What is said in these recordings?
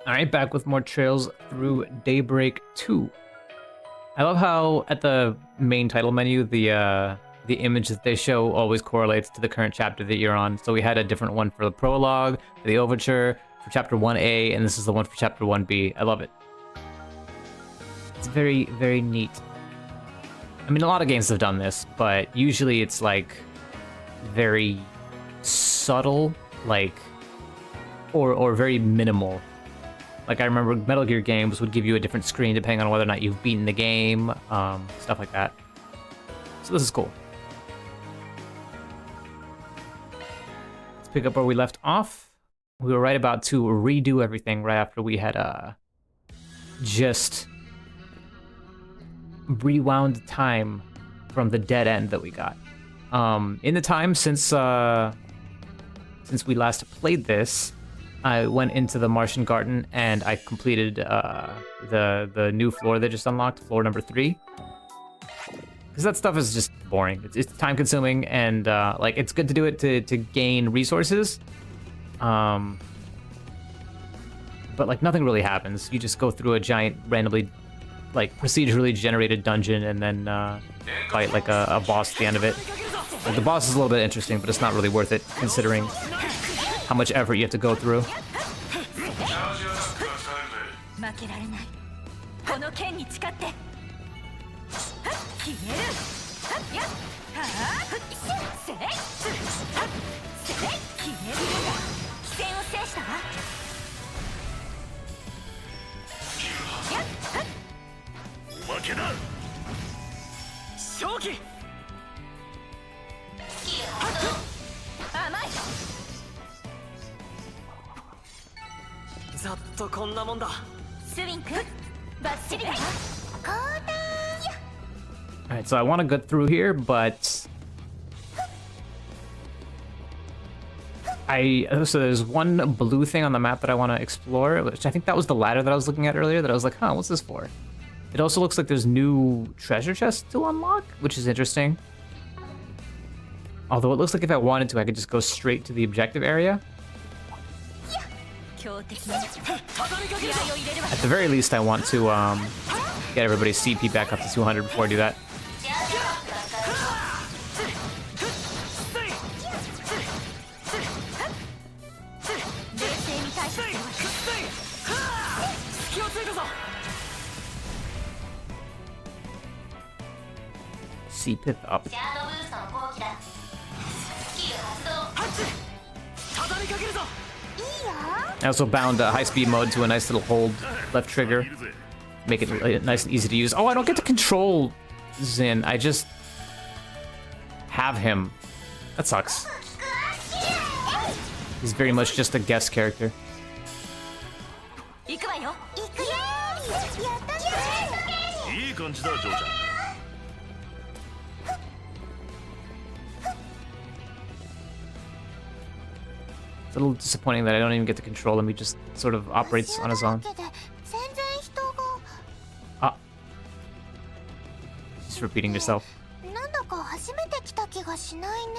Alright, back with more Trails Through Daybreak 2. I love how at the main title menu, the image that they show always correlates to the current chapter that you're on. So we had a different one for the prologue, for the overture, for chapter 1A, and this is the one for chapter 1B. I love it. It's very, very neat. I mean, a lot of games have done this, but usually it's like very subtle, like, or very minimal. Like, I remember Metal Gear games would give you a different screen depending on whether or not you've beaten the game, stuff like that. So this is cool. Let's pick up where we left off. We were right about to redo everything right after we had just rewound time from the dead end that we got. In the time since we last played this, I went into the Martian Garden and I completed the new floor that just unlocked, floor number 3. Because that stuff is just boring. It's time consuming and like it's good to do it to gain resources. But like nothing really happens. You just go through a giant randomly like procedurally generated dungeon and then fight like a boss at the end of it. Like, the boss is a little bit interesting, but it's not really worth it considering how much effort you have to go through. Alright, so I want to go through here, but so there's one blue thing on the map that I want to explore, which I think that was the ladder that I was looking at earlier that I was like, huh, what's this for? It also looks like there's new treasure chests to unlock, which is interesting. Although it looks like if I wanted to, I could just go straight to the objective area. At the very least, I want to get everybody's CP back up to 200 before I do that. CP up. I also bound high-speed mode to a nice little hold left trigger. Make it nice and easy to use. Oh, I don't get to control Zin. I just have him. That sucks. He's very much just a guest character. It's a little disappointing that I don't even get to control him. He just sort of operates on his own. Just repeating yourself. なんだか初めて来た気がしないね。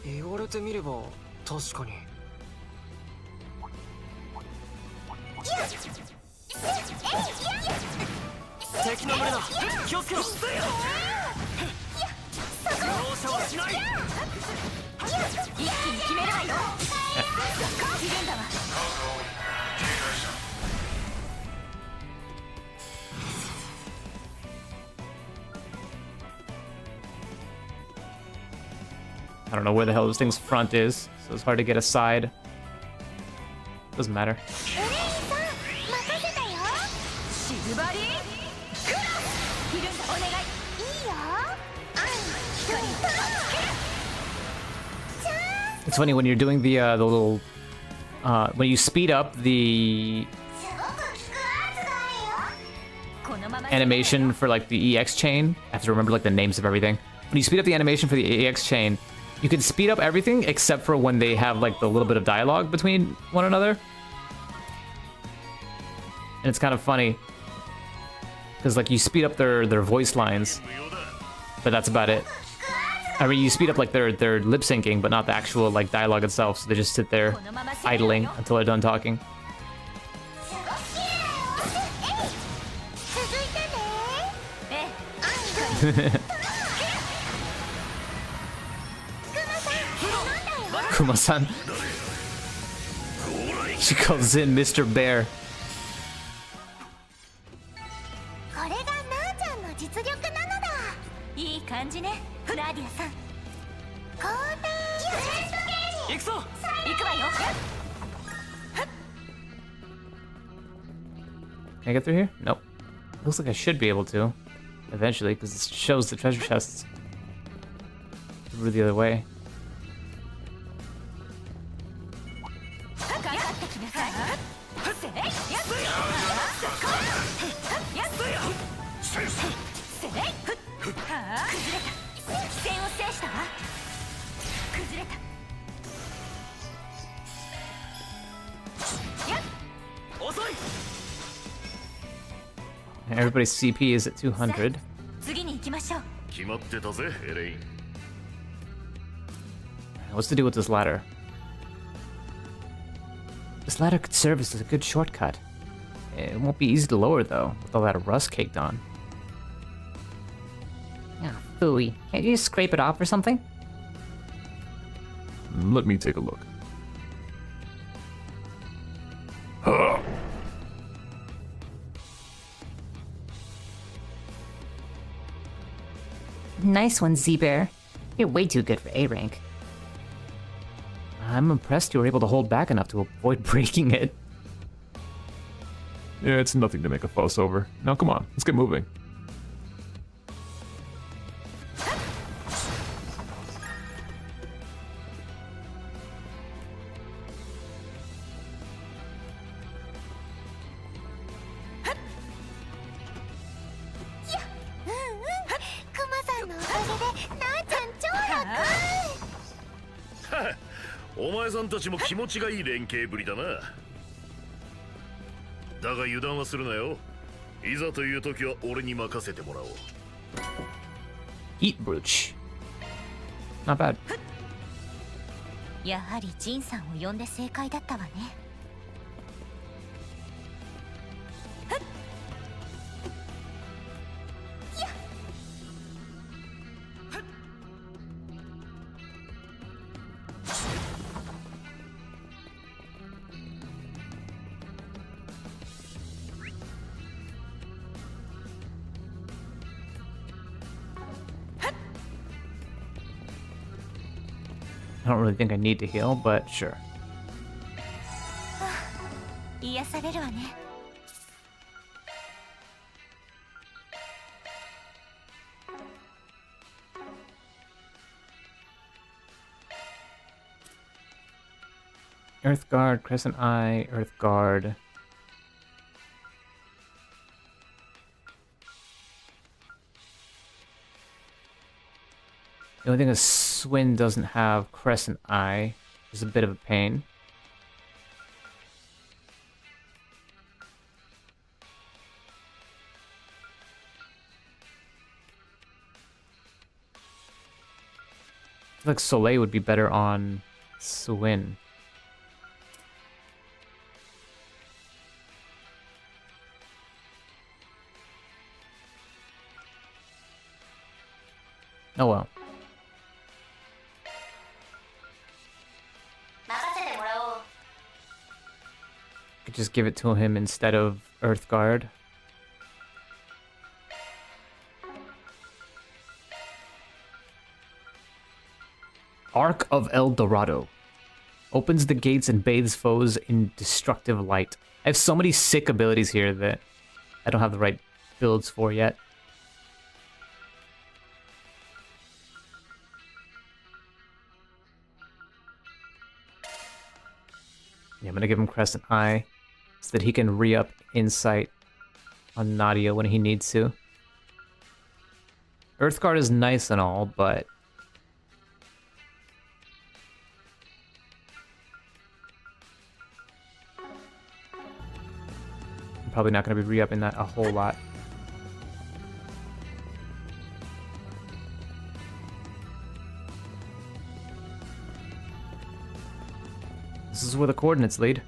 言われてみれば確かに。敵の群れだ。気をつけろ。容赦はしない。一気に決めるわよ。いるんだわ。I don't know where the hell this thing's front is, so it's hard to get a side. Doesn't matter. It's funny when you're doing the little when you speed up the animation for like the EX chain. I have to remember like the names of everything. When you speed up the animation for the EX chain, you can speed up everything except for when they have like the little bit of dialogue between one another. And it's kind of funny because like you speed up their voice lines, but that's about it. I mean, you speed up like their lip syncing, but not the actual like dialogue itself. So they just sit there idling until they're done talking. Kuma-san. She calls in Mr. Bear. Can I get through here? Nope. Looks like I should be able to. Eventually, because it shows the treasure chests. Through the other way. Everybody's CP is at 200. What's to do with this ladder? This ladder could serve as a good shortcut. It won't be easy to lower though, with all that rust caked on. Ah, phooey. Can't you just scrape it off or something? Let me take a look. Nice one, Z-Bear. You're way too good for A rank. I'm impressed you were able to hold back enough to avoid breaking it. Yeah, it's nothing to make a fuss over. Now come on, let's get moving. Eat brooch. Not bad. やはりジンさんを呼んで正解だったわね。I don't really think I need to heal, but sure. 癒されるわね。Earth Guard, Crescent Eye, Earth Guard. The only thing is Swin doesn't have Crescent Eye, which is a bit of a pain. feel like Soleil would be better on Swin. Oh well. 任せてもらおう。 Could just give it to him instead of Earthguard. Arc of El Dorado. Opens the gates and bathes foes in destructive light. I have so many sick abilities here that I don't have the right builds for yet. Yeah, I'm gonna give him Crescent Eye so that he can re-up Insight on Nadia when he needs to. Earthguard is nice and all, but I'm probably not gonna be re-upping that a whole lot. This is where the coordinates lead.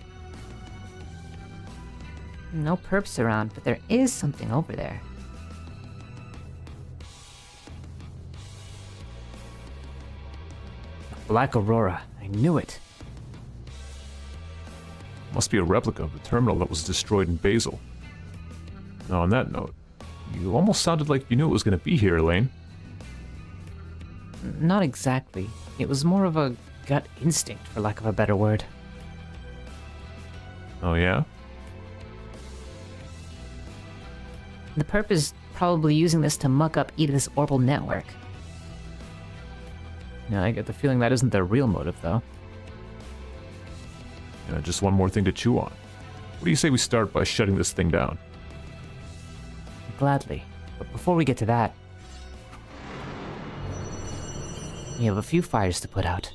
No perps around, but there is something over there. Black Aurora. I knew it. Must be a replica of the terminal that was destroyed in Basel. Now, on that note, you almost sounded like you knew it was going to be here, Elaine. Not exactly. It was more of a gut instinct, for lack of a better word. Oh, yeah? The perp is probably using this to muck up Edith's orbital network. Yeah, I get the feeling that isn't their real motive, though. Yeah, just one more thing to chew on. What do you say we start by shutting this thing down? Gladly. But before we get to that, we have a few fires to put out.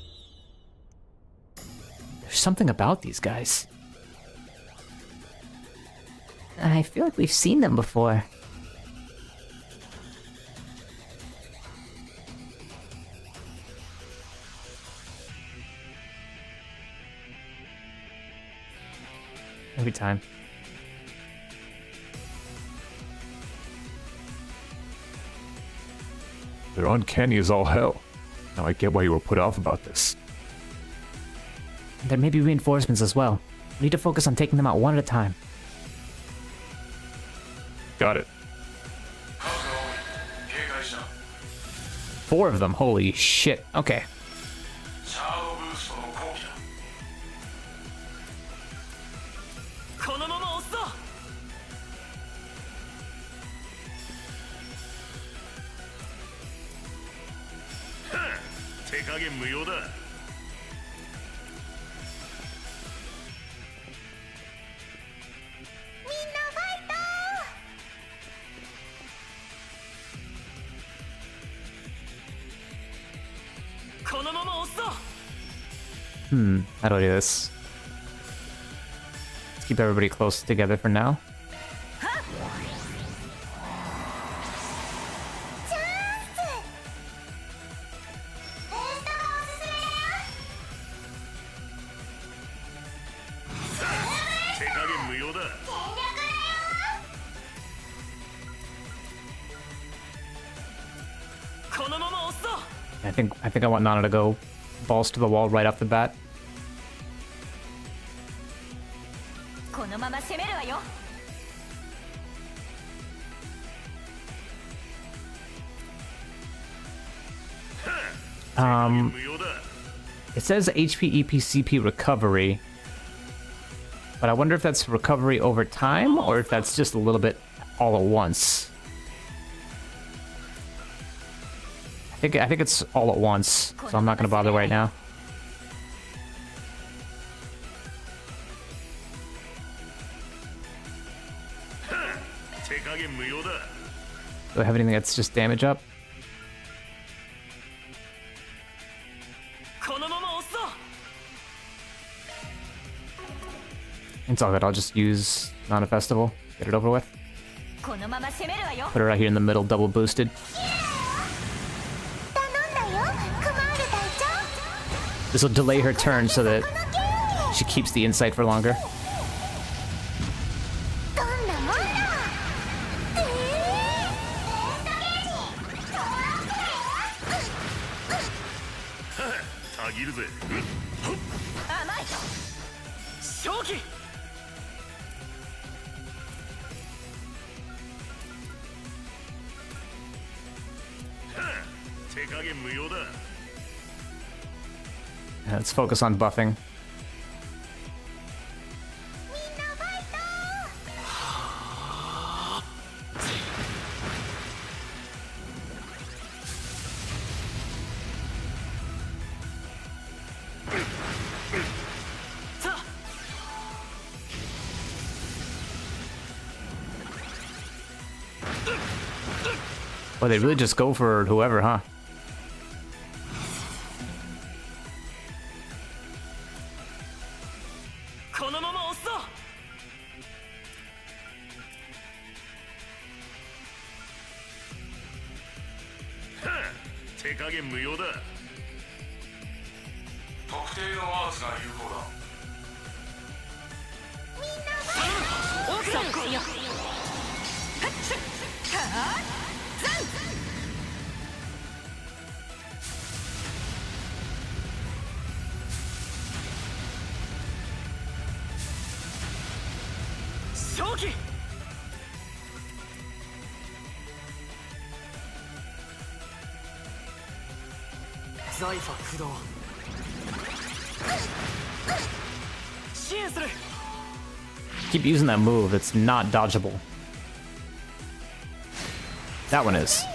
There's something about these guys. I feel like we've seen them before. Every time. They're uncanny as all hell. Now I get why you were put off about this. There may be reinforcements as well. We need to focus on taking them out one at a time. Got it. 4 of them, holy shit. Okay. シャードブーストの後期だ。このまま押すぞ。手加減無用だ。このまま押すぞ。 How do I do this? Let's keep everybody close together for now. I think I want Nana to go balls to the wall right off the bat. このまま攻めるわよ。 It says HP, EP, CP recovery, but I wonder if that's recovery over time or if that's just a little bit all at once. I think it's all at once, so I'm not gonna bother right now. Do I have anything that's just damage up? It's all good, I'll just use Nana Festival, get it over with. このまま攻めるわよ。 Put it right here in the middle, double boosted. 頼んだよ、クマール隊長。This will delay her turn so that she keeps the insight for longer. どんなもんだたぎるぜ。甘い正気手加減無用だ。 Let's focus on buffing. さあ Well, they really just go for whoever, huh? このまま押すぞ手加減無用だ。特定のアーツが有効だ。奥さん来いよ正気財ファ駆動支援する Keep using that move. It's not dodgeable. That one is.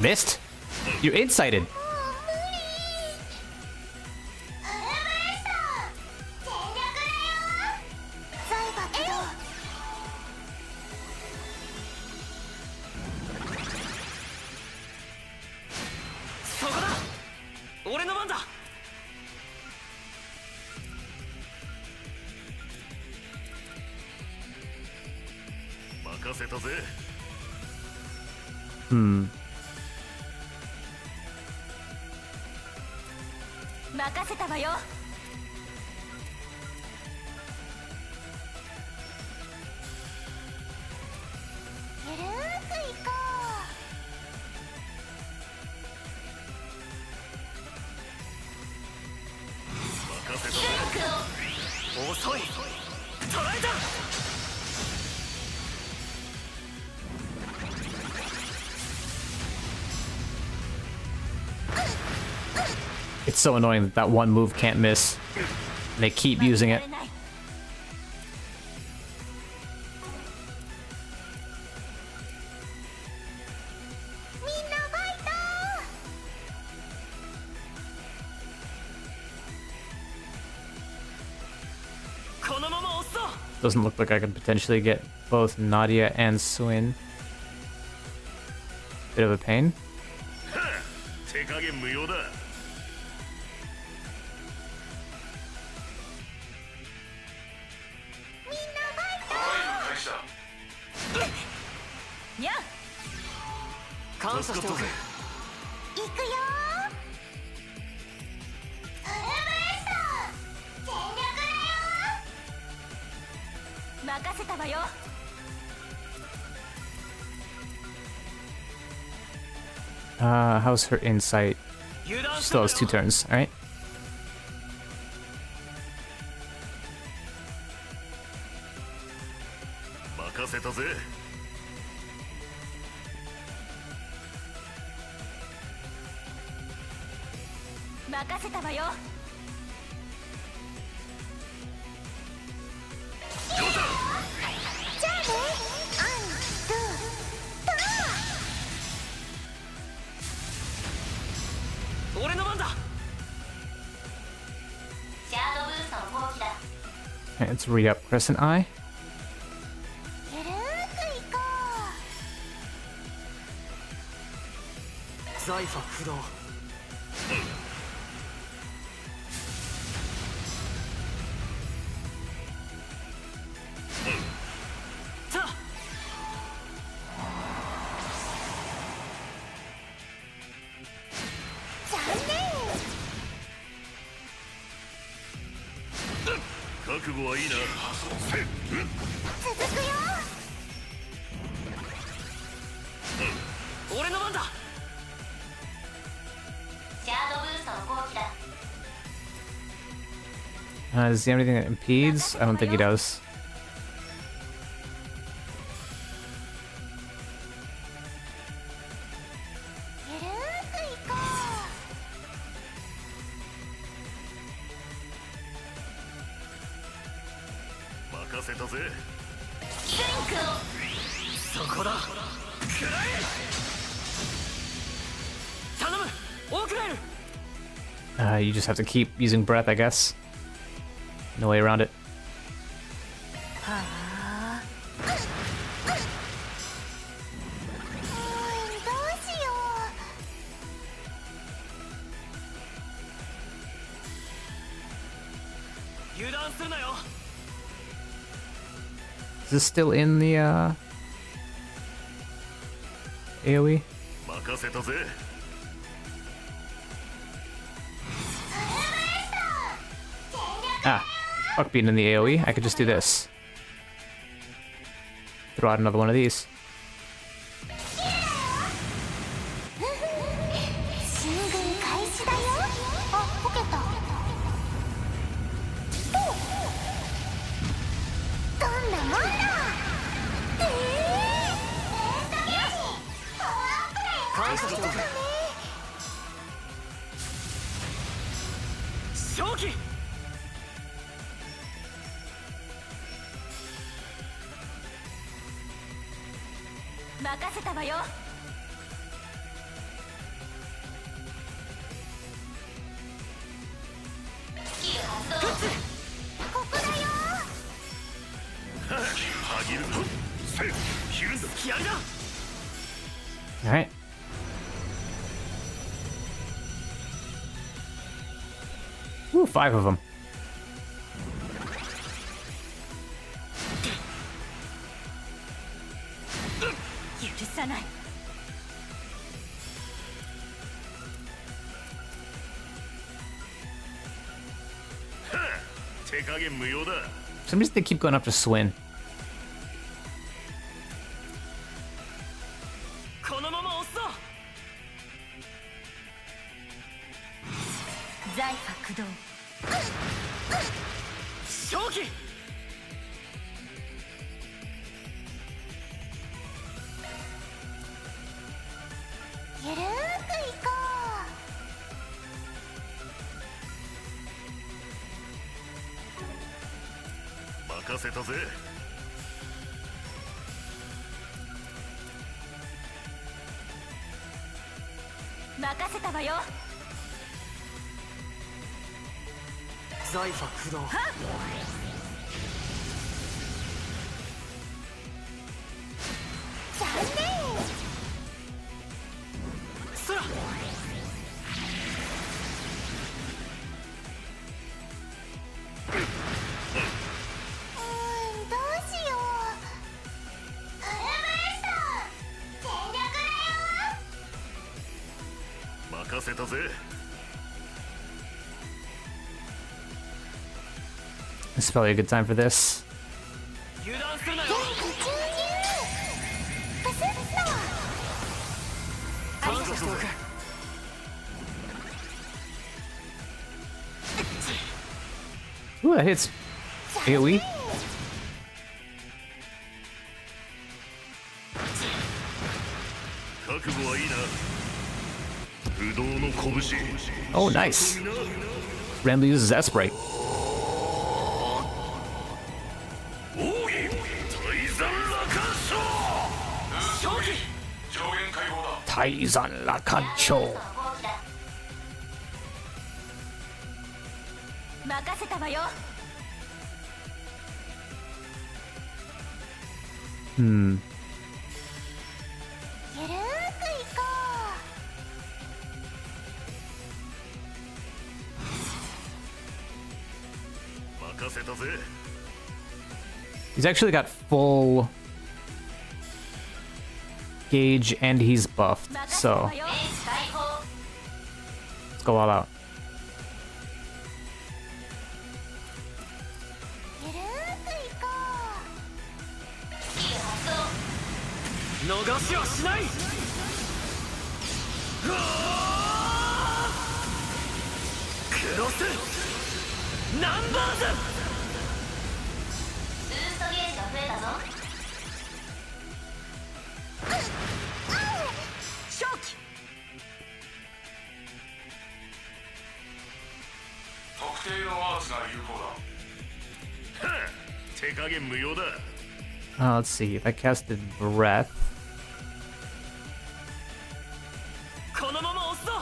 Missed? You're insighted. そこだ俺の番だ任せたぜ。任せたわよゆるーくいこ任せたぜ。遅い捕らえた It's so annoying that that one move can't miss. They keep う using it. 負けられないみんなファイトこのまま押すぞ Doesn't look like I could potentially get both Nadia and Suin. Bit of a pain. 手加減無用だ。にゃん感謝しておく行くよーフルブレスト全力だよ任せたわよ How's her insight? 油断 She し still ろ has 2 turns, alright? 任せたぜ。任せたわよじゃあねアンドゥ俺の番だシャードブーストの後期だ Okay, let's re-up Crescent Eye. ゆるーくいこ財ファ駆動覚悟はいいな。続くよ。俺の番だ。シャードブーストの後期だ。Does he have anything that impedes? I don't think he does. ゆるーくいこ任せたぜ。シンクロ。そこだ。食らえ。頼む。オークライル。You just have to keep using breath, I guess. No way around it. どうしよう。油断するなよ。 Is this still in the AoE? 任せたぜ。 Ah, fuck being in the AoE. I could just do this. Throw out another one of these. 進軍開始だよ。あ、こけた。どんなもんだ。パワーアップだよ。感謝しておく。正気。任せたわよ。スキル発動。ここだよ。はぎるぞ。せひるんだ。気合いだ。 Alright. Ooh, 5 of them. 許さない。 手加減無用だ。 For some reason they keep going after Swin. このまま押すぞ。財波駆動。正気。ゆるーくいこ任せたぜ。 う。任せたわよ。財波駆動。残念。空。どうしよう。フルブースト。全力だよ。任せたぜ。 This is probably a good time for this. 油断するなよ。元気注入。ブスッと。感謝しておく。 Ooh, that hits AoE. 覚悟はいいな。不動の拳。 Oh, nice. Randomly uses that sprite. 奥義大山羅漢書。正気。 Taizan Lakancho. 任せたわよ。 Hmm. ゆるーくいこ任せたぜ。 He's actually got full gauge and he's buffed, う。任せた so わよ。エース解放。 let's go all out. 逃しはしない。クロスナンバーズ。ブーストゲージが増えたぞ。正気。特定のアーツが有効だ。はあ、手加減無用だ。Let's see. If I casted Breath. このまま押すぞ。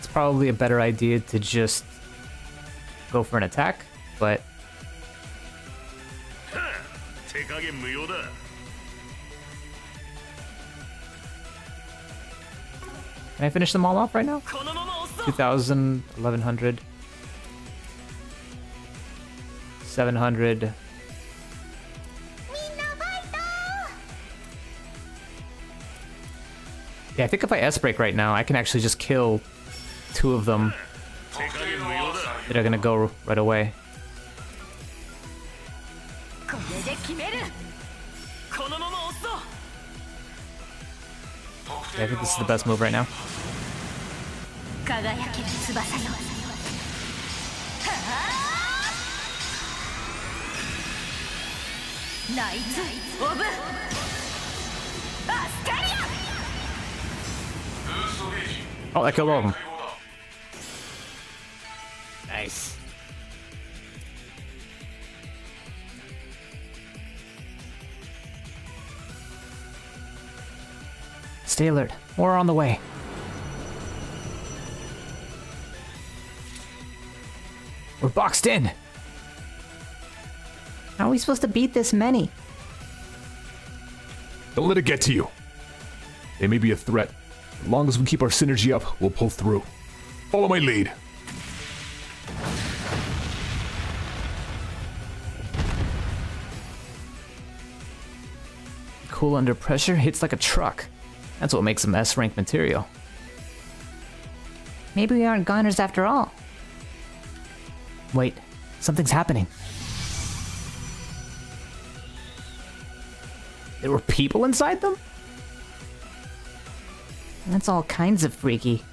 It's probably a better idea to just go for an attack, but はあ、手加減無用だ。can I finish them all off right now? このまま押すぞ。 2,000, 1,100, 700. Yeah, I think if I S-break right now, I can actually just kill 2 of them 手加減無用だ。 that are gonna go right away. これで決める。このまま押すぞ。 Yeah, I think this is the best move right now. 輝ける翼よ。ナイツ・オブ・アスタリア。ブーストゲージ Oh, I killed all of them. 解放だ。 Nice. Stay alert. More on the way. We're boxed in. How are we supposed to beat this many? Don't let it get to you. They may be a threat. As long as we keep our synergy up, we'll pull through. Follow my lead. Cool under pressure, hits like a truck. That's what makes him S-rank material. Maybe we aren't goners after all. Wait, something's happening. There were people inside them? That's all kinds of freaky.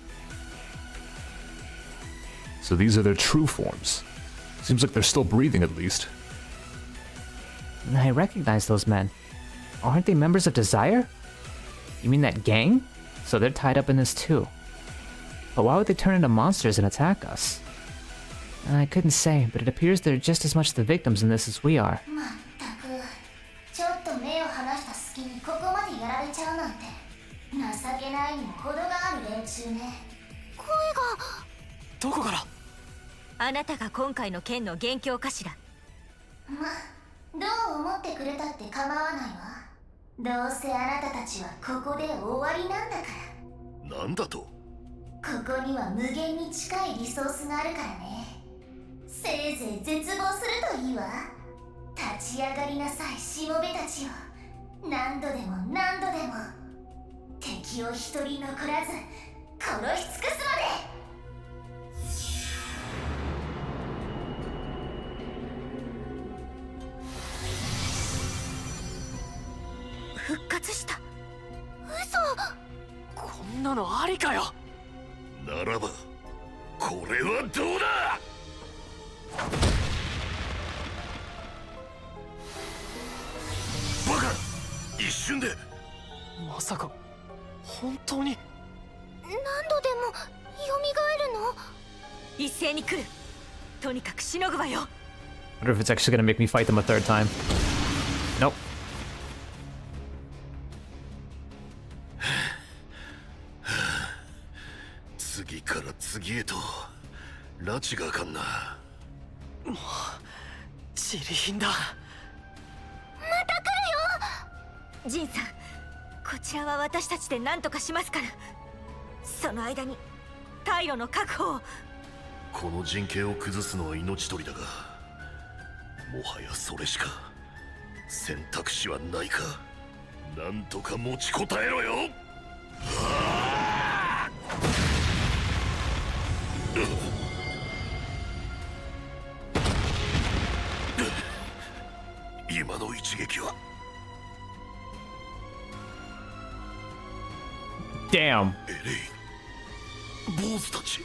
So these are their true forms. Seems like they're still breathing at least. I recognize those men. Aren't they members of Desire? You mean that gang? So they're tied up in this too. But why would they turn into monsters and attack us? I couldn't say, but it appears they're just as much the victims in this as we are. まったくちょっと目を離した隙にここまでやられちゃうなんて情けないにも程がある連中ね。声がどこから。あなたが今回の件の元凶かしら。どう思ってくれたって構わないわ。どうせあなたたちはここで終わりなんだから。なんだと。ここには無限に近いリソースがあるからね。せいぜい絶望するといいわ。立ち上がりなさい、しもべたちよ。何度でも何度でも敵を一人残らず殺し尽くすまで。復活した。嘘。こんなのありかよ。ならばこれはどうだ。バカ、一瞬で。まさか本当に。何度でも蘇るの。一斉に来る。とにかくしのぐわよ。 Wonder if it's actually gonna make me fight them a third time. Nope. 次から次へと拉致があかんな。もうジリ貧だ。また来るよ。ジンさん、こちらは私たちで何とかしますから。その間に退路の確保を。この陣形を崩すのは命取りだが、もはやそれしか選択肢はないか。なんとか持ちこたえろよ。今の一撃は Damn. エレイン坊主たち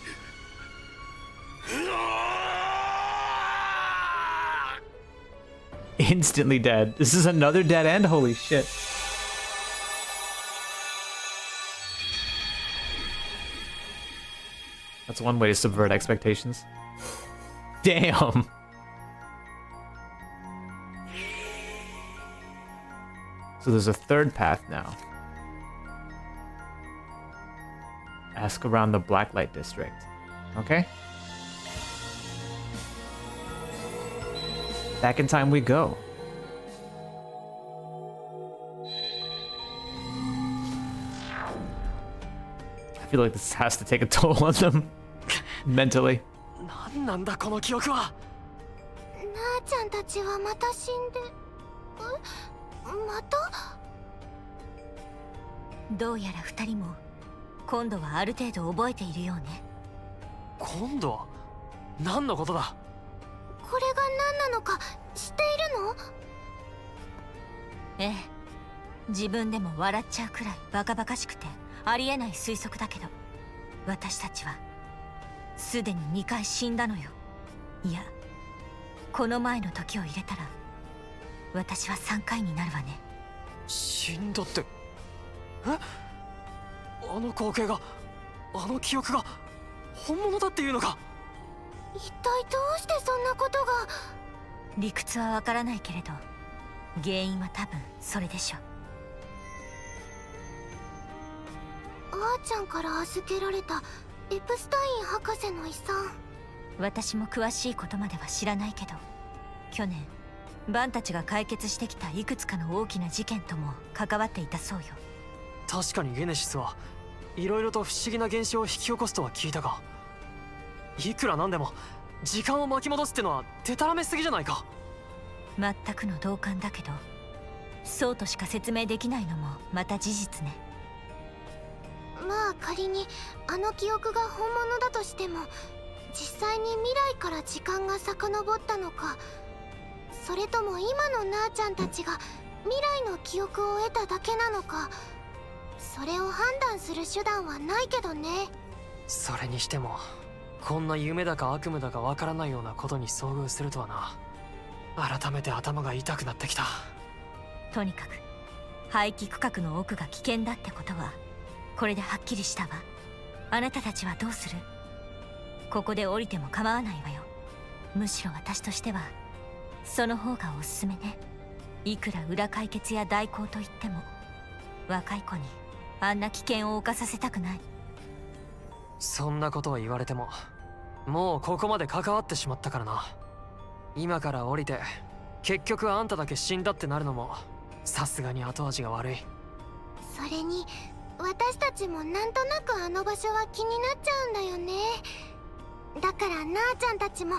Instantly dead. This is another dead end? Holy shit. That's one way to subvert expectations. Damn! So there's a third path now. Ask around the Blacklight District. Okay. Back in time we go. I feel like this has to take a toll on them. Mentally. なんなんだこの記憶は。なあちゃんたちはまた死んでまたどうやら2人も今度はある程度覚えているようね。今度は何のことだ。これが何なのか知っているの？ええ、自分でも笑っちゃうくらいバカバカしくてありえない推測だけど、私たちはすでに2回死んだのよ。いや、この前の時を入れたら私は3回になるわね。死んだって。え、あの光景が、あの記憶が本物だっていうのか。一体どうしてそんなことが。理屈はわからないけれど、原因は多分それでしょう。あーちゃんから預けられたエプスタイン博士の遺産。私も詳しいことまでは知らないけど、去年バンたちが解決してきたいくつかの大きな事件とも関わっていたそうよ。確かにゲネシスはいろいろと不思議な現象を引き起こすとは聞いたが、いくらなんでも時間を巻き戻すってのはデタラメすぎじゃないか。全くの同感だけど、そうとしか説明できないのもまた事実ね。まあ仮にあの記憶が本物だとしても、実際に未来から時間が遡ったのか、それとも今のなあちゃんたちが未来の記憶を得ただけなのか、それを判断する手段はないけどね。それにしてもこんな夢だか悪夢だかわからないようなことに遭遇するとはな。改めて頭が痛くなってきた。とにかく排気区画の奥が危険だってことはこれではっきりしたわ。あなたたちはどうする？ここで降りても構わないわよ。むしろ私としてはその方がおすすめね。いくら裏解決や代行と言っても、若い子にあんな危険を冒させたくない。そんなことを言われてももうここまで関わってしまったからな。今から降りて結局あんただけ死んだってなるのもさすがに後味が悪い。それに私たちもなんとなくあの場所は気になっちゃうんだよね。だからなあちゃんたちも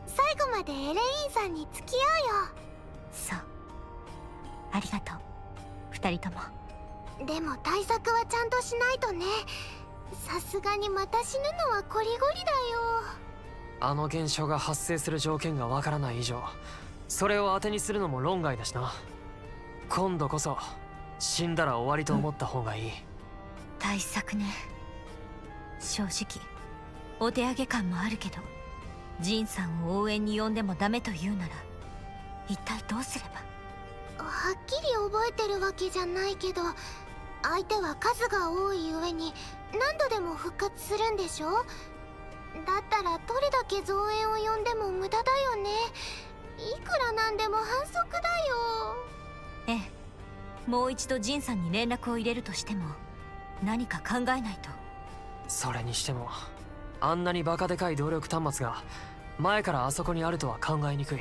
最後までエレインさんに付き合うよ。そう、ありがとう2人とも。でも対策はちゃんとしないとね。さすがにまた死ぬのはこりごりだよ。あの現象が発生する条件がわからない以上、それを当てにするのも論外だしな。今度こそ死んだら終わりと思った方がいい。対策ね。正直お手上げ感もあるけど、ジンさんを応援に呼んでもダメと言うなら一体どうすれば。はっきり覚えてるわけじゃないけど、相手は数が多い上に何度でも復活するんでしょ。だったらどれだけ増援を呼んでも無駄だよね。いくらなんでも反則だよ。ええ、もう一度ジンさんに連絡を入れるとしても何か考えないと。それにしてもあんなにバカでかい動力端末が前からあそこにあるとは考えにくい。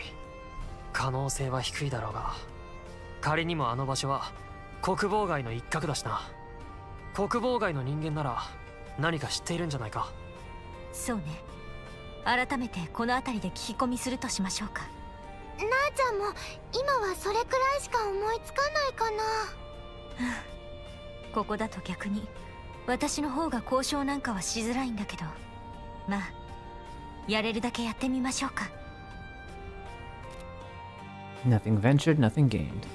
可能性は低いだろうが、仮にもあの場所は国防外の一角だしな。国防外の人間なら何か知っているんじゃないか。そうね、改めてこの辺りで聞き込みするとしましょうか。なあちゃんも今はそれくらいしか思いつかないかな。ここだと逆に私の方が交渉なんかはしづらいんだけど、まあやれるだけやってみましょうか。Nothing ventured, nothing gained.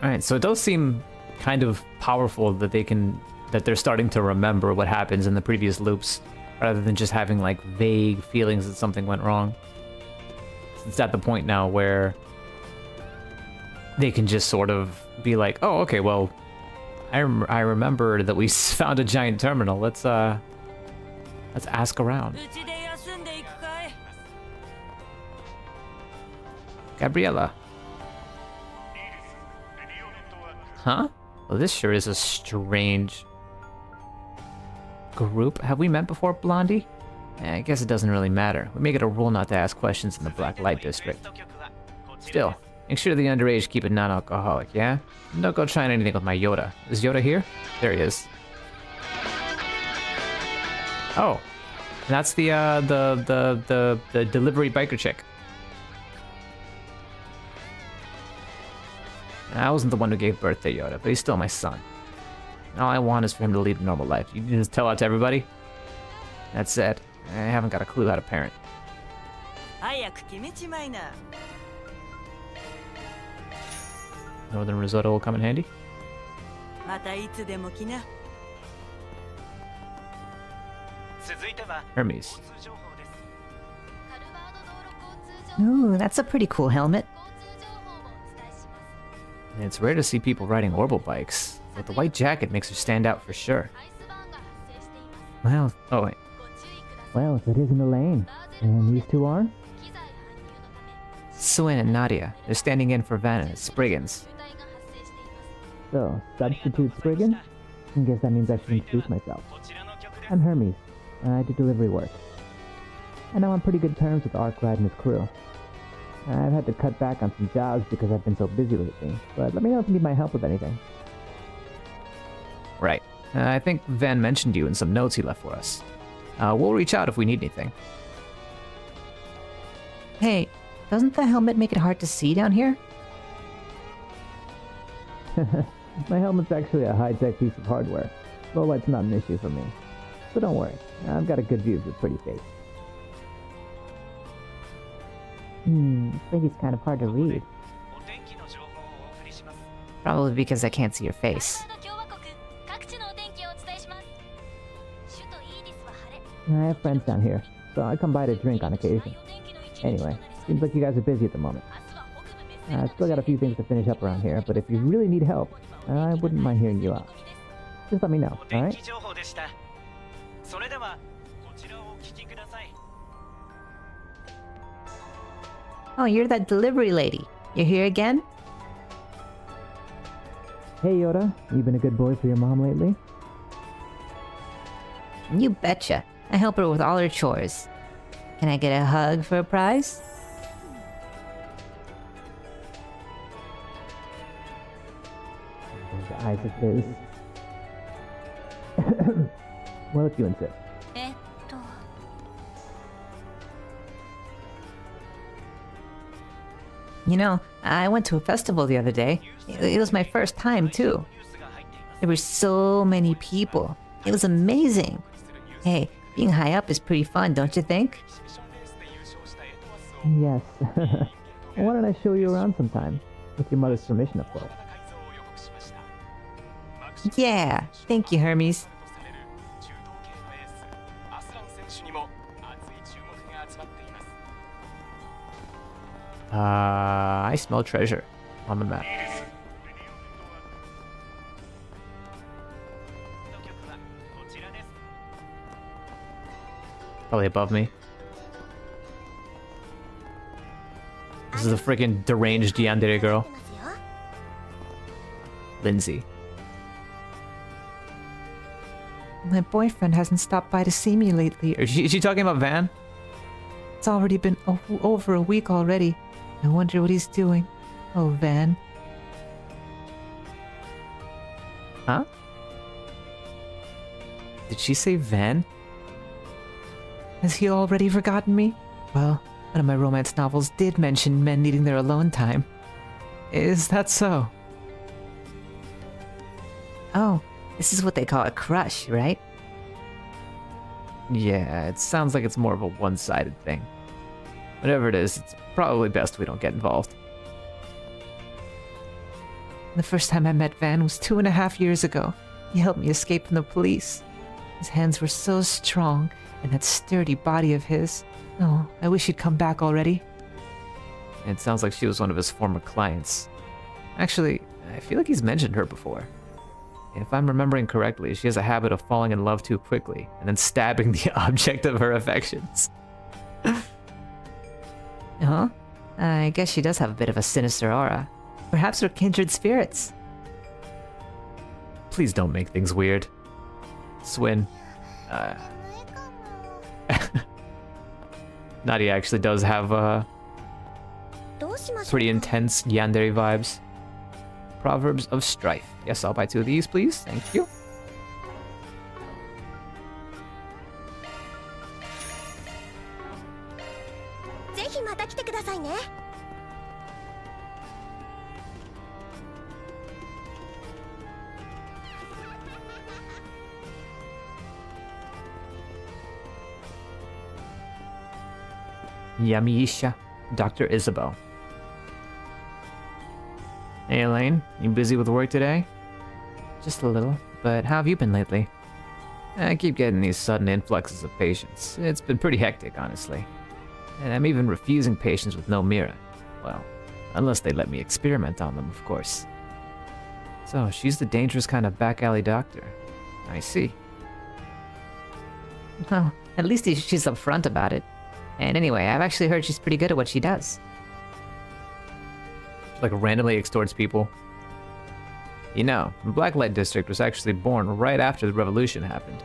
Alright, so it does seem kind of powerful that they're starting to remember what happens in the previous loops, rather than just having like vague feelings that something went wrong. It's at the point now where they can just sort of be like, oh, okay, well, I remember that we found a giant terminal. Let's ask around. Gabriella. Huh? Well, this sure is a strange group. Have we met before, Blondie? I guess it doesn't really matter. We make it a rule not to ask questions in the Black Light District. Still, make sure the underage keep it non-alcoholic, yeah? Don't go trying anything with my Yoda. Is Yoda here? There he is. Oh, and that's the delivery biker chick. I wasn't the one who gave birth to Yoda, but he's still my son. All I want is for him to lead a normal life. You can just tell that to everybody? That's it. I haven't got a clue how to parent. Northern risotto will come in handy. Hermes. Ooh, that's a pretty cool helmet. It's rare to see people riding orbital bikes, but the white jacket makes her stand out for sure. Well, oh wait. Well, if it isn't Elaine, and these two are? Swin and Nadia. They're standing in for Vanna at Spriggans. So, substitute Spriggans? I guess that means I should introduce myself. I'm Hermes. I do delivery work. I know I'm on pretty good terms with Arkwright and his crew. I've had to cut back on some jobs because I've been so busy lately, but let me know if you need my help with anything. Right. I think Van mentioned you in some notes he left for us. We'll reach out if we need anything. Hey, doesn't the helmet make it hard to see down here? My helmet's actually a high-tech piece of hardware. Low light's not an issue for me. So don't worry, I've got a good view of your pretty face. I think it's kind of hard to read. Probably because I can't see your face. I have friends down here, so I come by to drink on occasion. Anyway, seems like you guys are busy at the moment. I've still got a few things to finish up around here, but if you really need help, I wouldn't mind hearing you out. Just let me know, alright? Oh, you're that delivery lady. You're here again? Hey Yoda, you been a good boy for your mom lately? You betcha. I help her with all her chores. Can I get a hug for a prize? Those eyes of his. Well, if you insist. You know, I went to a festival the other day. It was my first time, too. There were so many people. It was amazing. Hey, being high up is pretty fun, don't you think? Yes. Why don't I show you around sometime? With your mother's permission, of course. Yeah, thank you, Hermes. I smell treasure on the map. Probably above me. This is a freaking deranged yandere girl. Lindsay. My boyfriend hasn't stopped by to see me lately. Is she talking about Van? It's already been over a week already. I wonder what he's doing. Oh, Van. Huh? Did she say Van? Has he already forgotten me? Well, one of my romance novels did mention men needing their alone time. Is that so? Oh, this is what they call a crush, right? Yeah, it sounds like it's more of a one-sided thing. Whatever it is, it's probably best we don't get involved. The first time I met Van was 2.5 years ago. He helped me escape from the police. His hands were so strong, and that sturdy body of his. Oh, I wish he'd come back already. It sounds like she was one of his former clients. Actually, I feel like he's mentioned her before. If I'm remembering correctly, she has a habit of falling in love too quickly, and then stabbing the object of her affections. Huh? I guess she does have a bit of a sinister aura. Perhaps we're kindred spirits. Please don't make things weird. Swin. Nadia actually does have pretty intense yandere vibes. Proverbs of Strife. Yes, I'll buy 2 of these, please. Thank you. Yamisha, Dr. Isabeau. Hey Elaine, you busy with work today? Just a little, but how have you been lately? I keep getting these sudden influxes of patients. It's been pretty hectic, honestly. And I'm even refusing patients with no Mira. Well, unless they let me experiment on them, of course. So, she's the dangerous kind of back alley doctor. I see. Well, at least she's upfront about it. And anyway, I've actually heard she's pretty good at what she does. Like randomly extorts people. You know, the Black Light District was actually born right after the revolution happened.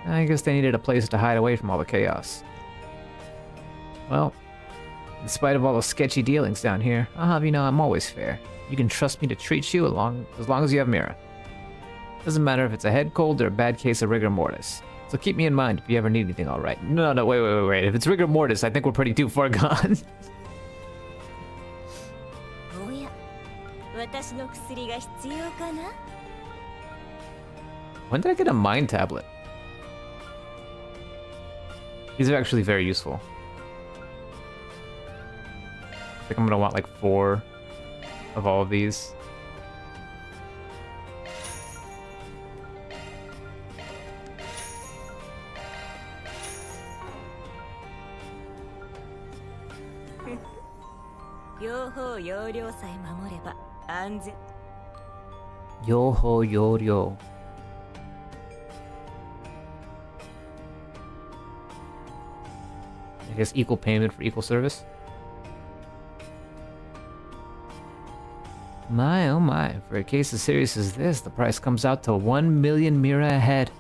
I guess they needed a place to hide away from all the chaos. Well, in spite of all the sketchy dealings down here, I'll have you know I'm always fair. You can trust me to treat you as long as you have Mira. Doesn't matter if it's a head cold or a bad case of rigor mortis. So keep me in mind if you ever need anything, alright? No, wait. If it's rigor mortis, I think we're pretty too far gone. When did I get a mind tablet? These are actually very useful. I think I'm gonna want like 4 of all of these. Yo-ho, yo-ryo. I guess equal payment for equal service. My, oh my, for a case as serious as this, the price comes out to 1 million Mira a head.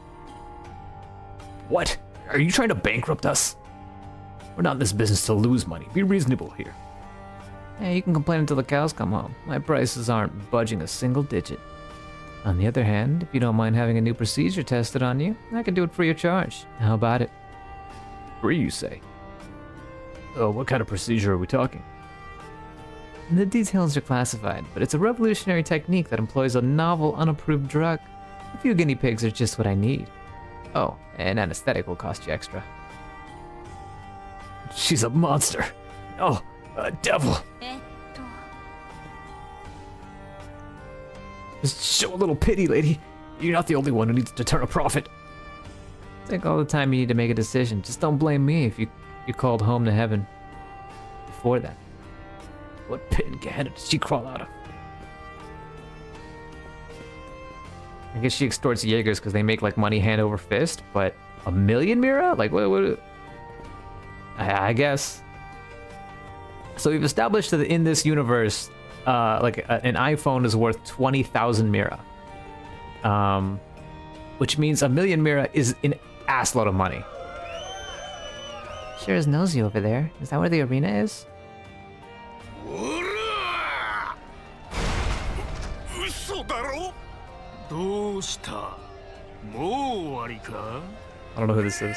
What? Are you trying to bankrupt us? We're not in this business to lose money. Be reasonable here. Yeah, you can complain until the cows come home. My prices aren't budging a single digit. On the other hand, if you don't mind having a new procedure tested on you, I can do it free of charge. How about it? Free, you say? Oh, what kind of procedure are we talking? The details are classified, but it's a revolutionary technique that employs a novel, unapproved drug. A few guinea pigs are just what I need. Oh, an anesthetic will cost you extra. She's a monster. Oh, a devil. Just show a little pity, lady. You're not the only one who needs to turn a profit. Take all the time you need to make a decision. Just don't blame me if you called home to heaven before that. What pit in Gehenna did she crawl out of? I guess she extorts Jaegers because they make like money hand over fist, but 1 million Mira? Like what? I guess. So we've established that in this universe, an iPhone is worth 20,000 Mira. Which means 1 million Mira is an assload of money. Sure is nosy over there. Is that where the arena is? I don't know who this is.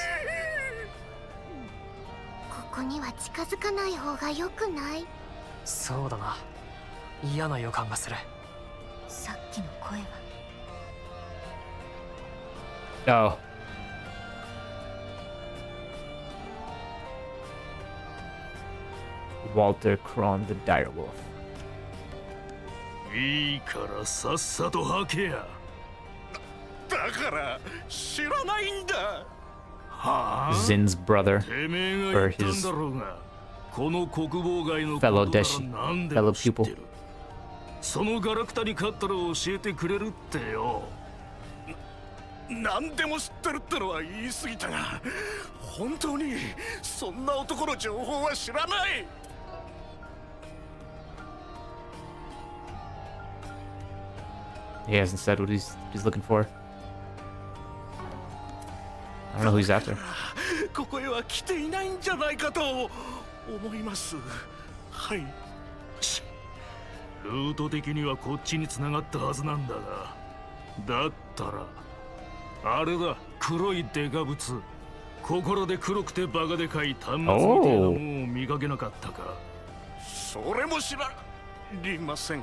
ここには近づかない方が良くない？そうだな。嫌な予感がする。さっきの声は。Oh. Walter Kron, the direwolf. いいからさっさと吐けや。だから知らないんだ。はあ Zin's brother, てめえ or が言ったん his だろうが、この国防外の fellow ことな deshi, ら何で fellow も知って pupil. る。そのガラクタに勝ったら教えてくれるってよ。何でも知ってるってのは言い過ぎたが、本当にそんな男の情報は知らない。He hasn't said what he's looking for. I don't know who he's after. ここへは来ていないんじゃないかと思います。はい。ルート的にはこっちに繋がったはずなんだが、だったらあれだ、黒いデカブツ。心で黒くてバカでかい端末みたいなものを見かけなかったか。それも知らりません。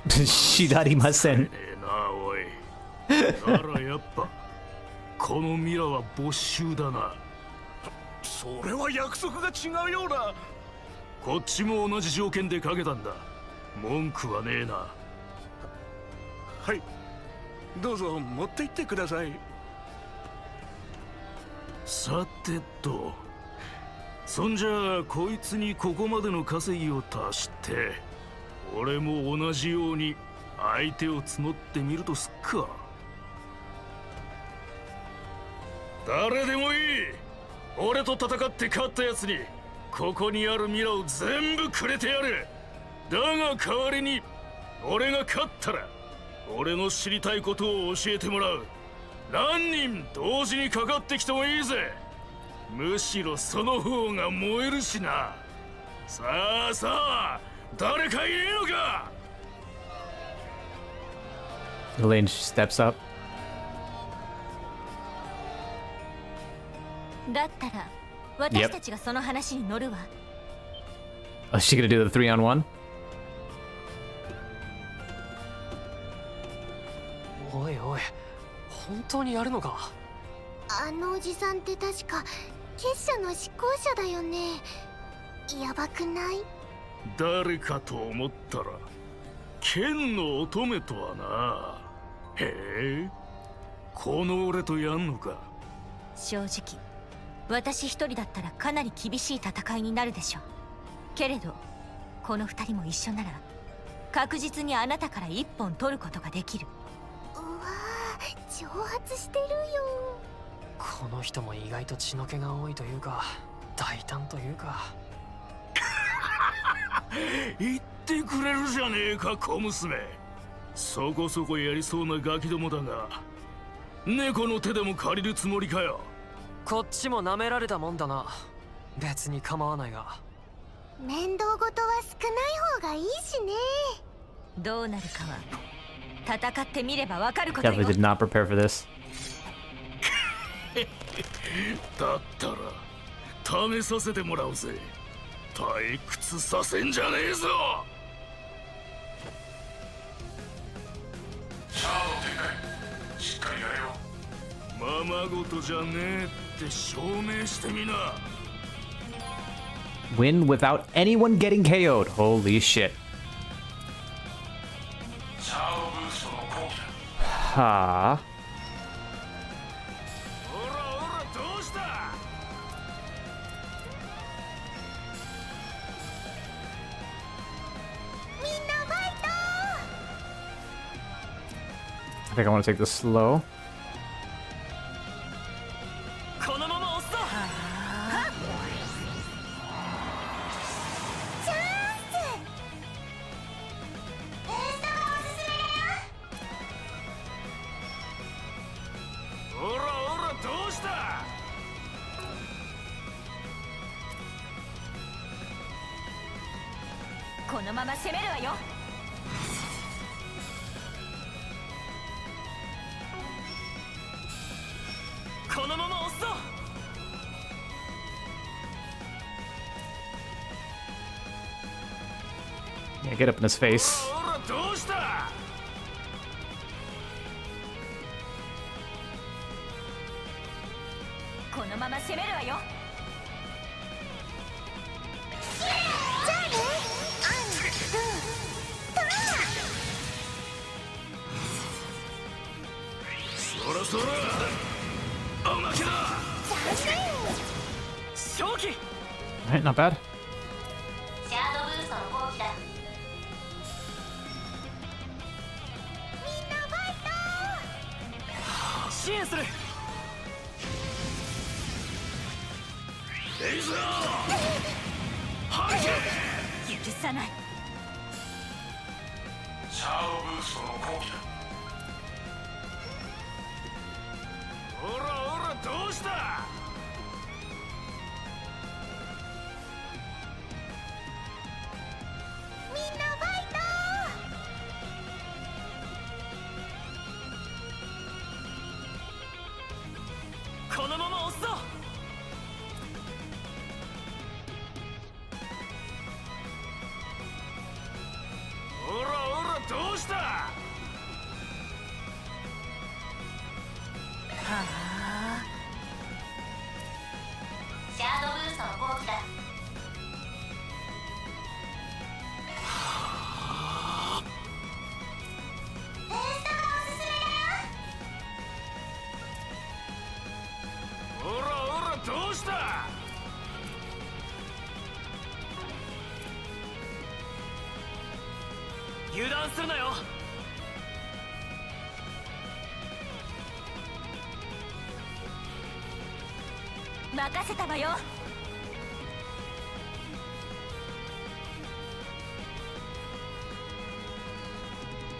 知らりません。ねえなおい。ならやっぱこのミラは没収だな。それは約束が違うような。こっちも同じ条件でかけたんだ。文句はねえな。はい、どうぞ持って行ってください。さてと、そんじゃあこいつにここまでの稼ぎを足して、俺も同じように相手を募ってみるとすっか。誰でもいい。俺と戦って勝ったやつにここにあるミラを全部くれてやる。だが代わりに俺が勝ったら俺の知りたいことを教えてもらう。何人同時にかかってきてもいいぜ。むしろその方が燃えるしな。さあさあ、誰かいねえのか。 Elaine steps up. だったら私たちがその話に乗るわ。Oh, is she gonna do the 3-on-1? おいおい、本当にやるのか。あのおじさんって確か結社の執行者だよね。やばくない？誰かと思ったら剣の乙女とはな。へえ、この俺とやんのか。正直私一人だったらかなり厳しい戦いになるでしょう。けれどこの二人も一緒なら確実にあなたから一本取ることができる。うわー、挑発してるよ。この人も意外と血の気が多いというか、大胆というか。言ってくれるじゃねえか小娘。そこそこやりそうなガキどもだが、猫の手でも借りるつもりかよ。こっちも舐められたもんだな。別に構わないが。面倒事は少ない方がいいしね。どうなるかは戦ってみればわかることよ。 Definitely did not prepare for this. だったら試させてもらうぜ。退屈させんじゃねえぞ。シャード展開、しっかりやれよ。ままごとじゃねえって証明してみな。 Win without anyone getting KO'd. Holy shit. シャードブーストの後期だ。 Ha. ほらほら、どうした。みんなファイト。 I think I want to take this slow. このまま押すぞ。チャンス。エースタがおすすめだよ。ほらほら、どうした。このまま攻めるわよ。このまま押すぞ。 Yeah, get up in his face. ほらどうした。このまま攻めるわよ。チ正気 Alright, not bad. シャードブーストの後期だ。支援するレイザーハリケ許さない。シャードブーストの後期だ。ほらほらどうした。みんなファイト。このまま押すぞほらほらどうした。シャードブーストの後期だ。ブーストがおすすめだよ。ほらほらどうした。油断するなよ任せたわよ。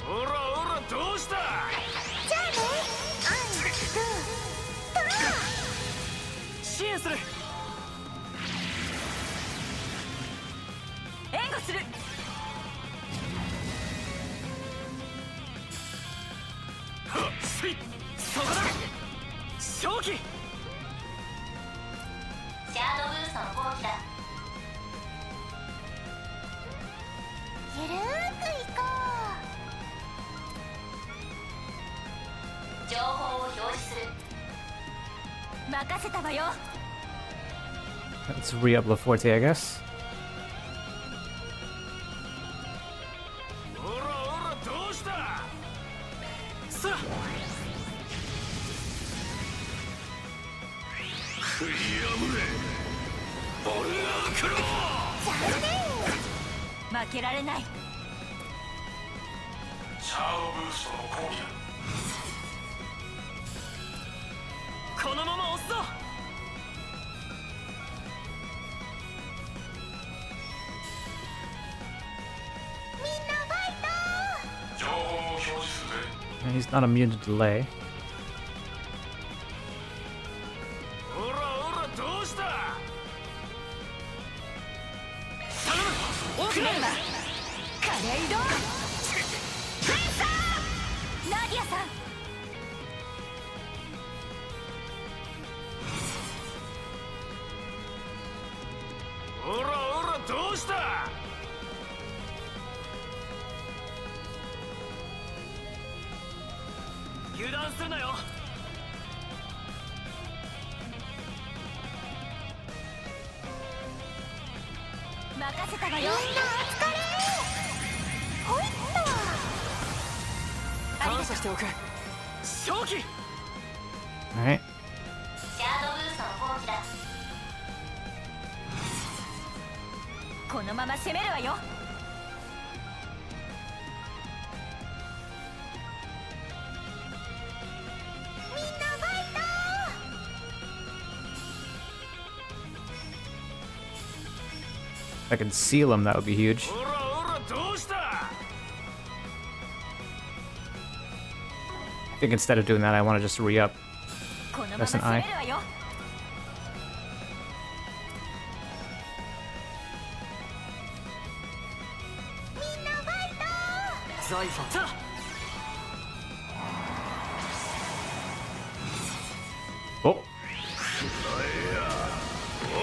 ほらほらどうした。じゃあね。支援する援護する。はっせい。そこだ正気シャードブーストの後期だ。ゆるーく行こう。情報を表示する。任せたわよ。 Let's re-up Laforte, I guess. ほらほらどうした。さあ食い破れボルナークロー。負けられない。シャードブーストの後期だ。このまま押すぞみんなファイト。情報を表示するぜ。 And he's not immune to delay. ほらほらどうした。頼む奥面だカレイドフェンサーナディアさん。ほらほらどうした。油断するなよ任せたわよ。みんなお疲れ。ほいっ感謝しておく正気 Alright. と。シャードブーストの後期だ。このまま攻めるわよ。みんなファイト。 If I could seal him, that would be huge. ほらほらどうした。 I think instead of doing that, I want to just re-up. このまま That's an 攻め eye. るわよ。みんなファイト。財宝さあ Oh! ほ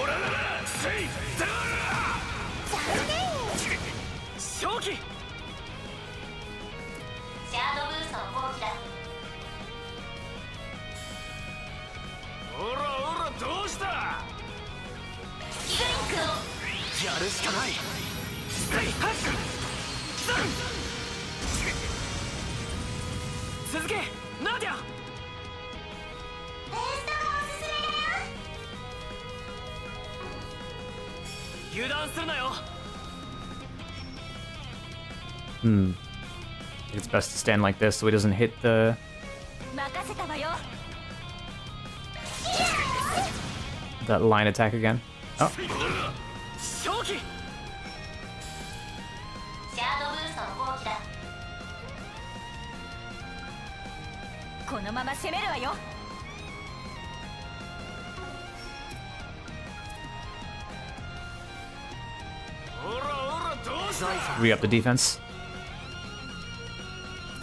らせいだ正気シャードブーストの後期だ。ほらほらどうした。スリンクを。やるしかない続けナディアブーストがおすすめだよ。油断するなよ。 Hmm. I think it's best to stand like this so he doesn't hit the 任せたわよ。 that line attack again. Oh, 正気。シャードブーストの放棄だ。このまま攻めるわよ。ほらほらどうした。 re up the defense.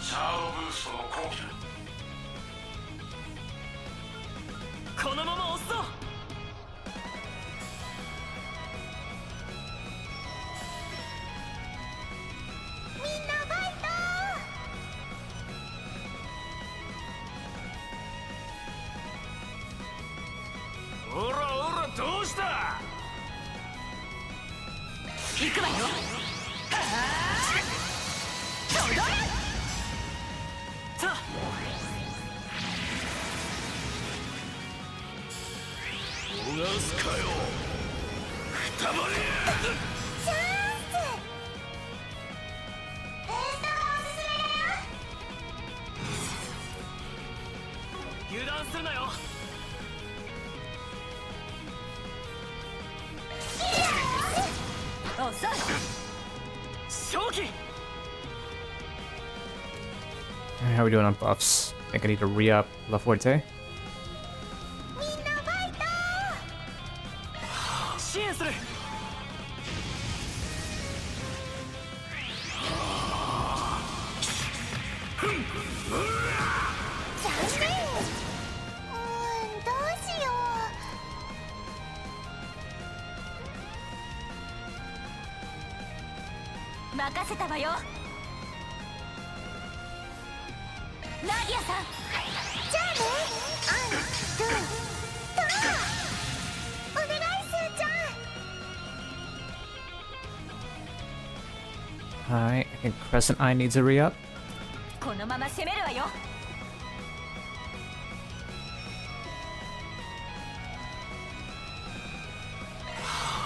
シャードブーストの攻撃だ。このまま押すぞ。みんなファイト。ほらほらどうした。行くわよ。さあ。逃すかよ。くたばれや。チャンス。ペーストがおすすめだよ。油断するなよ。遅い。正気。 Alright, how are we doing on buffs? I think I need to re up La Fuerte. みんなファイト。支援する。残念。どうしよ任せたわよ。ナディアさん。う。じゃあね。お願いスーちゃん。Alright, I think Crescent Eye needs a re up. このまま攻めるわよ。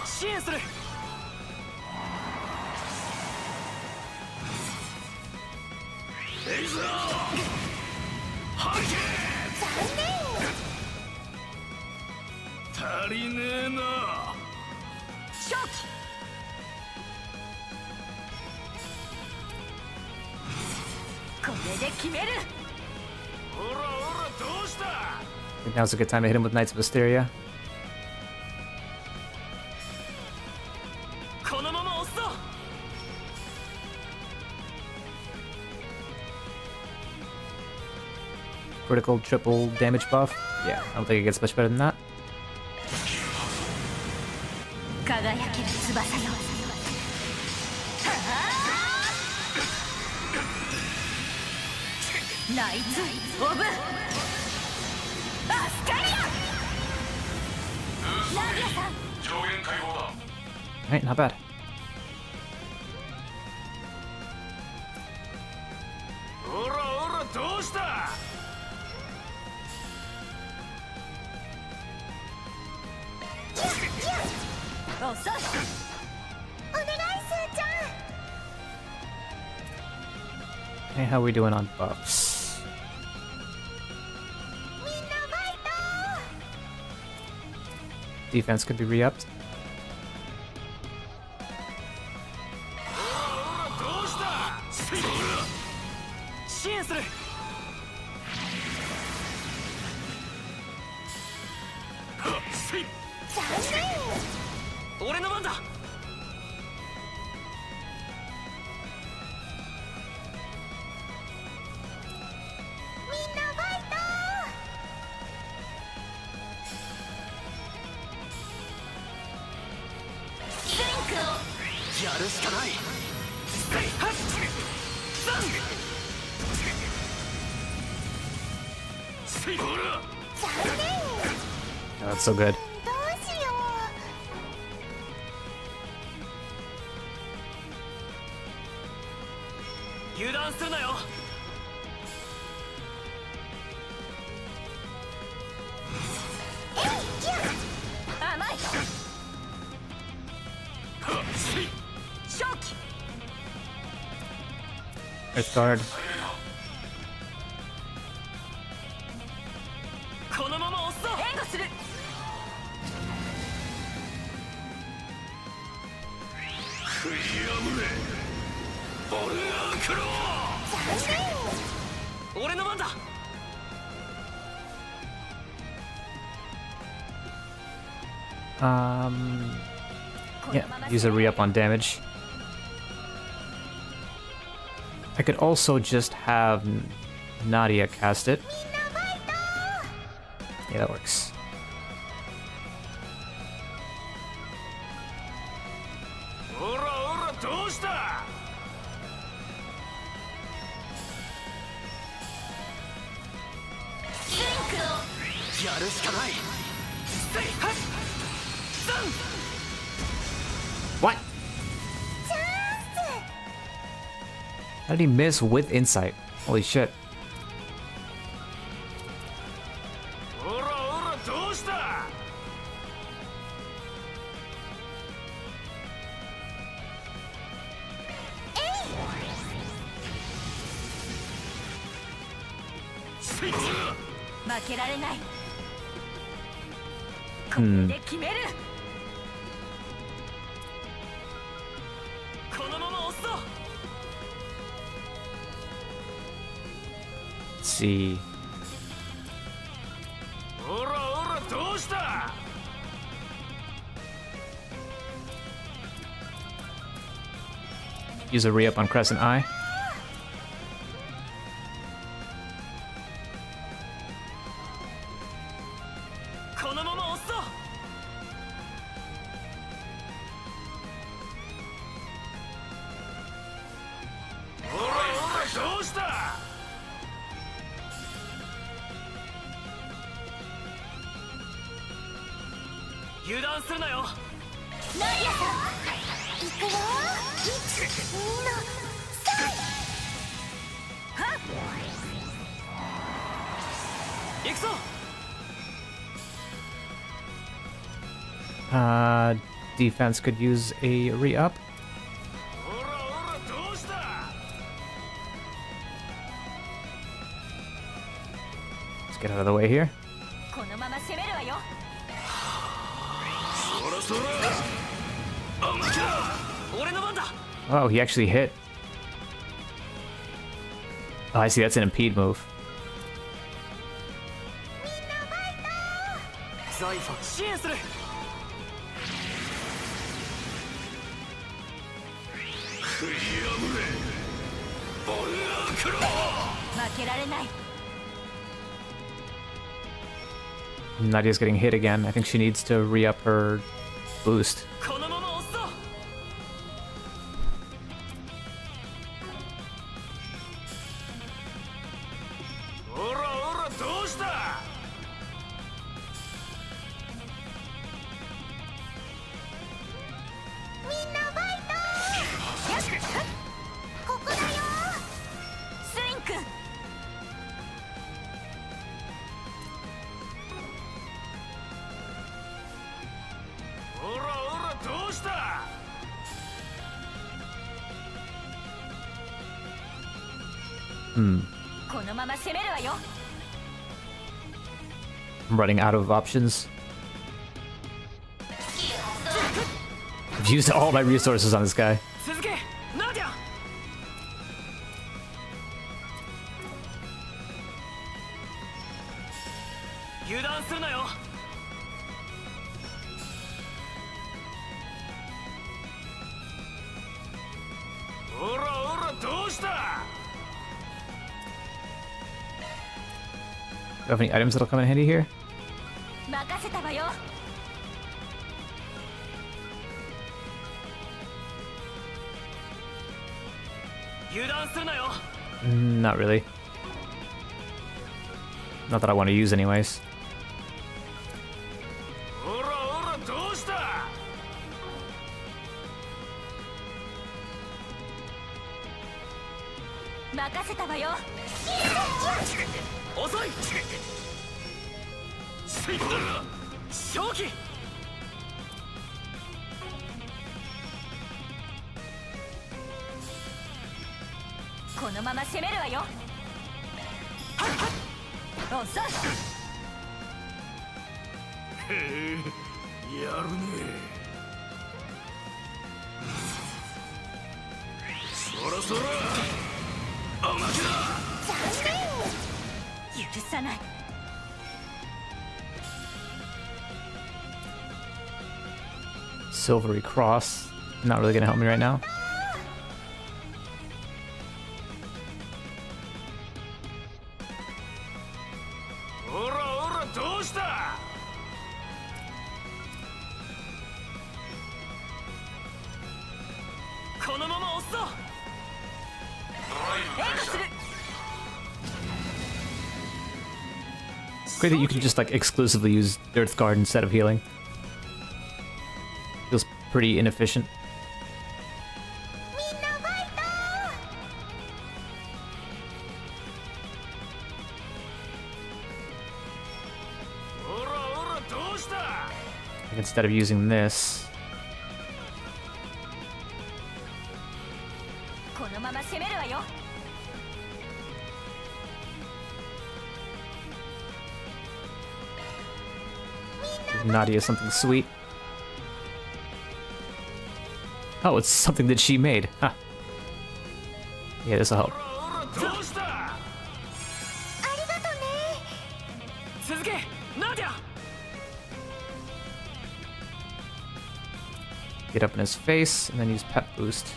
支援する。レイザーはけ。残念。足りねえな。正気。これで決める。ほらほらどうした。 I think now's a good time to hit him with Knights of Asteria. このまま押すぞ。 Critical triple damage buff. Yeah, I don't think it gets much better than that. 輝ける翼よ。ナイツ・オブ・アスタリア。ナディアさん。上限解放だ。 Alright, not bad. ほらほらどうした。遅い。お願いスーちゃん。 Hey, how are we doing on buffs? みんなファイト。 Defense could be re upped. ほらどうした。支援する。残念。俺の番だ。みんなファイト。やるしかない。ほら。残念。 Oh, that's so good. どうしよ油断するなよ。甘い。Earth Guard. このまま押すぞ。援護する。食い破れボルアークロー。俺の番だ。Yeah, use a re-up on damage. I could also just have Nadia cast it. Yeah, that works. おらおらどうした。やるしかない。せいはっ。What? How did he miss with insight? Holy shit. おらおらどうした。せい。負けられない。こ Hmm. れで決める。このまま押すぞ。 Let's see. おらおらどうした。 Use a re-up on Crescent Eye. このまま押すぞ。おらおらどうした。 油断するなよ。ナディアさん行くよ。1、2の行くぞ。 Defense could use a re-up. おらおらどうした。 Let's get out of the way here. このまま攻めるわよ。そらそら。あまきだ。俺の番だ。 Oh, he actually hit. Oh, I see. That's an impede move. ザイファン支援する。食い破れボルアークロー。負けられない。 Nadia's getting hit again. I think she needs to re-up her boost. このまま押すぞ。 おらおらどうした。 ここだよ。スイン君。 おらおらどうした。 このまま攻めるわよ。 I'm running out of options. I've used all my resources on this guy. 続け。ナディア。油断するなよ。 おらおらどうした。 Do you have any items that'll come in handy here? 任せたわよ。 油断するなよ。 Not really. Not that I want to use anyways. おらおらどうした。 任せたわよ。遅い。せいだ。正気。ここのまま攻めるわよ。おっさん。へえ、やるね。そらそらおまけだ。許さない。 Silvery cross. Not really gonna help me right now. おらおらどうした。このまま押すぞ。援護する。 Great that you can just like exclusively use Earth Guard instead of healing. Feels pretty inefficient. みんなファイト。おらおらどうした。 Like instead of using this, このまま攻めるわよ。 Nadia something sweet. Oh, it's something that she made. Huh. Yeah, this'll help. どうした。ありがとね。続け、ナディア。 Get up in his face and then use pep boost.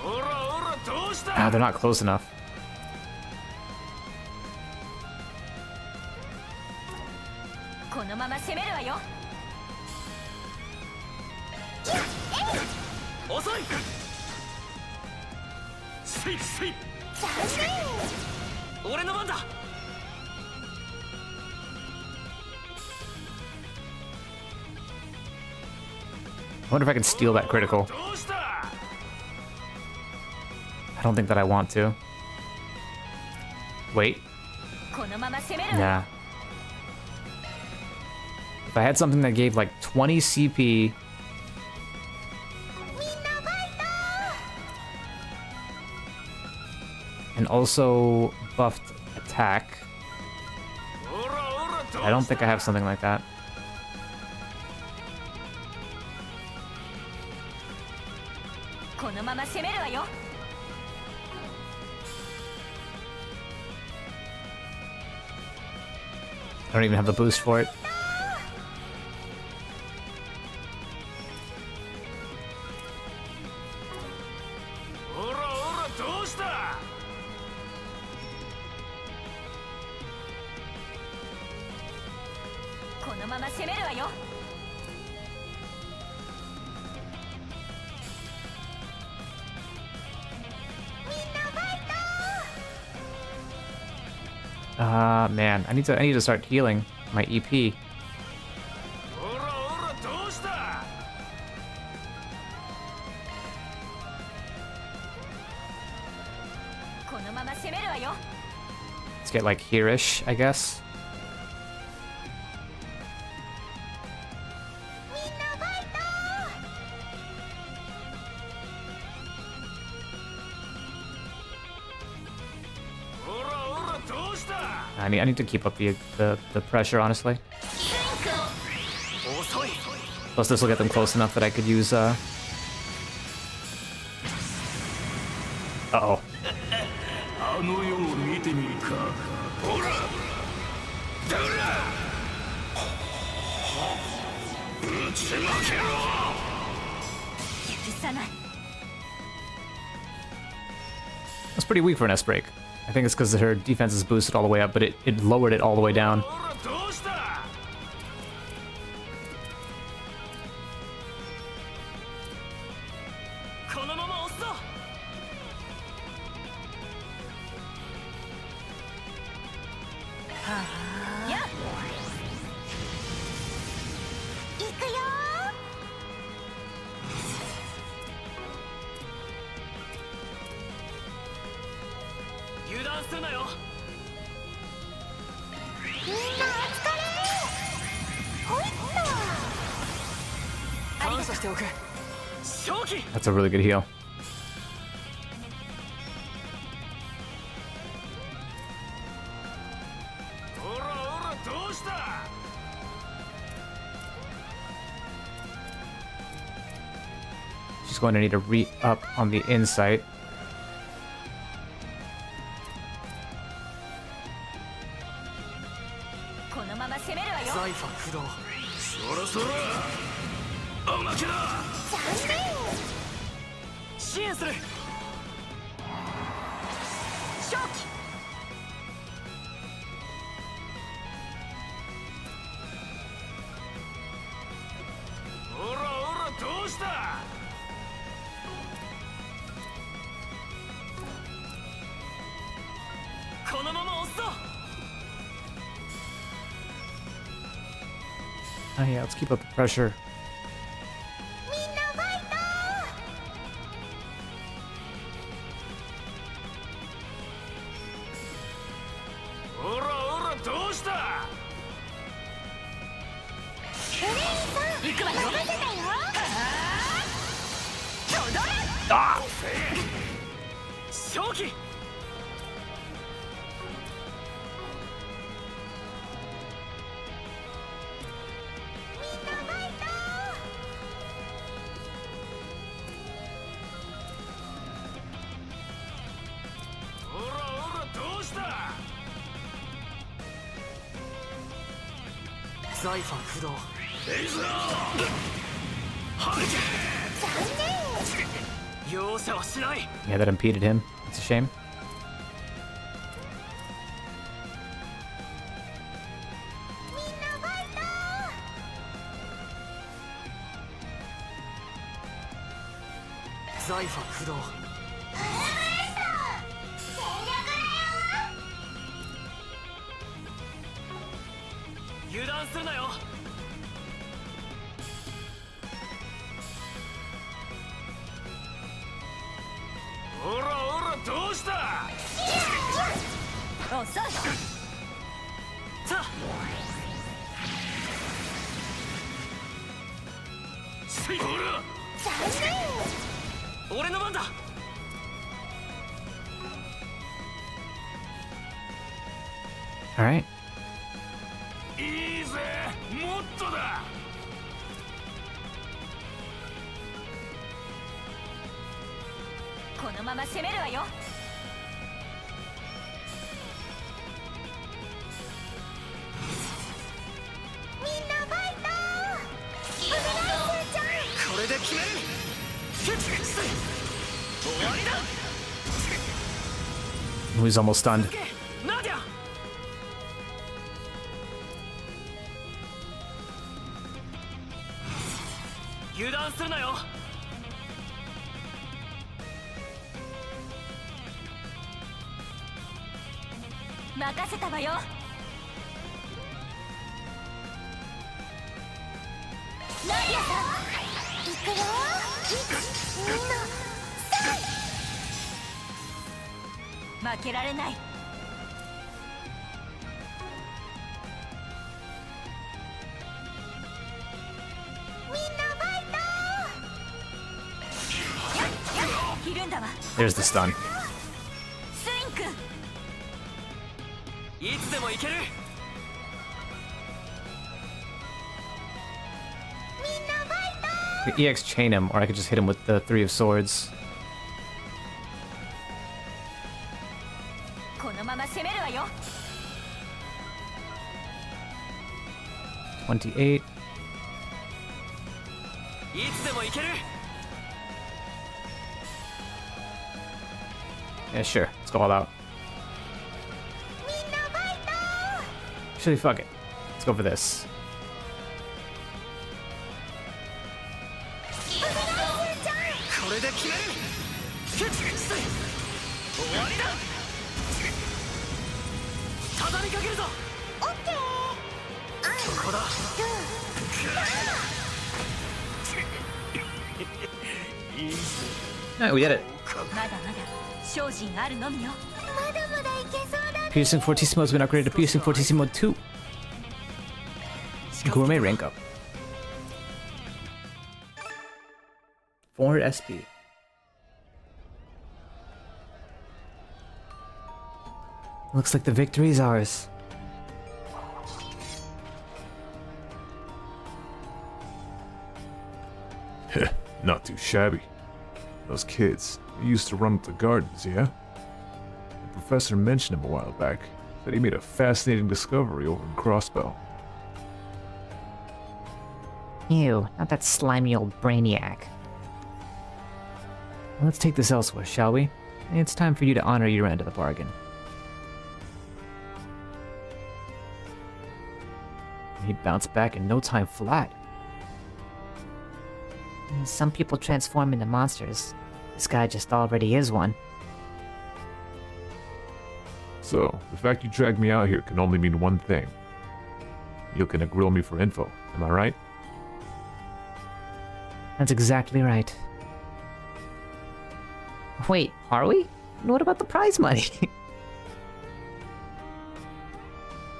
おらおらどうした。 Ah, they're not close enough. このまま攻めるわよ。 遅い。せいせい。俺の番だ。 I wonder if I can steal that critical. どうした。 I don't think that I want to. Wait. このまま攻めるわよ。 Nah. If I had something that gave like 20 CP. And also buffed attack. おらおらどうした。 I don't think I have something like that. このまま攻めるわよ。 I don't even have the boost for it. Man, I need to start healing my EP. おらおらどうした。 このまま攻めるわよ。 Let's get like here-ish, I guess. おらおらどうした。 I need to keep up the pressure, honestly. 遅い。 Plus, this will get them close enough that I could use. Uh-oh. あの世を見てみるか。ほら。だら。ぶちまけろ。 許さない。 That's pretty weak for an S break. I think it's because her defense is boosted all the way up, but it lowered it all the way down. おらどうした。 このまま押すぞ。 やっ。 行くよ油断するなよ。みんなお疲れ。ほいっ感謝しておく。勝機。 That's a really good heal. She's going to need a re-up on the insight. Oh yeah, let's keep up the pressure. Yeah, that impeded him. It's a shame. All right. He's almost stunned. There's the stun. I could EX chain him, or I could just hit him with the 3 of swords. $28. Yeah, sure. Let's go all out. Actually, fuck it. Let's go for this. Alright, we did it. Piercing Fortissimo has been upgraded to Piercing Fortissimo 2. Gourmet rank up. 400 SP. Looks like the victory is ours. Heh, not too shabby. Those kids, they used to run up the gardens, yeah? The professor mentioned him a while back. Said he made a fascinating discovery over in Crossbell. Ew, not that slimy old brainiac. Let's take this elsewhere, shall we? It's time for you to honor your end of the bargain. He bounced back in no time flat. Some people transform into monsters. This guy just already is one. So, the fact you dragged me out here can only mean one thing. You're gonna grill me for info, am I right? That's exactly right. Wait, are we? What about the prize money?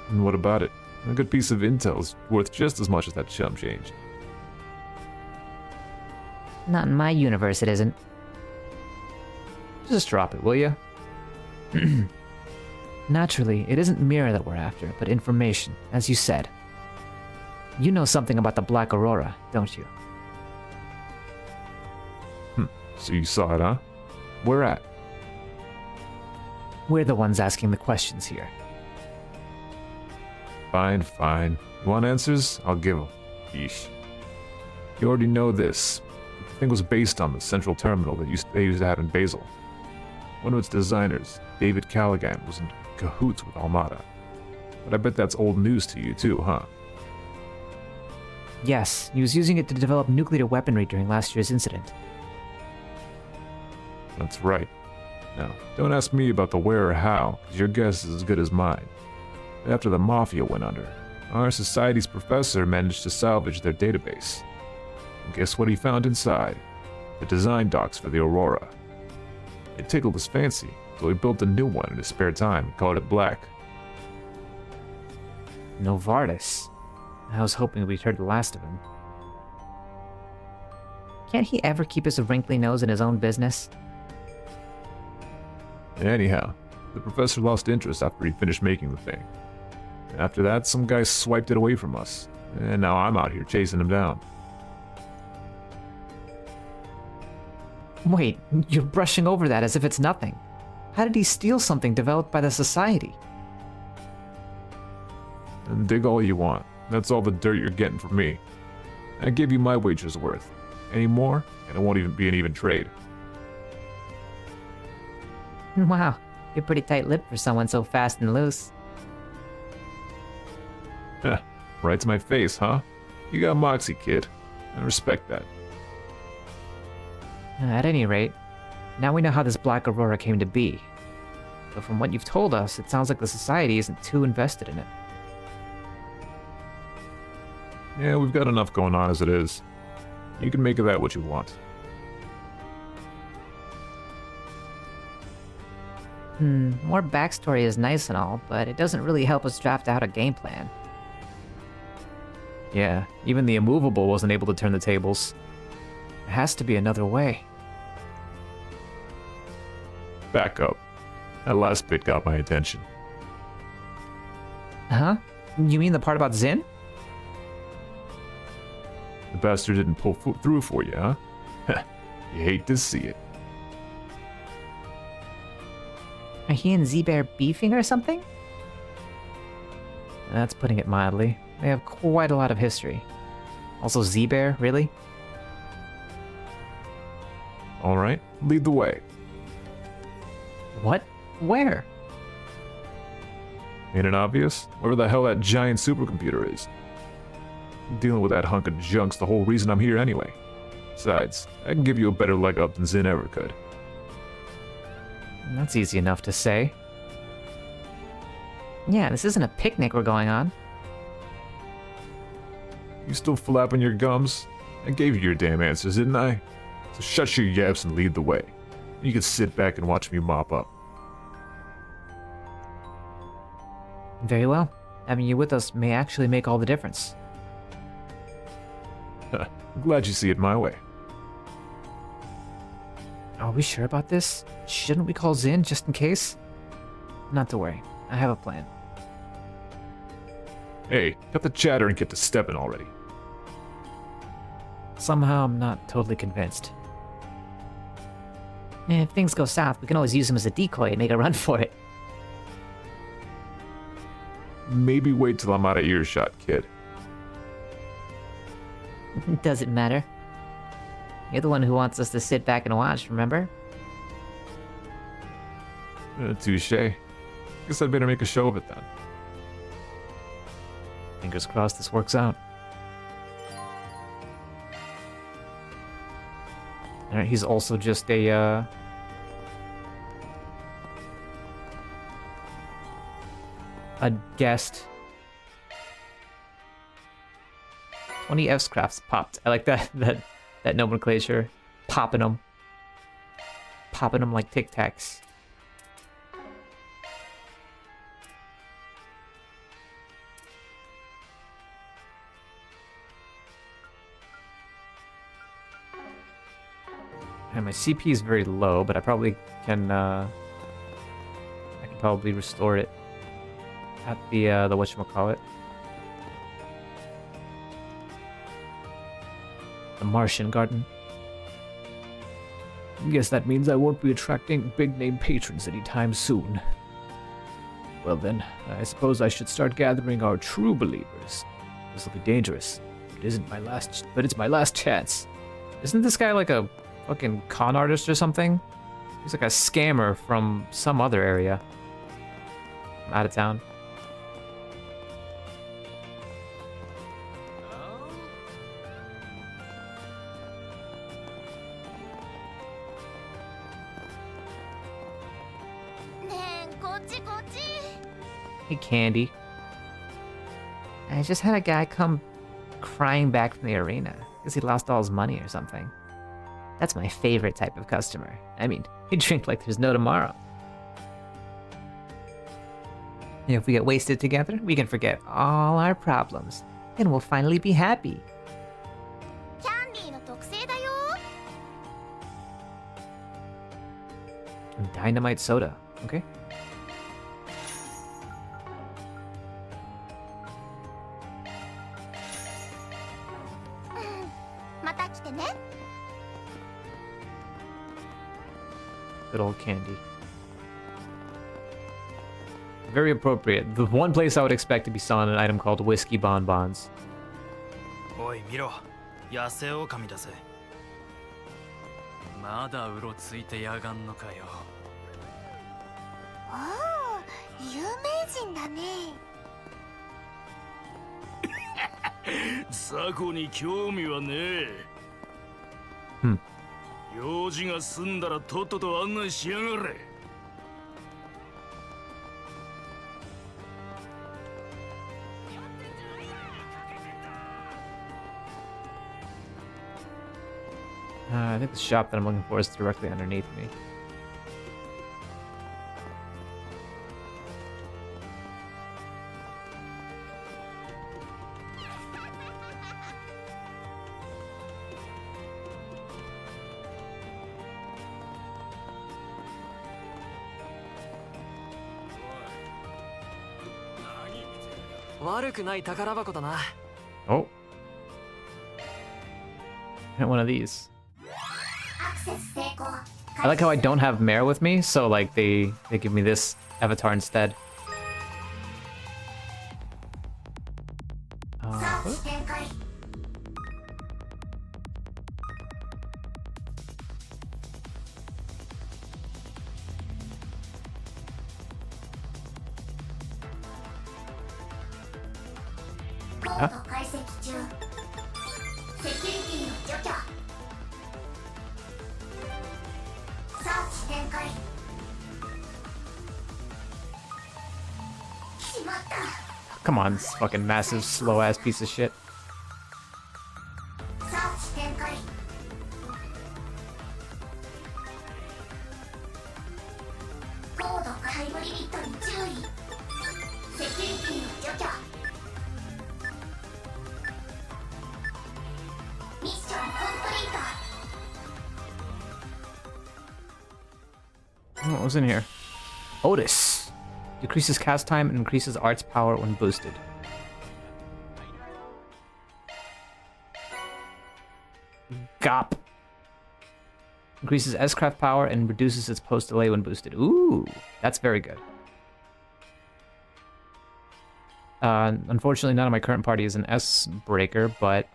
And what about it? A good piece of intel is worth just as much as that chump change. Not in my universe, it isn't. Just drop it, will you? Naturally, it isn't Mira that we're after, but information, as you said. You know something about the Black Aurora, don't you? So you saw it, huh? Where at? We're the ones asking the questions here. Fine, fine. You want answers? I'll give them. Yeesh. You already know this. The thing was based on the central terminal that they used to have in Basel. One of its designers, David Callaghan, was in cahoots with Almada. But I bet that's old news to you too, huh? Yes, he was using it to develop nuclear weaponry during last year's incident. That's right. Now, don't ask me about the where or how, because your guess is as good as mine. After the Mafia went under, our society's professor managed to salvage their database. And guess what he found inside? The design docs for the Aurora. It tickled his fancy, so he built a new one in his spare time and called it Black. Novartis. I was hoping we'd heard the last of him. Can't he ever keep his wrinkly nose in his own business? Anyhow, the professor lost interest after he finished making the thing. After that, some guy swiped it away from us, and now I'm out here chasing him down. Wait, you're brushing over that as if it's nothing. How did he steal something developed by the Society? And dig all you want. That's all the dirt you're getting from me. I give you my wager's worth. Any more, and it won't even be an even trade. Wow, you're pretty tight-lipped for someone so fast and loose. Right to my face, huh? You got moxie, kid. I respect that. At any rate, now we know how this Black Aurora came to be. But from what you've told us, it sounds like the Society isn't too invested in it. Yeah, we've got enough going on as it is. You can make of that what you want. More backstory is nice and all, but it doesn't really help us draft out a game plan. Yeah, even the immovable wasn't able to turn the tables. There has to be another way. Back up. That last bit got my attention. Huh? You mean the part about Zin? The bastard didn't pull through for you, huh? You hate to see it. Are he and Z-Bear beefing or something? That's putting it mildly. They have quite a lot of history. Also Z-Bear, really? Alright, lead the way. What? Where? Ain't it obvious? Wherever the hell that giant supercomputer is. Dealing with that hunk of junk's the whole reason I'm here anyway. Besides, I can give you a better leg up than Zin ever could. That's easy enough to say. Yeah, this isn't a picnic we're going on. You still flapping your gums? I gave you your damn answers, didn't I? So shut your yaps and lead the way. You can sit back and watch me mop up. Very well. Having you with us may actually make all the difference. I'm glad you see it my way. Are we sure about this? Shouldn't we call Zin just in case? Not to worry. I have a plan. Hey, cut the chatter and get to stepping already. Somehow I'm not totally convinced. If things go south, we can always use him as a decoy and make a run for it. Maybe wait till I'm out of earshot, kid. Doesn't matter. You're the one who wants us to sit back and watch, remember? Touche. Guess I'd better make a show of it then. Fingers crossed this works out. Alright, he's also just a guest. 20 F-scrafts popped. I like that nomenclature. Popping them. Popping them like Tic Tacs. And my CP is very low, but I probably can I can probably restore it at the whatchamacallit. The Martian Garden. Guess that means I won't be attracting big-name patrons anytime soon. Well then, I suppose I should start gathering our true believers. This will be dangerous. It's my last chance. Isn't this guy like a fucking con artist or something? He's like a scammer from some other area. I'm out of town. Hey, Candy. I just had a guy come crying back from the arena because he lost all his money or something. That's my favorite type of customer. I mean, he'd drink like there's no tomorrow. And if we get wasted together, we can forget all our problems. And we'll finally be happy. Dynamite soda, okay? Good old Candy. Very appropriate. The one place I would expect to be selling an item called whiskey bonbons. おい見ろ、野生狼だぜ。まだうろついてやがんのかよ。おお、有名人だね。雑魚に興味はねえ。用事が済んだらとっとと案内しやがれ。I think the shop that I'm looking for is directly underneath me. Oh. Hit one of these. I like how I don't have Mare with me, so like they give me this avatar instead. Come on, this fucking massive, slow-ass piece of shit. What was in here? Otis. Decreases cast time and increases arts power when boosted. Gop. Increases S-craft power and reduces its post delay when boosted. Ooh, that's very good. Unfortunately, none of my current party is an S-breaker, but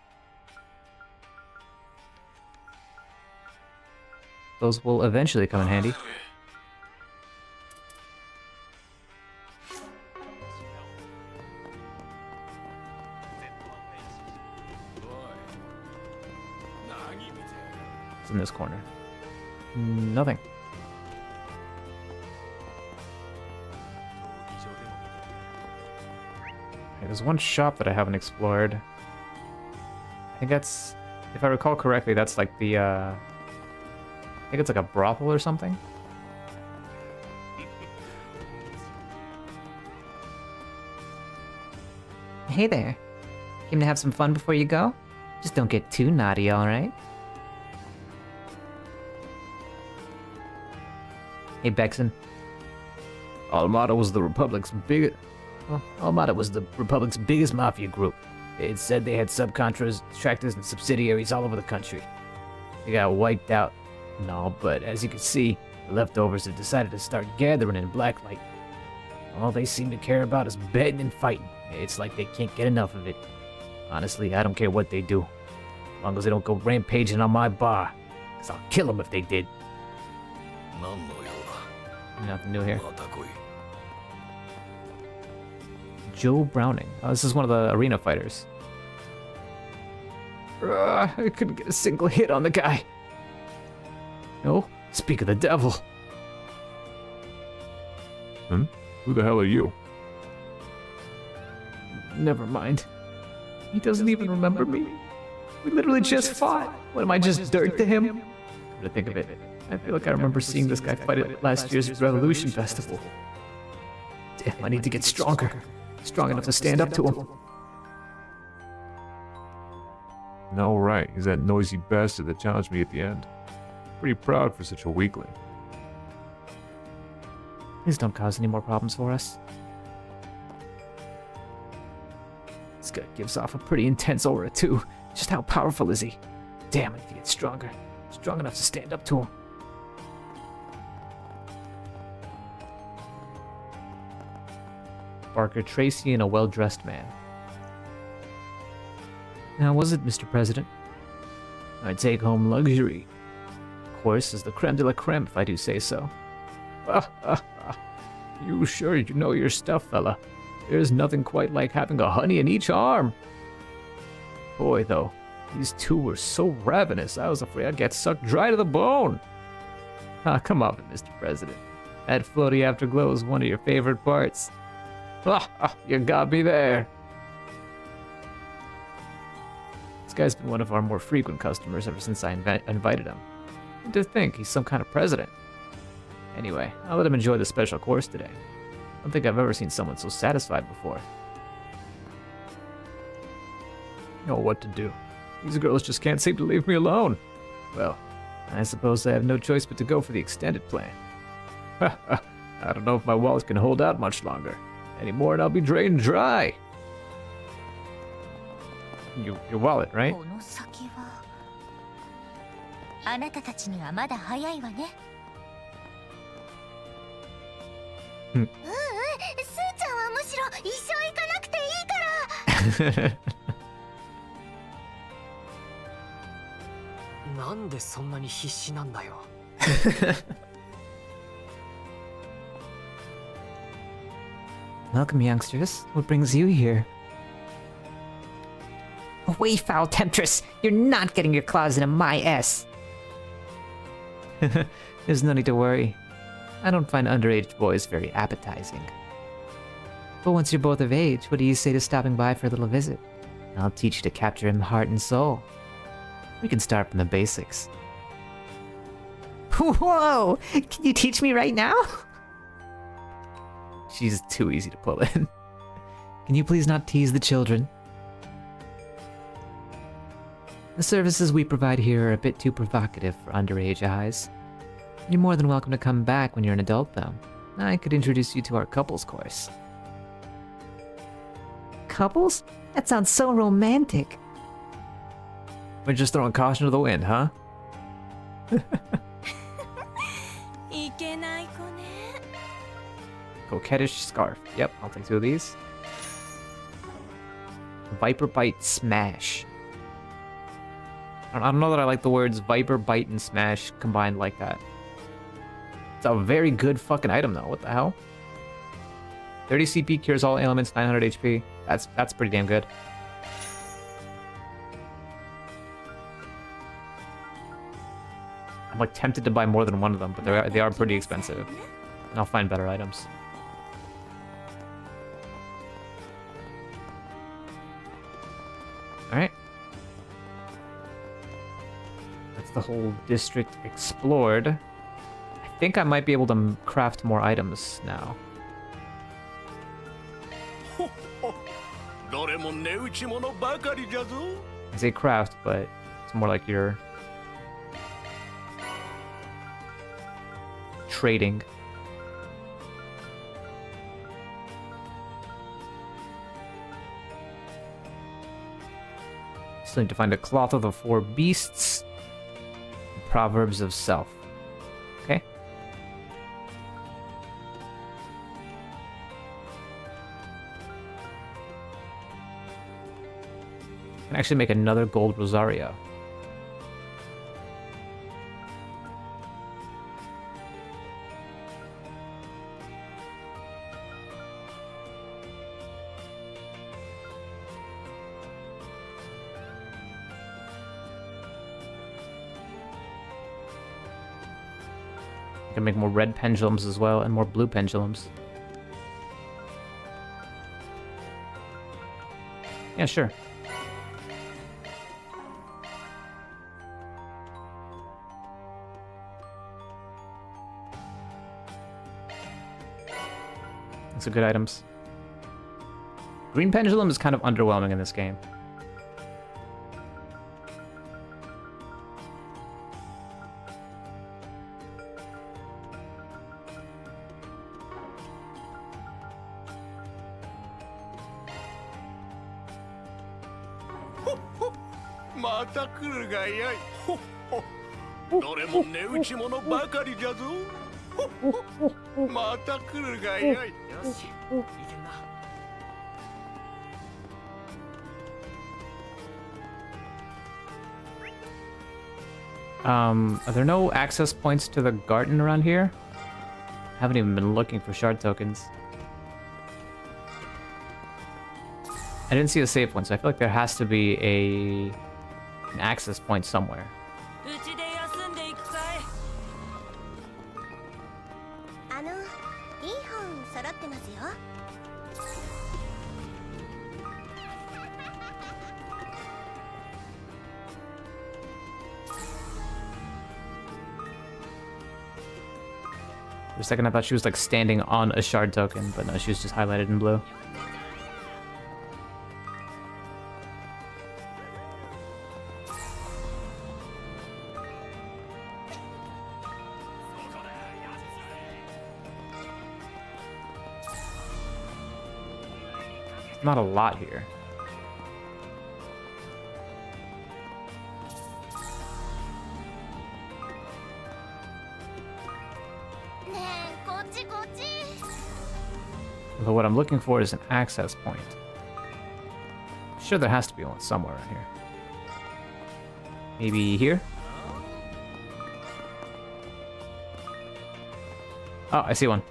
those will eventually come in handy. What's in this corner? Nothing. Okay, there's one shop that I haven't explored. I think that's, if I recall correctly, that's like the, I think it's like a brothel or something. Hey there. Came to have some fun before you go? Just don't get too naughty, alright? Hey, Bexon. Armada was the Republic's biggest mafia group. It said they had subcontractors and subsidiaries all over the country. They got wiped out and all, but as you can see, the leftovers have decided to start gathering in Blacklight. All they seem to care about is betting and fighting. It's like they can't get enough of it. Honestly, I don't care what they do. As long as they don't go rampaging on my bar. 'Cause I'll kill them if they did. Nothing new here. Joe Browning. Oh, this is one of the arena fighters. I couldn't get a single hit on the guy. No, speak of the devil. Who the hell are you? Never mind. He doesn't even remember me. We literally just fought. What, am I just dirt to him? Come to think of it, I feel like I remember seeing this guy fight at last year's Revolution Festival. Damn, I need to get stronger. Strong enough to stand up to him. No, right. He's that noisy bastard that challenged me at the end. Pretty proud for such a weakling. Please don't cause any more problems for us. This guy gives off a pretty intense aura, too. Just how powerful is he? Damn, I need to get stronger. Strong enough to stand up to him. Barker Tracy and a well-dressed man. How was it, Mr. President? I take home luxury. Of course, is the creme de la creme, if I do say so. You sure you know your stuff, fella. There's nothing quite like having a honey in each arm. Boy, though, these two were so ravenous, I was afraid I'd get sucked dry to the bone. Ah, come on, Mr. President. That floaty afterglow is one of your favorite parts. You got me there. This guy's been one of our more frequent customers ever since I invited him. And to think he's some kind of president. Anyway, I'll let him enjoy the special course today. I don't think I've ever seen someone so satisfied before. Oh, what to do? These girls just can't seem to leave me alone. Well, I suppose I have no choice but to go for the extended plan. I don't know if my wallet can hold out much longer. Any more and I'll be drained dry. Your wallet, right? この先はあなたたちにはまだ早いわね。スーちゃんはむしろ一生行かなくていいから。なんでそんなに必死なんだよ。Welcome, youngsters. What brings you here? Away, foul temptress! You're not getting your claws into my S! There's no need to worry. I don't find underage boys very appetizing. But once you're both of age, what do you say to stopping by for a little visit? I'll teach you to capture him heart and soul. We can start from the basics. Whoa! Can you teach me right now? She's too easy to pull in. Can you please not tease the children? The services we provide here are a bit too provocative for underage eyes. You're more than welcome to come back when you're an adult, though. I could introduce you to our couples course. Couples? That sounds so romantic. We're just throwing caution to the wind, huh? Coquettish scarf. Yep, I'll take 2 of these. Viper Bite Smash. I don't know that I like the words Viper Bite and Smash combined like that. It's a very good fucking item though. What the hell? 30 CP, cures all ailments, 900 HP. That's pretty damn good. I'm like tempted to buy more than one of them, but they are pretty expensive. And I'll find better items. Alright. That's the whole district explored. I think I might be able to craft more items now. I say craft, but it's more like you're trading. Still need to find a cloth of the 4 beasts. Proverbs of self. Okay. Can actually make another gold rosario. I can make more red pendulums as well, and more blue pendulums. Yeah, sure. Those are good items. Green pendulum is kind of underwhelming in this game. Are there no access points to the garden around here? I haven't even been looking for shard tokens. I didn't see a save point, so I feel like there has to be an access point somewhere. For a second, I thought she was like standing on a shard token, but no, she was just highlighted in blue. Not a lot here. But what I'm looking for is an access point. Sure, there has to be one somewhere around here. Maybe here? Oh, I see one.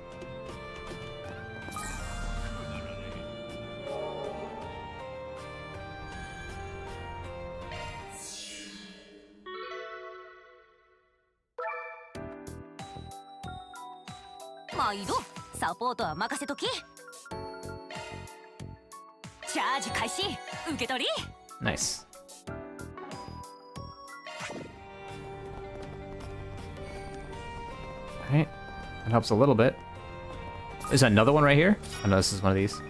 Nice. Alright. That helps a little bit. Is another one right here? Oh no, this is one of these.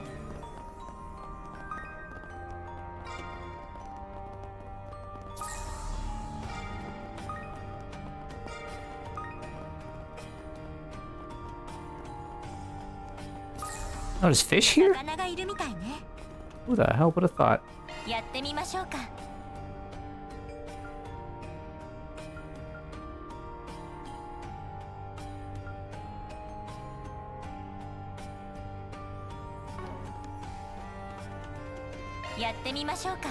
Oh, there's fish here? Who the hell would have thought? やってみましょうか。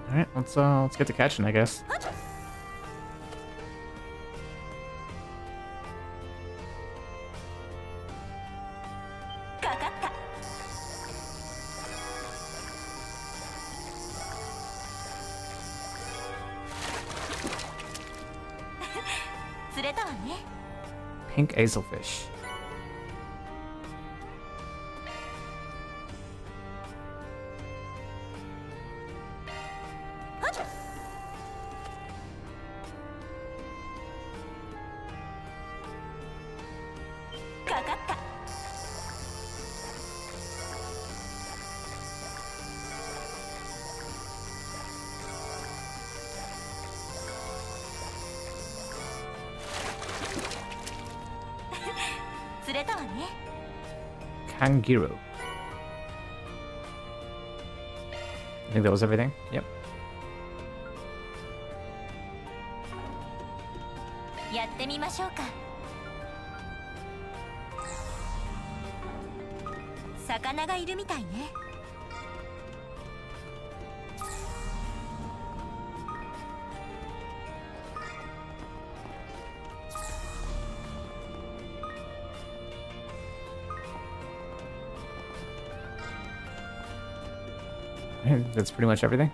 All right, let's get to catching, I guess. かかった。釣れたわね。 Pink Azelfish. かかった。釣れたわね。 Kangaroo. I think that was everything. Yep. やってみましょうか。魚がいるみたいね。That's pretty much everything.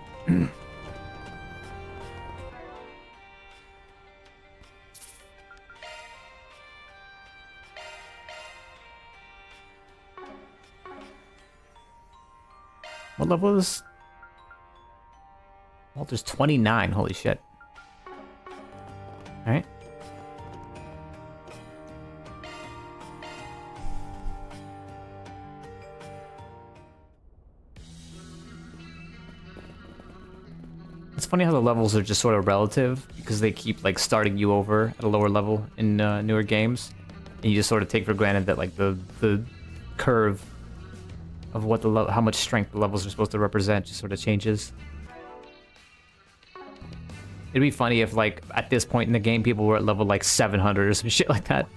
What level is... Walter's 29, holy shit. Alright. It's funny how the levels are just sort of relative, because they keep like starting you over at a lower level in newer games, and you just sort of take for granted that like the curve of what the how much strength the levels are supposed to represent just sort of changes. It'd be funny if like at this point in the game people were at level like 700 or some shit like that.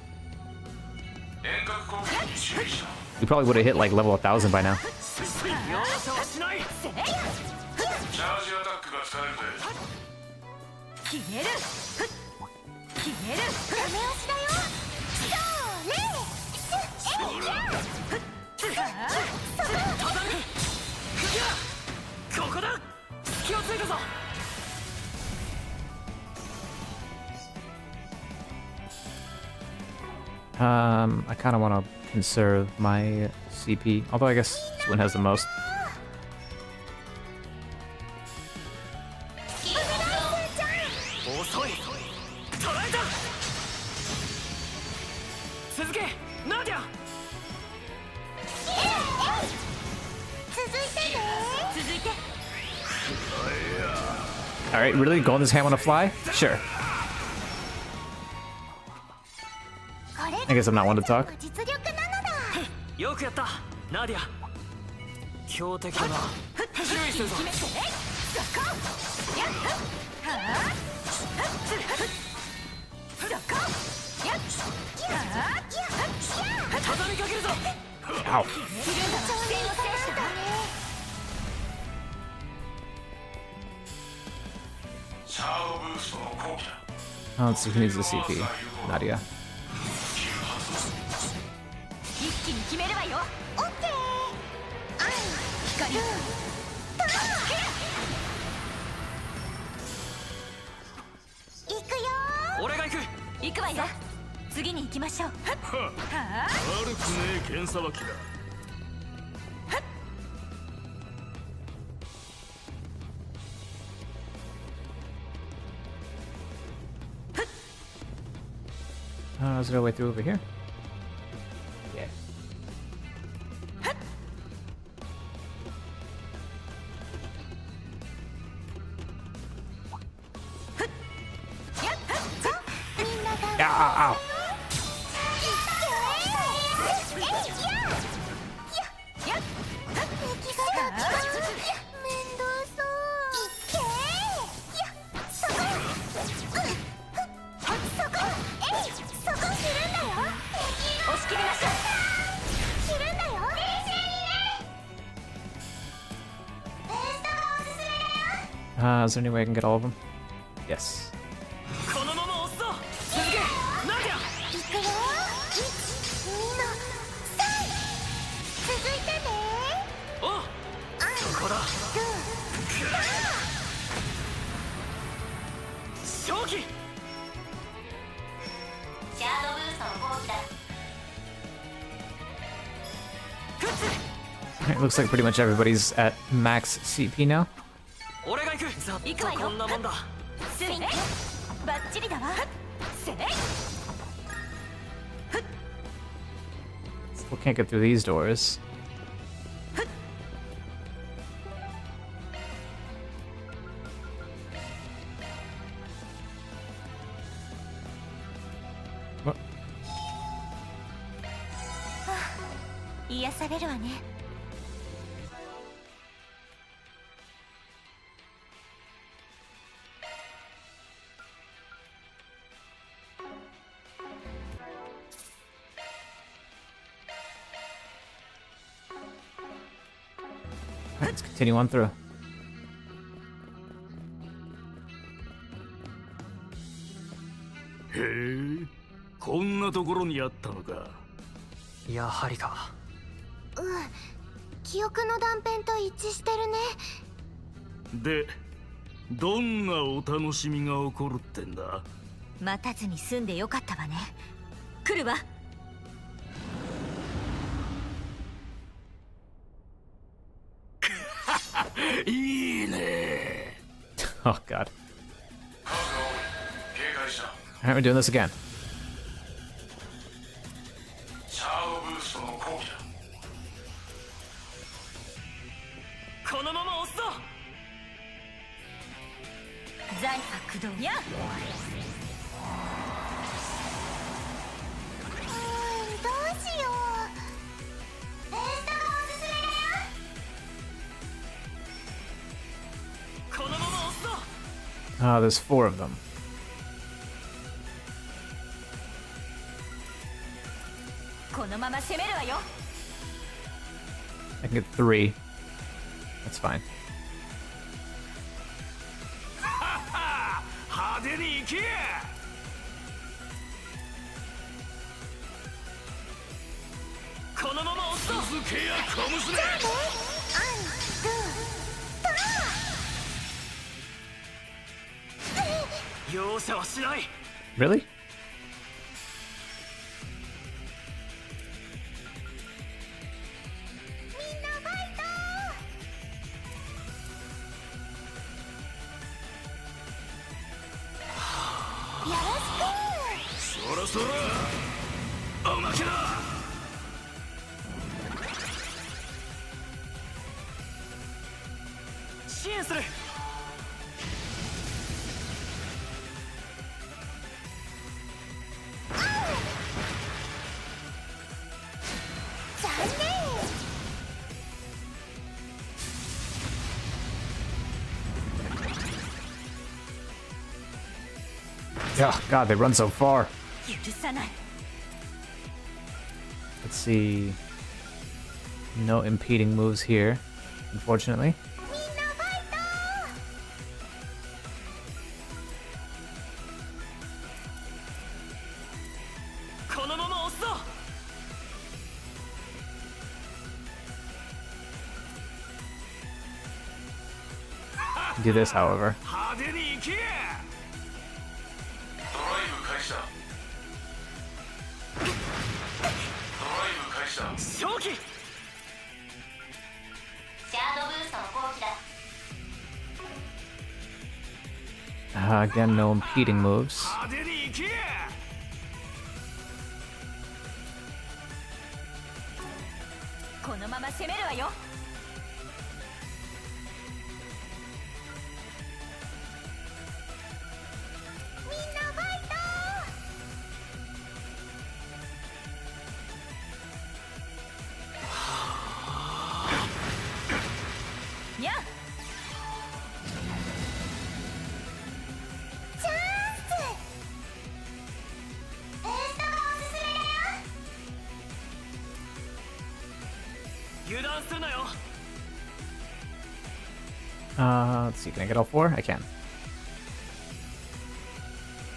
We probably would have hit like level 1000 by now. 消える。消える。ダメ押しだよ。ここだ。隙をついたぞ。 I kind of want to conserve my CP, although I guess this one has the most. Alright, really? Going this ham on a fly? Sure. I guess I'm not one to talk. よくやった、ナディア。強敵だな。注意するぞ。畳みかけるぞ。Ow. Oh, let's see who needs the CP. Nadia. 一気に決めるわよ。オッケー。光。行くよ。俺が行く。行くわよ。次に行きましょう。悪くねえ剣さばきだ。Is there a way through over here? Yeah. Ow, ow. Is there any way I can get all of them? Yes. このまま押すぞ続けナディアいくよ1、2の3続いてねおそこだ正気シャードブーストの攻撃だ It looks like pretty much everybody's at max CP now. 俺が行くざっ行くわよとこんなもんだスイングバッチリだわせい Still can't get through these doors. What? 癒されるわね Alright, let's continue on through. へえ、こんなところにあったのか。やはりか記憶の断片と一致してるねで、どんなお楽しみが起こるってんだ。待たずに済んでよかったわね来るわ いいね。Oh god. Alright, we're doing this again. このまま押すぞ財波駆動にゃどうしようベーストがおすすめだよこのまま押すぞ Ah, there's 4 of them. このまま攻めるわよ I can get 3. That's fine. 派手に行け。このまま押すぞ続けや小娘。容赦はしない Really? そろそろおまけだ。支援する残念 Yeah, god, they run so far. 許さない Let's see. No impeding moves here, unfortunately. みんなファイト このまま押すぞ Do this, however. 派手に行け。ドライブ開始だ。ドライブ開始だ。正気シャードブーストの攻撃だ Again, no impeding moves. 派手に行け。このまま攻めるわよみんなファイトにゃチャンスベーストがおすすめだよ油断するなよ Let's see, can I get all 4? I can.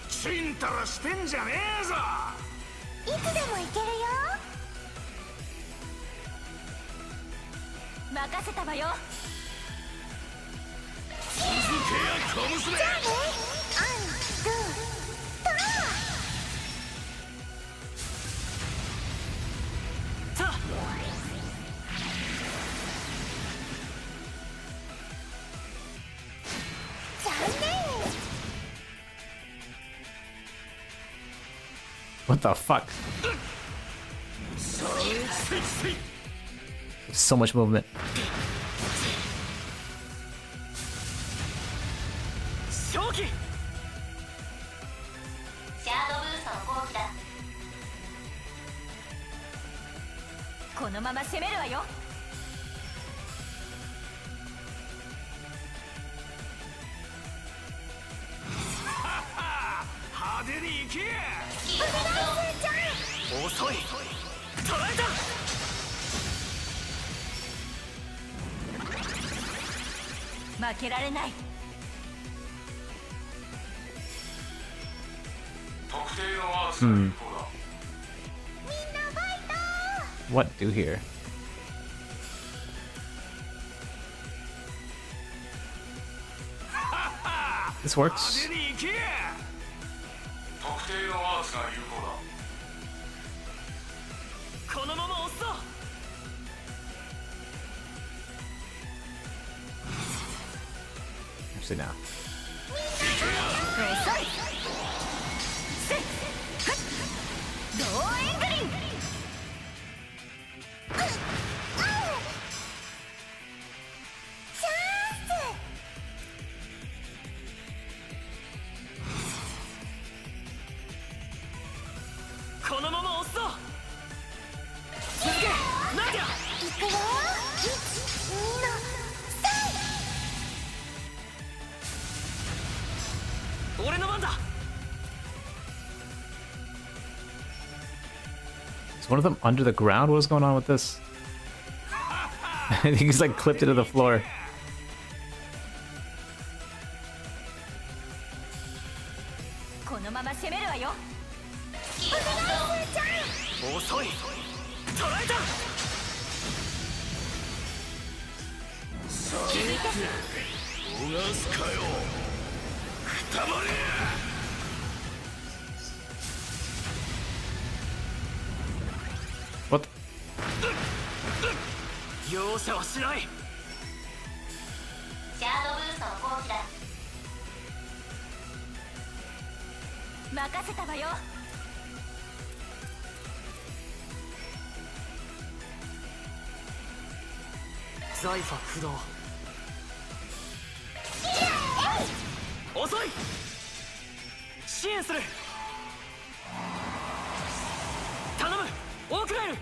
ちんたらしてんじゃねえぞ。いつでも行けるよ。任せたわよ。続けや小娘。じゃあね。アンドゥトラさあ What the fuck? So much movement. 正気。シャードブーストの後期だ。このまま攻めるわよ。派手に行け。遅い。捕らえた。負けられない。 What do here? This works. 派手に行け。特定のアーツが有効だ。このまま押すぞ。 Actually, now. ローエングリン。このまま押すぞ。続け。ナディア。行くよ。1、2の3。俺の番だ。 Is one of them under the ground? What is going on with this? I think he's like clipped into the floor. このまま攻めるわよ。遅い。捕らえた。逃がすかよ。くたばれ。 What? 容赦はしない。シャードブーストの後期だ。任せたわよ。財ファ不動。遅い。支援する。頼む。オークライル。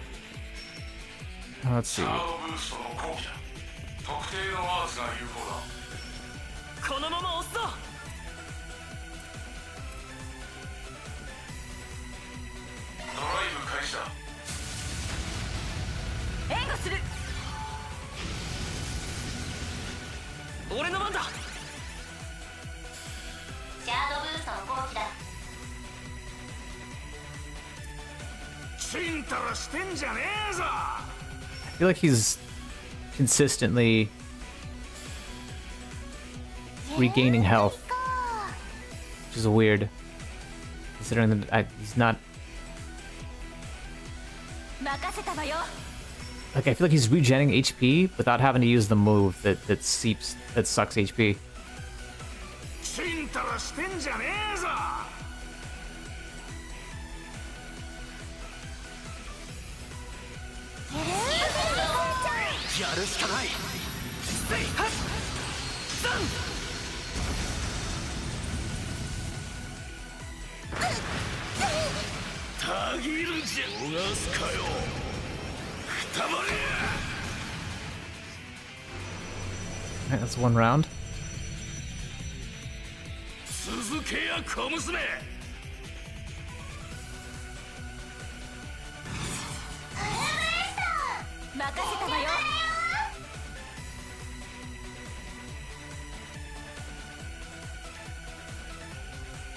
Let's see. ブーストの後期だ。特定のアーツが有効だ。このまま押すぞ。ドライブ開始だ。援護する。俺の番だ。シャードブーストの後期だ。ちんたらしてんじゃねえぞ。 I feel like he's consistently regaining health, which is weird, considering that he's not. 任せたわよ。 Like I feel like he's regenerating HP without having to use the move that sucks HP. ちんたらしてんじゃねえぞ。 やるしかない。せいはっ。ザン。たぎるじゃ。逃がすかよ。くたばれ。 Alright, that's one round. 続けや小娘。 任せたわよ。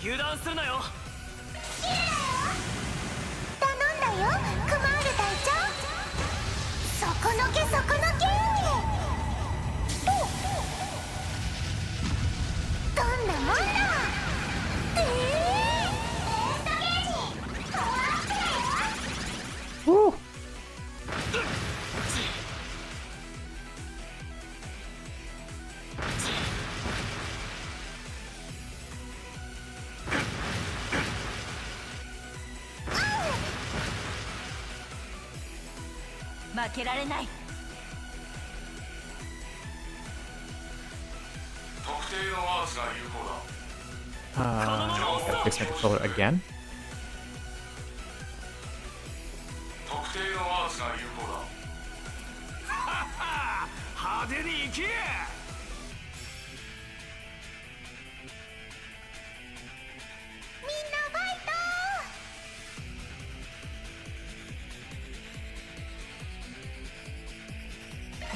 油断するなよ。頼んだよクマール隊長。そこのけそこのけ。どんなもんだ。Woo! 負けられない。特定のアーツが有効だ。Gotta fix my controller again. 特定のアーツが有効だ。派手に行け。みんなファイト。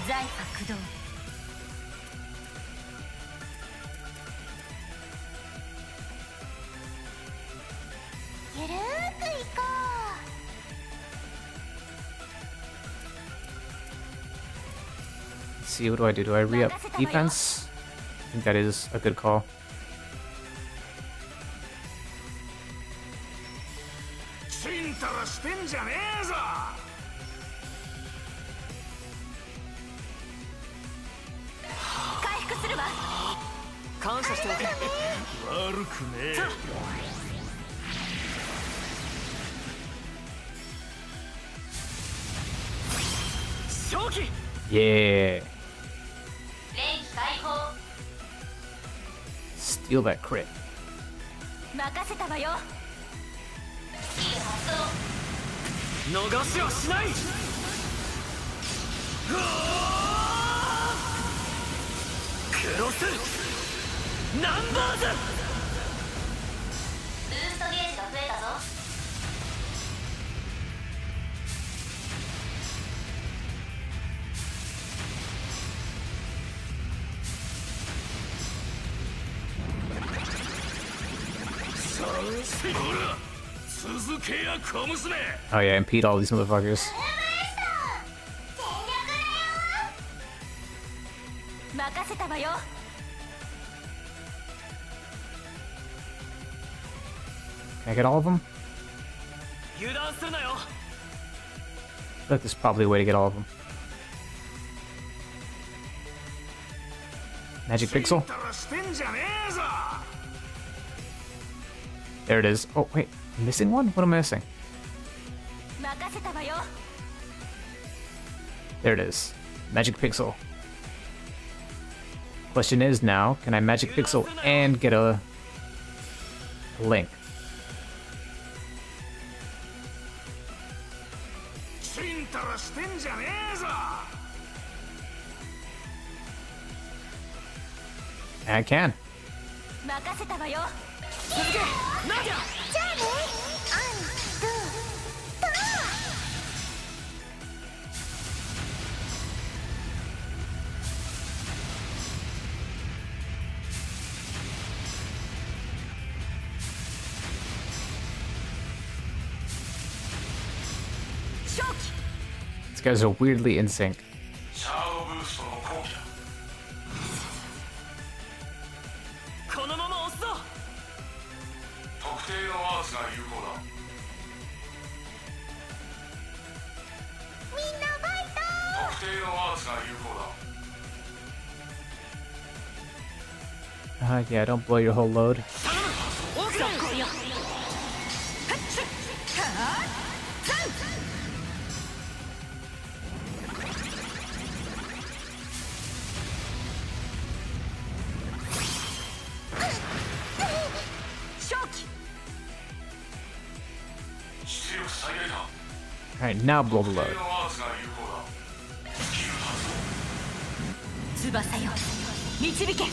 財波駆動。ゆるーくいこ Let's see, what do I do? Do I re-up defense? I think that is a good call. ちんたらしてんじゃねえぞ。回復するわ。感謝しておけ。悪くねえ。正気。 Yeah! 連機解放。 Steal that crit. 任せたわよ。スキル発動。逃しはしない。クロスナンバーズ。ブーストゲージが増えたぞ。さあほら続けや小娘。 Oh yeah, impede all these motherfuckers. 任せたわよ。 Can I get all of them? 油断するなよ。 I feel like there's probably a way to get all of them. Magic ちん Pixel? たらしてんじゃねえぞ。 There it is. Oh, wait. I'm missing one? What am I missing? 任せたわよ。 There it is. Magic Pixel. Question is now, can I Magic Pixel and get a link? ちんたらしてんじゃねえぞ。 I can. 任せたわよ。続けナディア。じゃあね。アンドゥトラ。正気。 These guys are weirdly in sync. シャードブーストの後期だ。このまま押すぞ。特定のアーツが有効だ。みんなファイト。特定のアーツが有効だ。 Yeah, don't blow your whole load. 奥だ。こよ。正気。 出力最大だ。 Alright, now blow the 特 load. 定のアーツが有効だ。スキル発動。翼よ。導け。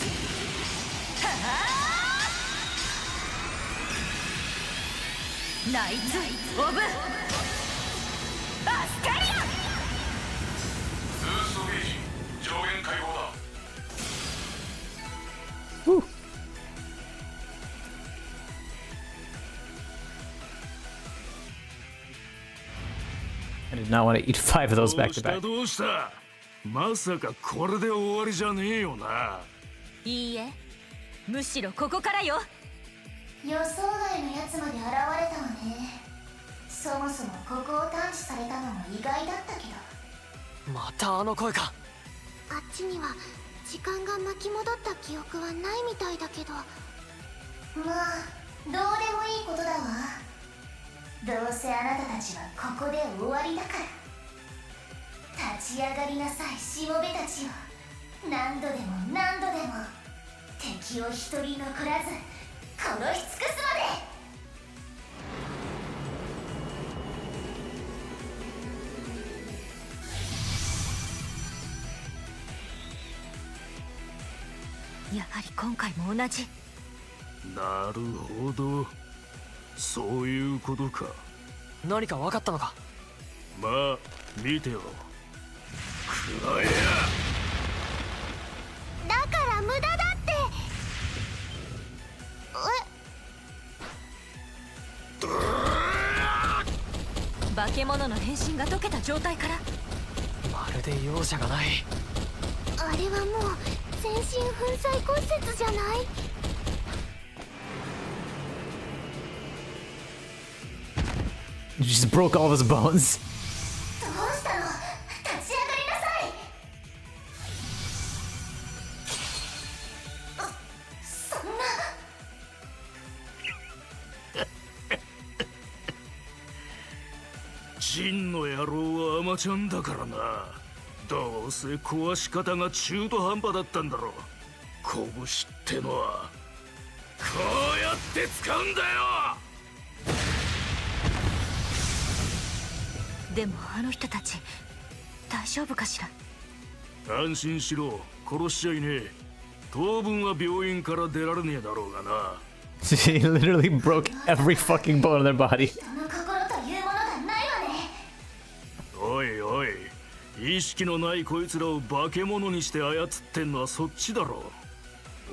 ナイツ・オブ・アスカリア。ブーストゲージ上限解放だ。 Woo. not want to eat 5 of those back to back. どうしたまさかこれで終わりじゃねえよな。いいえ、むしろここからよ。予想外のやつまで現れたわね。そもそもここを探知されたのも意外だったけど。またあの声か。あっちには時間が巻き戻った記憶はないみたいだけど、まあどうでもいいことだわ。どうせあなたたちはここで終わりだから。立ち上がりなさい、しもべたちよ。何度でも何度でも敵を一人残らず殺し尽くすまで。やはり今回も同じ。なるほど、そういうことか。何か分かったのか。まあ見てろ。くらえや。だから無駄だって。化け物の変身が解けた状態から。まるで容赦がない。あれはもう全身粉砕骨折じゃない？ You just broke all of his bones. どうしたの？立ち上がりなさい。そんな。ジンの野郎はアマちゃんだからな。どうせ壊し方が中途半端だったんだろう。拳ってのはこうやって使うんだよ。でもあの人たち大丈夫かしら。安心しろ、殺しちゃいねえ。当分は病院から出られねえだろうがな。 She literally broke every fucking bone in their body. 人の心というものがないわね。おいおい、意識のないこいつらを化け物にして操ってんのはそっちだろ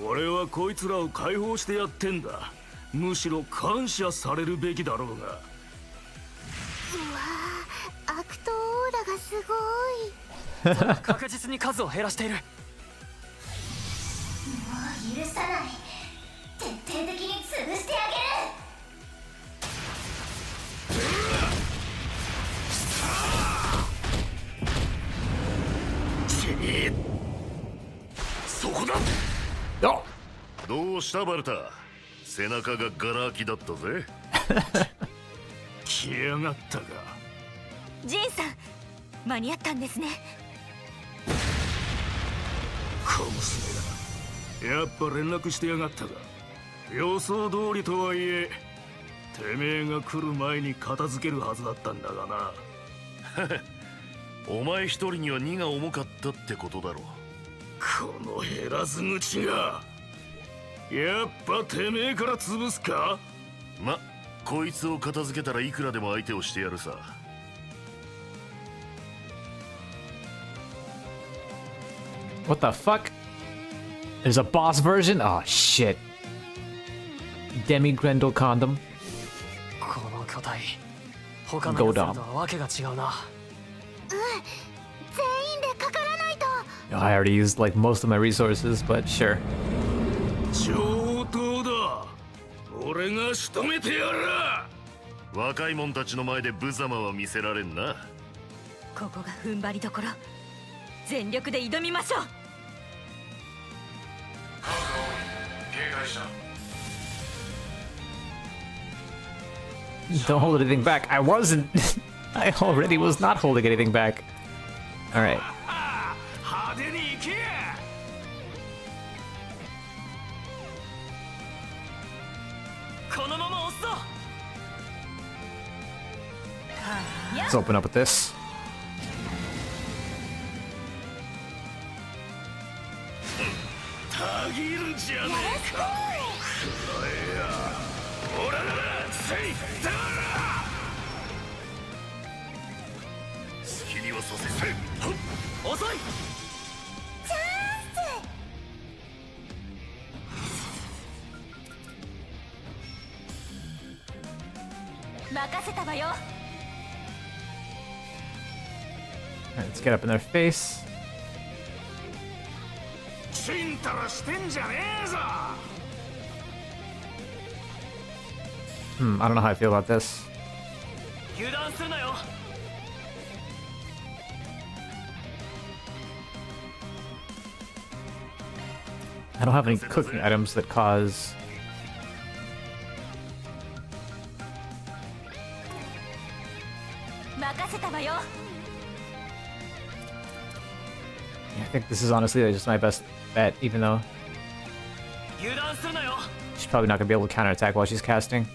う。俺はこいつらを解放してやってんだ。むしろ感謝されるべきだろうが。うわー、悪党オーラがすごい。確実に数を減らしている。もう許さない。徹底的に潰してあげる。そこだ。Oh! どうしたバルタ、背中がガラ空きだったぜ。来やがったか。ジンさん、間に合ったんですね。小娘だ。やっぱ連絡してやがったか。予想通りとはいえ、てめえが来る前に片付けるはずだったんだがな。お前一人には荷が重かったってことだろう。この減らず口が。やっぱてめえから潰すか。ま、こいつを片付けたらいくらでも相手をしてやるさ。What the fuck? There's a boss version? Oh shit. Demi Grendel condom. この巨体、他のやつらとはわけが違うな。全員でかからないと。 I already used like most of my resources, but sure. 上等だ。俺が仕留めてやる。若い者たちの前で無様は見せられんな。ここが踏ん張りどころ。全力で挑みましょう。Don't hold anything back. I wasn't. I already was not holding anything back. Alright. 派手に行け。このまま押すぞ。Let's open up with this. たぎるんじゃねえか。くらえや。オラララセイダーラ。好きにはさせせ。遅い。チャンス。任せたわよ。Alright, let's get up in their face. ちんたらしてんじゃねえぞ I don't know how I feel about this. 油断するなよ I don't have any cooking items that cause... I think this is honestly just my best bet, even though 油断するなよ she's probably not going to be able to counterattack while she's casting.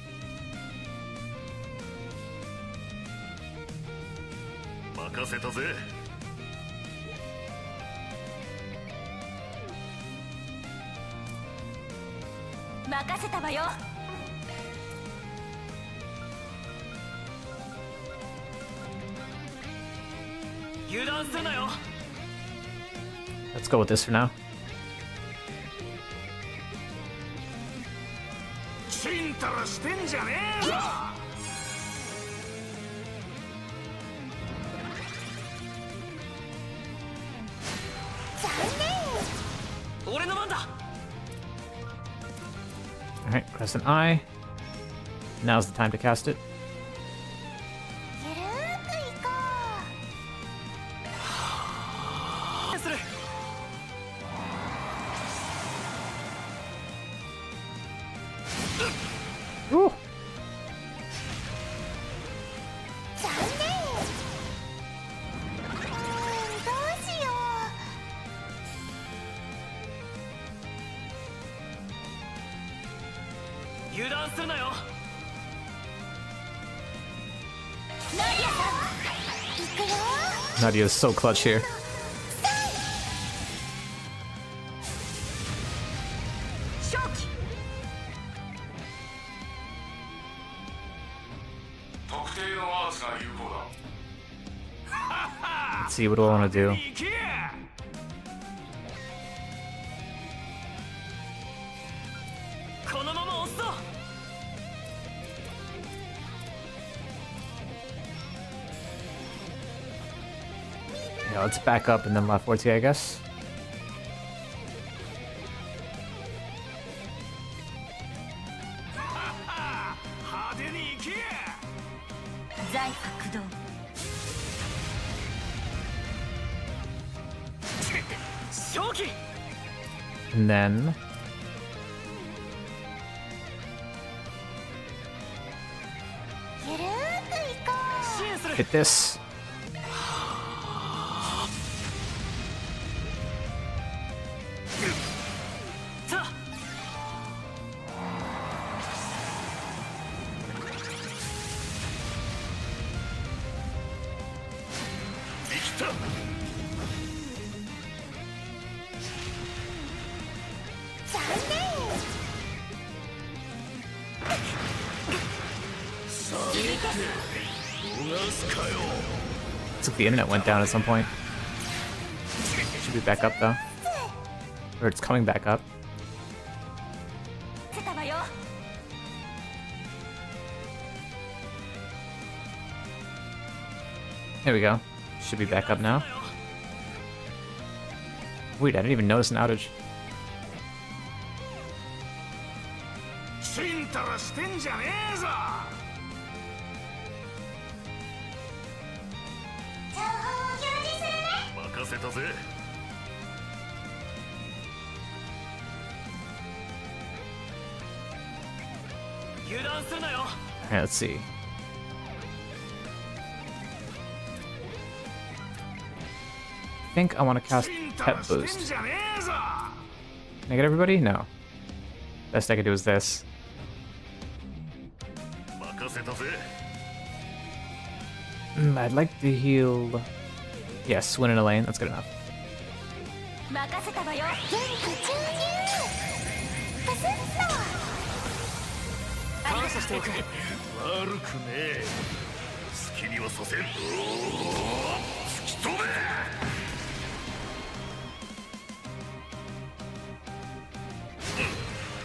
任せたぜ 任せたわよ 油断するなよ Let's go with this for now. ちんたらしてんじゃねえぞ 俺の番だ Alright, press an I. Now's the time to cast it. ゆるーくいこする Ooh. う残念どうしよ油断するなよ うナディアさん行くよ Nadia is so clutch here. 正気 特定のアーツが有効だ Let's see, what do I want to do? 行け このまま押すぞ Yeah, let's back up and then left 4T, I guess. 派手に行け 財発動 正気 And then... ゆるーくいこ支援する hit this. さあ できた 残念 逃すかよ Looks like the internet went down at some point. Should be back up though. Or it's coming back up. せたわよ There we go. Should be back up now. Wait, I didn't even notice an outage. ちんたらしてんじゃねえぞ情報を表示するね任せたぜ 油断するなよ Alright, let's see. I think I want to cast ちんた Pet らしてん Boost. じゃねえぞ Can I get everybody? No. Best I could do is this. 任せたぜ I'd like to heal... Yes, win in a lane. That's good enough. 任せたわよ元気注入プスッと感謝しておく悪くねえ好きにはさせん突き飛べ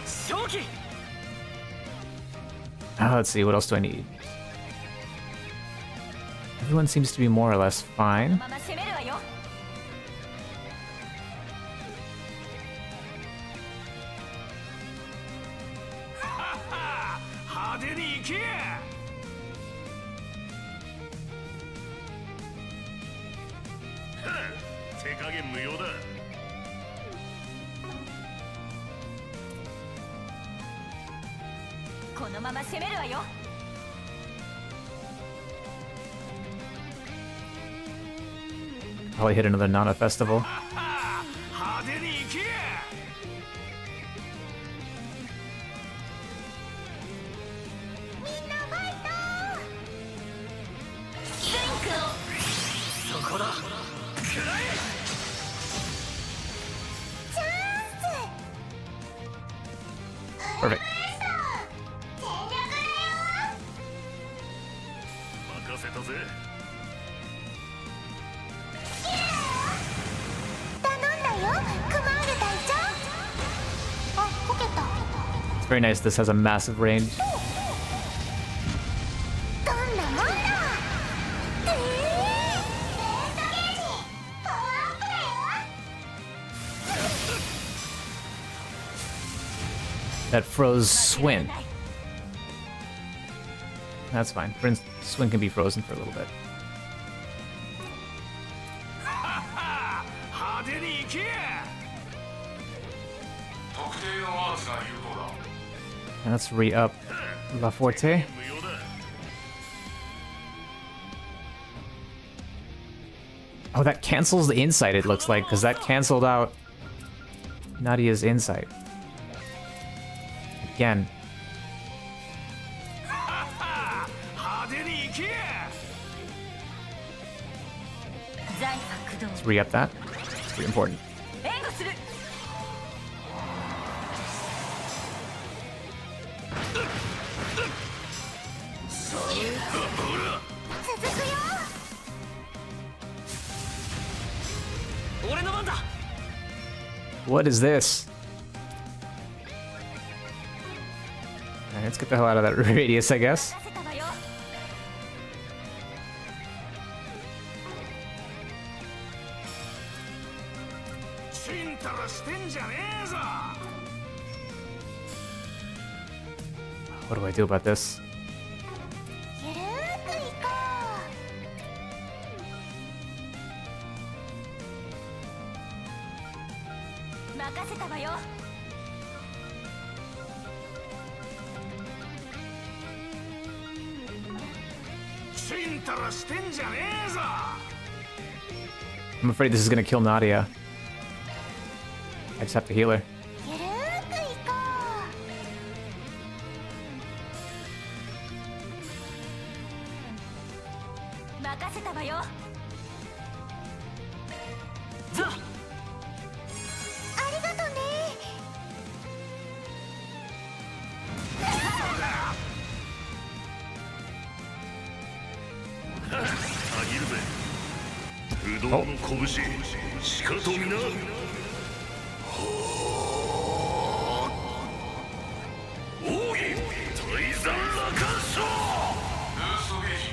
正気 Let's see, what else do I need? I Everyone seems to be more or less fine. まま攻めるわよ。派手に行け。手加減無用だ。このまま攻めるわよ。 Probably hit another Nana festival. 派手に行け。みんなファイト。そこだ。食らえ。チャンス。 Perfect. 全力だよ。任せたぜ。頼んだよ、クマール隊長。あ、こけた。 It's very nice. This has a massive range. どんなもんだ。ベストゲージパワーアップだよ。 That froze Swin. That's fine. Swin can be frozen for a little bit. 派手に行け。 And let's re-up La Forte. 無用だ。 Oh, that cancels the insight, it looks like, because that canceled out Nadia's insight. Again. 派手に行け。 財波駆動。 Let's re-up that. It's pretty important. 援護する。 続くよ。 俺の番だ。 What is this? Alright, let's get the hell out of that radius, I guess. 任せたわよ。 ちんたらしてんじゃねえぞ。 What do I do about this? ゆるーくいこう。任せたわよ。 ちんたらしてんじゃねえぞ。 I'm afraid this is gonna kill Nadia. I just have to heal her. ゆるーくいこう。任せたわよ。 ザありがとね。 たぎるぜ。不動の拳、しかとみな。奥義、大山羅漢書。ブーストゲージ、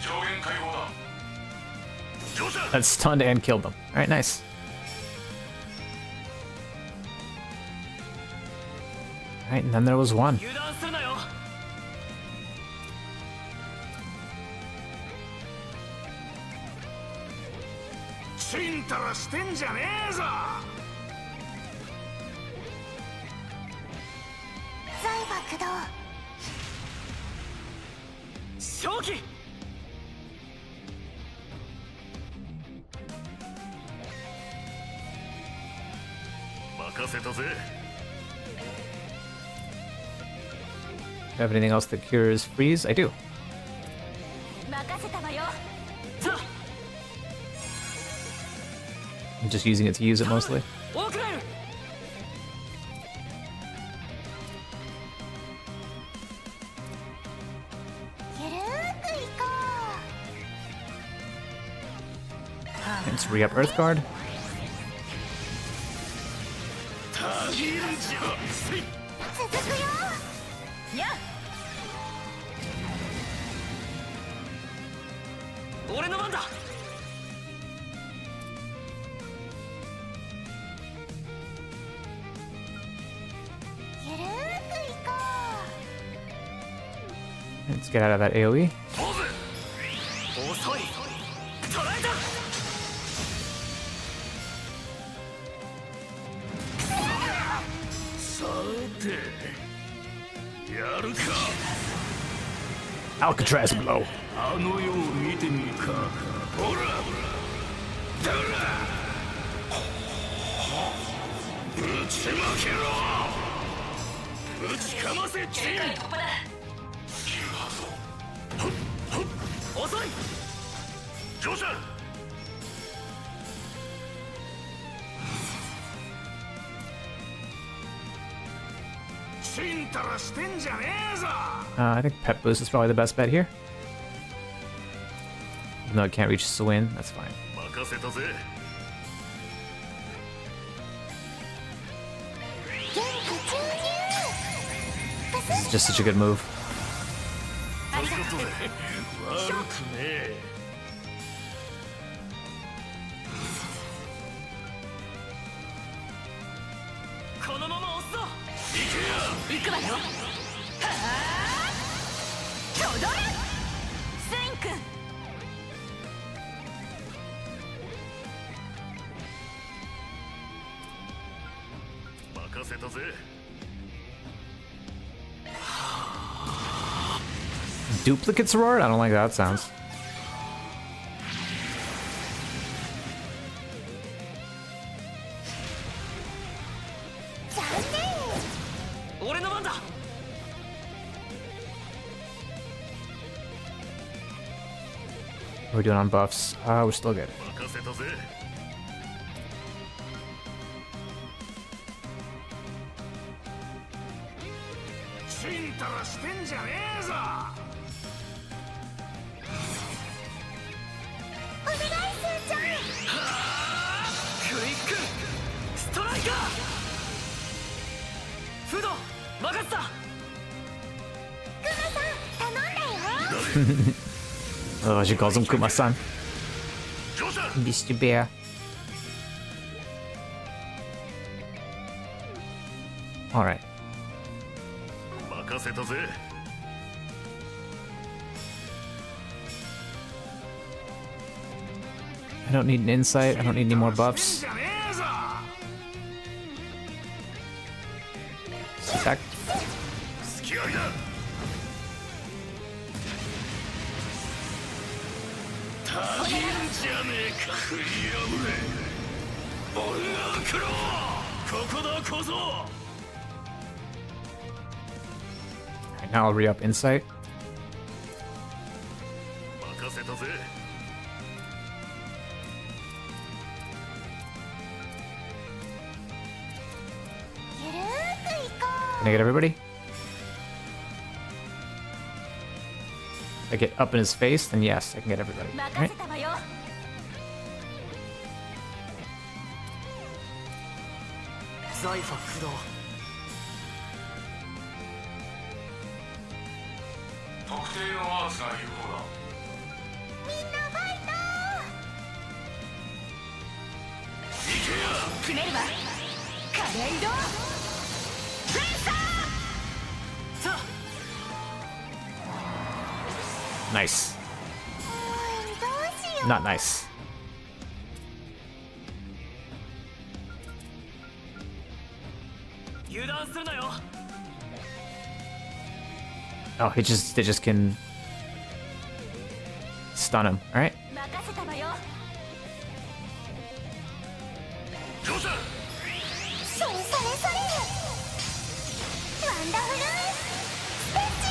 上限解放だ。乗車。 That stunned and killed them. Alright, nice. Alright, and then there was one. 油断するなよ。 ちんたらしてんじゃねえぞ。 財波駆動。 正気。 任せたぜ。 Do I have anything else that cures freeze? I do. 任せたわよ。 ザ I'm just using it to use it mostly. オークライル。 ゆるーくいこ Let's re-up Earth Guard. たぎるんじゃ。せい。う。続くよ。や俺の番だ。ゆるーくいこ Let's get out of that AoE. 遅い。捕らえた。さてやるか。 Alcatraz blow. あの世を見てみるか。ほらだらぶちまけろ。ぶちかませチン。スキル発動。遅い。乗車。チンたらしてんじゃねえぞ。 I think Pet Boost is probably the best bet here. Even though it can't reach Swin, that's fine. 任せたぜ。う元気注入 This is just such a good move. 悪くねえ。このまま押すぞ。行くわよ。はあとどれスインク。任せたぜ。 Duplicates roar? I don't like how that sounds. 残念。俺の番だ。 What are we doing on buffs? We're still good. 任せたぜ。チンたらしてんじゃねえぞ。お願いすーちゃん。クイックストライカー。フード任せた。クマさん頼んだよ。 Oh, she calls him Kuma-san. 乗車。 Beastie Bear. Alright. 任せたぜ。 I don't need an insight. I don't need any more してん buffs. じゃねえぞ。 Attack. 隙ありだ。たぎるんじゃねえか。食い破れ。ボルガークロー。ここだ小僧。 Alright, now I'll re-up insight. 任せたぜ。 ゆるーくいこ Can I get everybody? If I get up in his face, then yes, I can get everybody. 任 Alright. せたわよ。ザイファ不動。特定のアーツが有効だ。う。みんなファイト決めるわ。カレイドフェンサー。さあ Nice. どうしよう。 Not nice.油断するなよ。 Oh, they just can stun him. All right. 任せたわよ。乗車。それワンダフルステッチ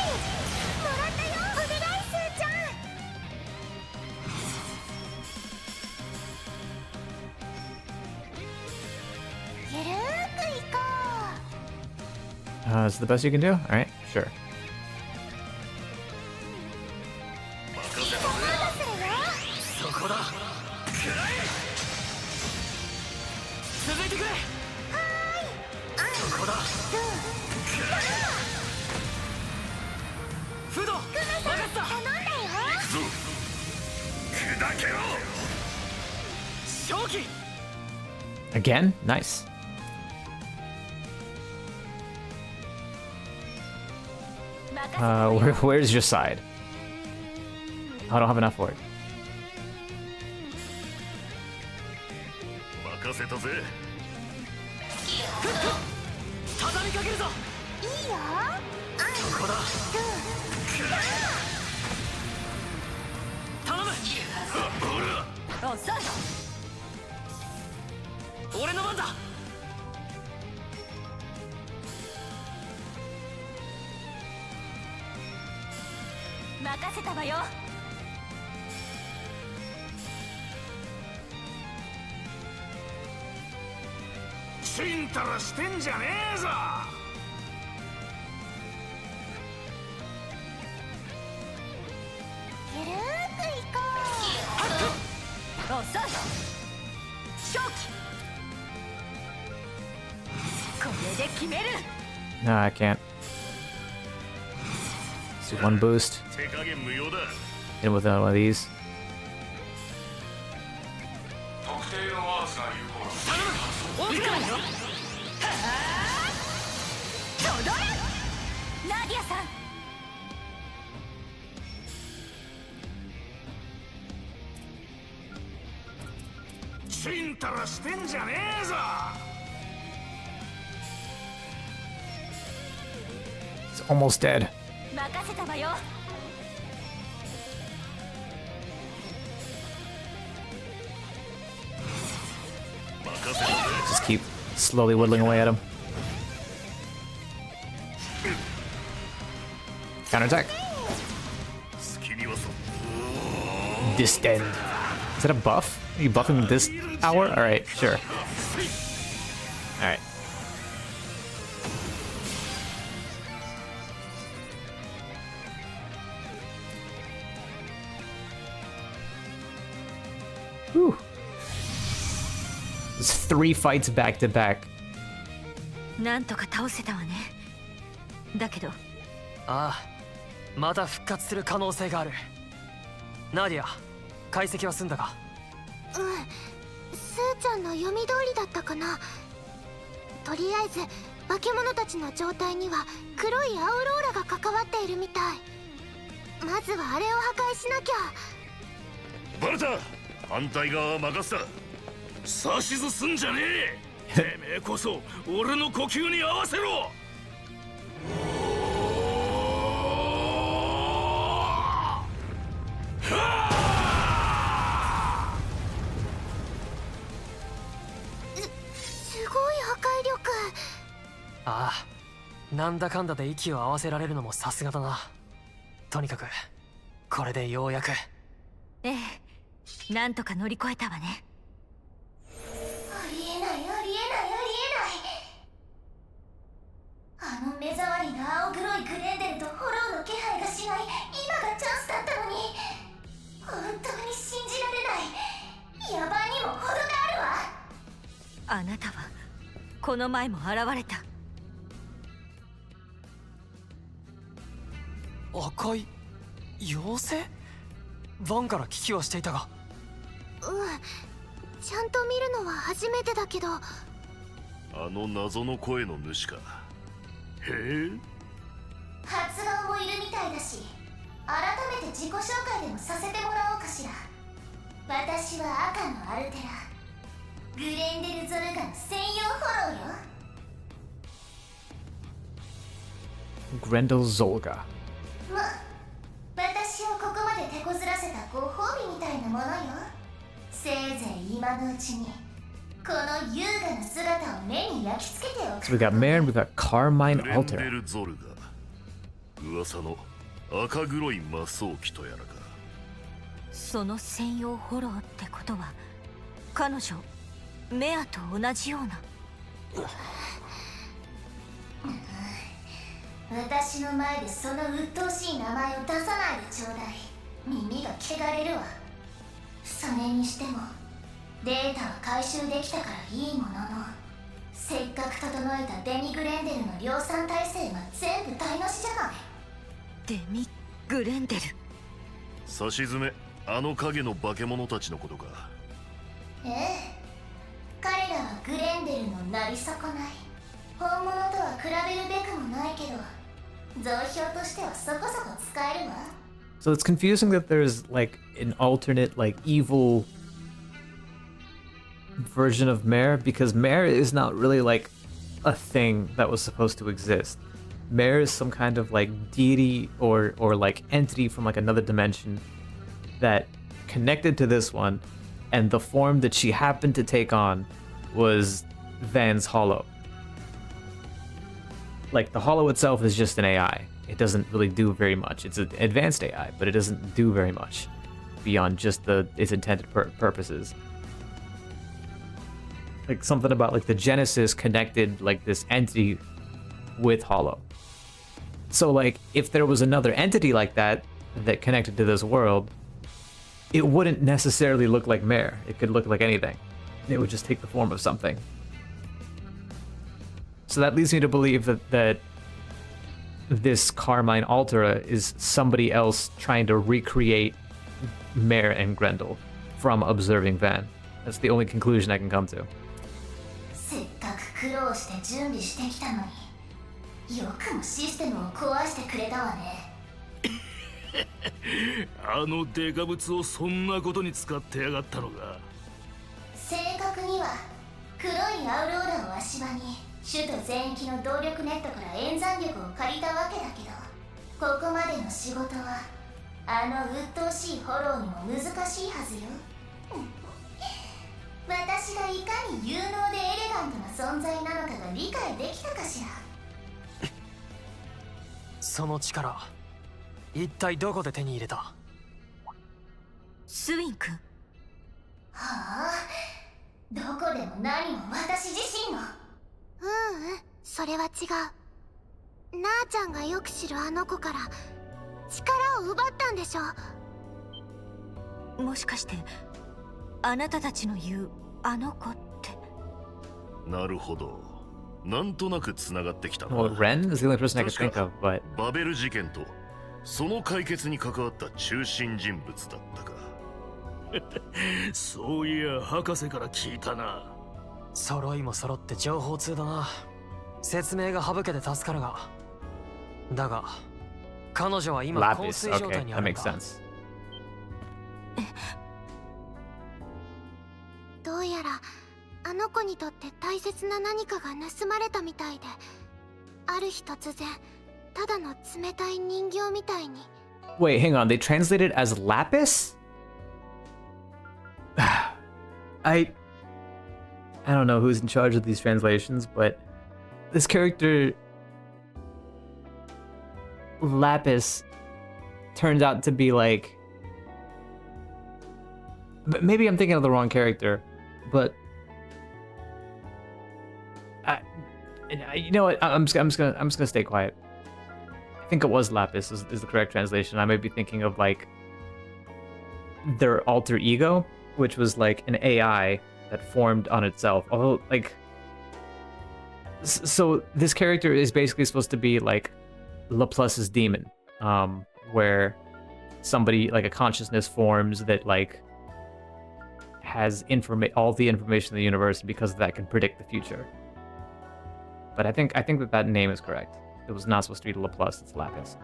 もらったよ。お願いすーちゃん。ゆるーくいこ Is it the best you can do? All right. Sure. 任せたぜ。う。まだするよ。そこだ。食らえ。続いてくれ。そこだ。フード任せた。頼んだよ。行くぞ。下砕けろ。正気 Again? Nice. Where's your side? I don't have enough for it. 任せたぜ。畳みかけるぞ。いいよ。ここだ。頼む。遅い。俺の番だ。任せたわよ。ちんたらしてんじゃねえぞ。ゆるーくいこ遅い。正気。これで決める。 No, I can't. Let's do one boost. 手加減無用だ。 Hit him with one of these. 特定のワーツが有効だ。多くないよ。届れ。ナディアさん。ちんたらしてんじゃねえぞ。 It's almost dead. 任せたわよ。 任せたぜ。 Just keep slowly whittling away at him. Counterattack. 好きにはそ Distend. Is that a buff? Are you buffing this hour? Alright, sure. Alright. Whew. It's 3 fights back to back. なんとか倒せたわね。だけどああ、また復活する可能性がある。ナディア、解析は済んだか。スーちゃんの読み通りだったかな。とりあえず化け物たちの状態には黒いアウローラが関わっているみたい。まずはあれを破壊しなきゃ。バルタ、反対側は任せた。指図すんじゃねえ。てめえこそ俺の呼吸に合わせろ。すごい破壊力。ああ、なんだかんだで息を合わせられるのもさすがだな。とにかくこれでようやく。ええ、なんとか乗り越えたわね。ありえないありえないありえない。あの目障りな青黒いグレンデルとホローの気配がしない今がチャンスだったのに、本当に信じられない。野蛮にも程があるわ。あなたはこの前も現れた。赤い妖精？バンから聞きはしていたが。ちゃんと見るのは初めてだけど。あの謎の声の主か。へえ。発願もいるみたいだし、改めて自己紹介でもさせてもらおうかしら。私は赤のアルテラ、グレンデルゾルガの専用フォローよ。 Grendel Zolga. ま、私をここまで手こずらせたご褒美みたいなものよ。せいぜい今のうちにこの優雅な姿を目に焼き付けておく。 So we got Mare and we got Carmine グレンデ Alter. ルゾルガ、噂の赤黒い魔装機とやらか。その専用フォローってことは彼女メアと同じような。私の前でその鬱陶しい名前を出さないでちょうだい。耳が汚れるわ。それにしてもデータは回収できたからいいものの、せっかく整えたデミグレンデルの量産体制が全部台無しじゃない。デミグレンデル。差し詰めあの影の化け物たちのことか。ええ、彼らはグレンデルのなり損ない。本物とは比べるべくもないけど、造標としてはそこそこ使えるわ。 So it's confusing that there's like an alternate, like evil version of Mare, because Mare is not really like a thing that was supposed to exist. Mare is some kind of like deity or like entity from like another dimension that connected to this one, and the form that she happened to take on was Van's Hollow. Like the Hollow itself is just an AI. It doesn't really do very much. It's an advanced AI, but it doesn't do very much beyond just its intended purposes. Like something about like the Genesis connected like this entity with Hollow. So like if there was another entity like that that connected to this world, it wouldn't necessarily look like Mare. It could look like anything. It would just take the form of something. So that leads me to believe that this Carmine Altera is somebody else trying to recreate Mare and Grendel from observing Van. That's the only conclusion I can come to. せっかく苦労して準備してきたのに、よくもシステムを壊してくれたわね。あのデカブツをそんなことに使ってやがったのか。正確には黒いアウローラを足場に首都全域の動力ネットから演算力を借りたわけだけど、ここまでの仕事はあの鬱陶しいフォローにも難しいはずよ。私がいかに有能でエレガントな存在なのかが理解できたかしら。その力、一体どこで手に入れた？スウィン君。はあ、どこでも何も私自身の。それは違う。なあちゃんがよく知るあの子から力を奪ったんでしょ。もしかしてあなたたちの言うあの子って。なるほど。なんとなくつながってきたな。Well, Ren is the only person I could think of, but バベル事件とその解決に関わった中心人物だったか。そういや博士から聞いたな。揃いも揃って情報通だな。説明が省けて助かるが。だが彼女は今昏 Lapis. 睡状 Okay, 態にあ that るん makes だ。 sense. どうやらあの子にとって大切な何かが盗まれたみたいで、ある日突然ただの冷たい人形みたいに。 Wait, hang on. They translated as Lapis? I don't know who's in charge of these translations, but this character Lapis turns out to be like, maybe I'm thinking of the wrong character, but you know what? I'm just gonna stay quiet. I think it was Lapis is the correct translation. I may be thinking of like their alter ego, which was like an AI that formed on itself. Although, like, so this character is basically supposed to be like Laplace's demon, where somebody like a consciousness forms that like has all the information in the universe, and because of that can predict the future. But I think that name is correct. It was not supposed to be Laplace. It's Lapis.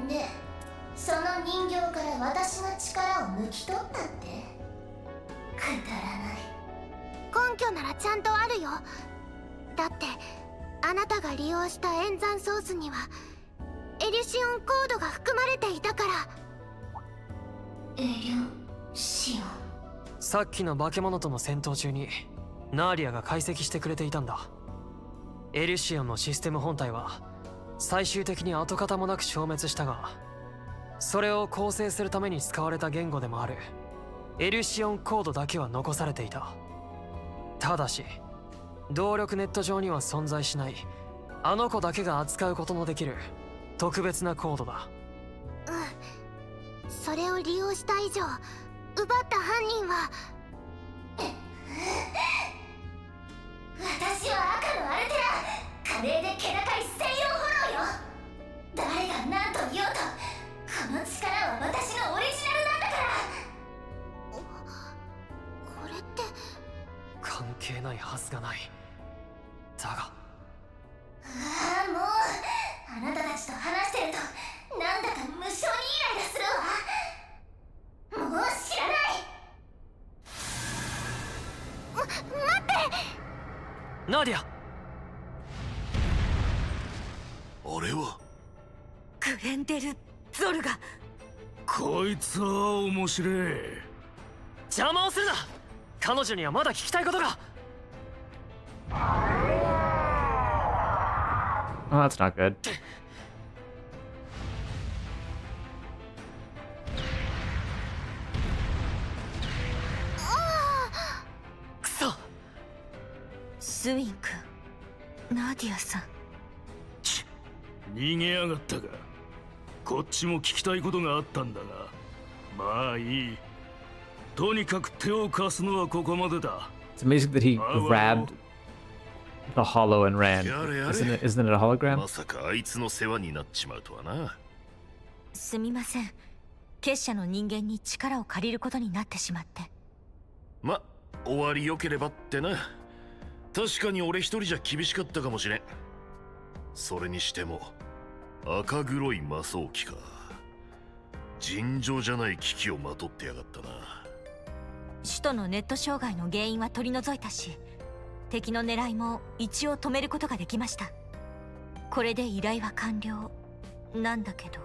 で、その人形から私が力を抜き取ったって？くだらない。根拠ならちゃんとあるよ。だってあなたが利用した演算ソースにはエリュシオンコードが含まれていたから。エリュシオン。さっきの化け物との戦闘中にナーリアが解析してくれていたんだ。エリュシオンのシステム本体は最終的に跡形もなく消滅したが、それを構成するために使われた言語でもあるエリュシオンコードだけは残されていた。ただし動力ネット上には存在しないあの子だけが扱うことのできる特別なコードだ。それを利用した以上、奪った犯人は私は赤のアルテラ、華麗で気高い専用フォローよ。誰が何と言おうとこの力は私係ないはずがない。だがああ、もうあなたたちと話してるとなんだか無性にイライラするわ。もう知らない。待って。ナディア、あれはグレンデル・ゾルが。こいつは面白い。邪魔をするな。彼女にはまだ聞きたいことが。 Oh, that's not good. くそ。スウィン君、ナディアさん。逃げやがったか。こっちも聞きたいことがあったんだが、まあいい。とにかく手を貸すのはここまでだ。 It's amazing that he grabbed the hollow and ran. Isn't it a hologram? まさかあいつの世話になっちまうとはな。すみません。結社の人間に力を借りることになってしまって。ま、終わりよければってな。確かに俺一人じゃ厳しかったかもしれん。それにしても赤黒い魔装機か。尋常じゃない機器をまとってやがったな。首都のネット障害の原因は取り除いたし、敵の狙いも一応止めることができました。これで依頼は完了なんだけど。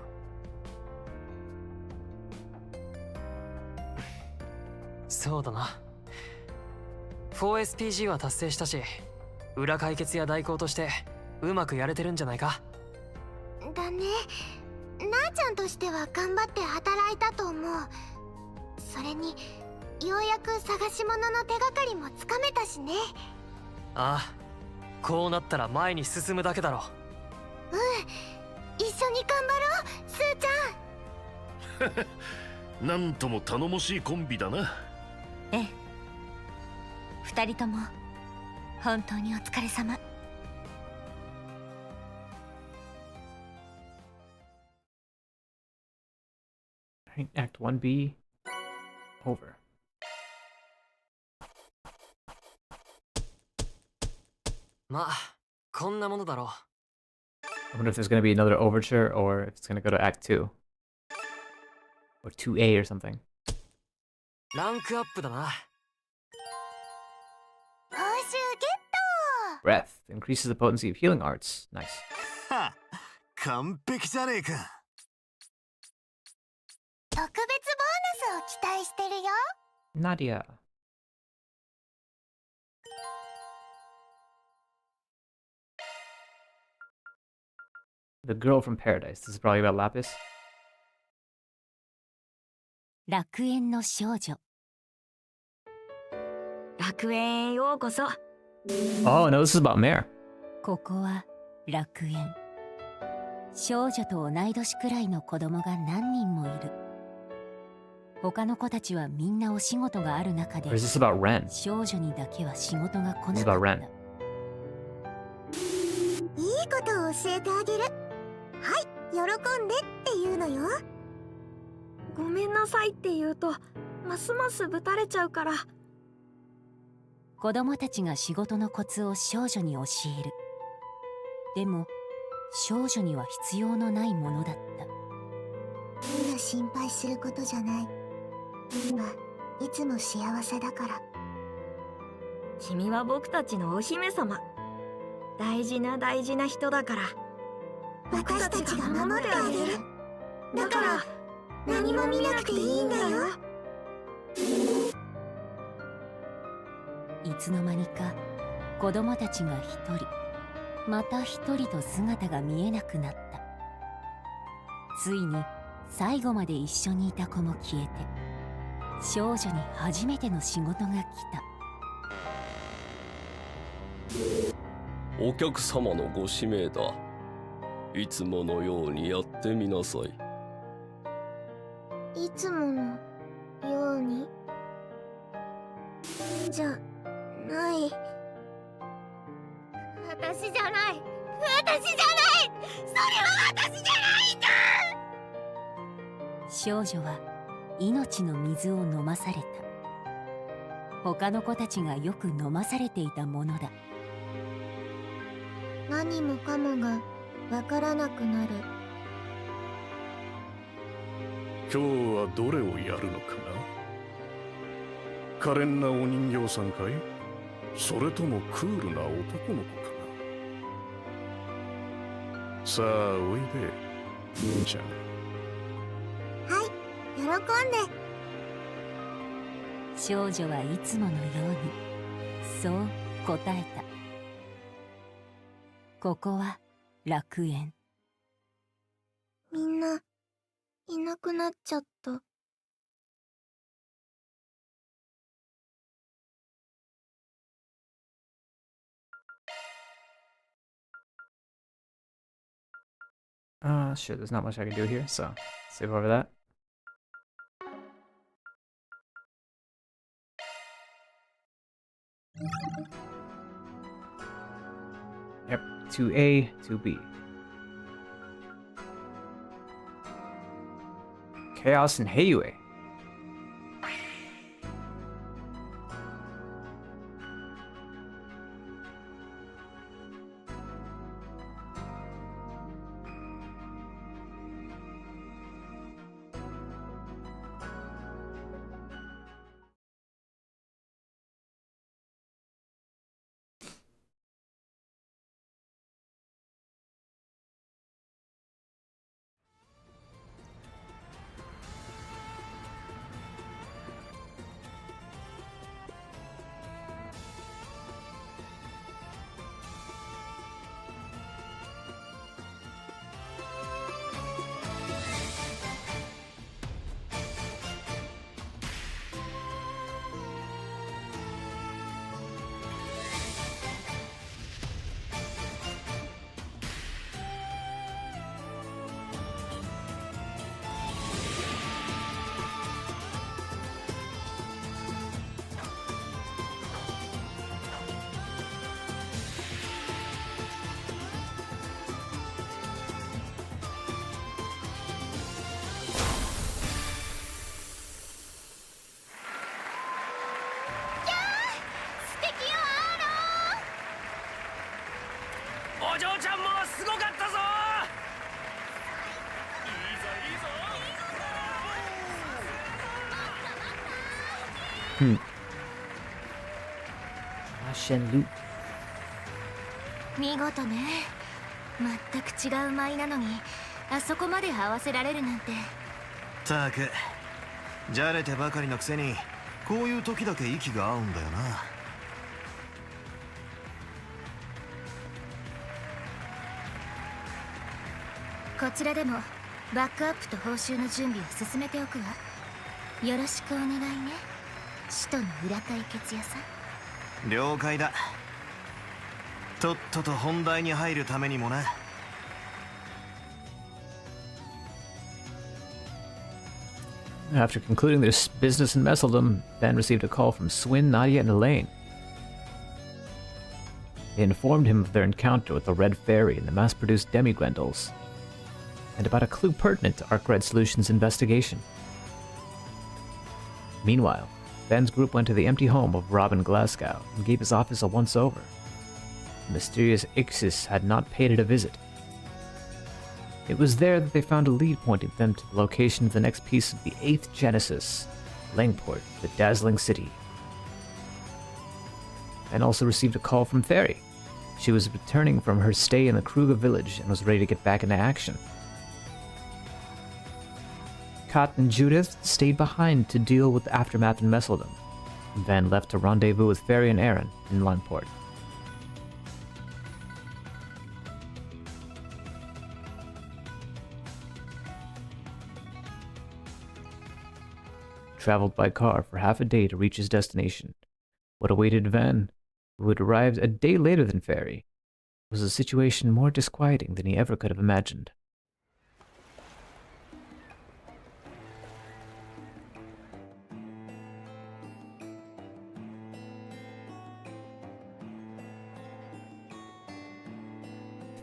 そうだな。 4SPG は達成したし、裏解決や代行としてうまくやれてるんじゃないか。だね。なあちゃんとしては頑張って働いたと思う。それにようやく探し物の手がかりもつかめたしね。ああ、こうなったら前に進むだけだろ。うん、一緒に頑張ろう、スーちゃん。なんとも頼もしいコンビだな。ええ、二人とも本当にお疲れ様。Right, Act 1B over. まあ、こんなものだろう。 I wonder if there's going to be another overture or if it's going to go to Act 2. Or 2A or something. ランクアップだな。報酬ゲット。 Breath increases the potency of healing arts. Nice. はあ、完璧じゃねえか。特別ボーナスを期待してるよ。 Nadia. The girl from paradise. This is probably about Lapis. 楽園の少女。楽園へようこそ。 Oh, no, this is about Mare. ここは楽園。少女と同い年くらいの子供が何人もいる。他の子たちはみんなお仕事がある中で、 Or is this about Ren? 少女にだけは仕事が来 This is な about かっ Ren. た。いいことを教えてあげる。はい、喜んでって言うのよ。ごめんなさいって言うとますますぶたれちゃうから。子供たちが仕事のコツを少女に教える。でも少女には必要のないものだった。みんな心配することじゃない。今いつも幸せだから。君は僕たちのお姫様。大事な大事な人だから。私たちが守ってあげる。だから何も見なくていいんだよ。いつの間にか子供たちが一人また一人と姿が見えなくなった。ついに最後まで一緒にいた子も消えて、少女に初めての仕事が来た。お客様のご指名だ。いつものようにやってみなさい。いつものようにじゃない。私じゃない。私じゃない。それは私じゃないんだ。少女は命の水を飲まされた。他の子たちがよく飲まされていたものだ。何もかもがわからなくなる。今日はどれをやるのかな。可憐なお人形さんかい、それともクールな男の子かな。さあおいで、兄ちゃん。はい、喜んで。少女はいつものようにそう答えた。ここは楽園。みんないなくなっちゃった。Sure, there's not much I can do here, so save over that. Yep, 2A, 2B. Chaos and Heiyue. Shenlu. 見事ね。全く違う舞なのにあそこまで合わせられるなんて。たくじゃれてばかりのくせにこういう時だけ息が合うんだよな。こちらでもバックアップと報酬の準備を進めておくわ。よろしくお願いね、使徒の裏対決屋さん。了解だ。とっとと本題に入るためにもな。After concluding their business in Messeldom, Ben received a call from Swin, Nadia, and Elaine. They informed him of their encounter with the Red Fairy and the mass-produced Demi-Gwendolys, and about a clue pertinent to Arc Red Solutions' investigation. Meanwhile, Ben's group went to the empty home of Robin Glasgow and gave his office a once-over. The mysterious Ixis had not paid it a visit. It was there that they found a lead pointing them to the location of the next piece of the 8th Genesis, Langport, the dazzling city. Ben also received a call from Fairy. She was returning from her stay in the Kruger village and was ready to get back into action. Kat and Judith stayed behind to deal with the aftermath in Messeldom, and Ben left to rendezvous with Fairy and Aaron in Langport. Traveled by car for half a day to reach his destination. What awaited Van, who had arrived a day later than Fairy, was a situation more disquieting than he ever could have imagined.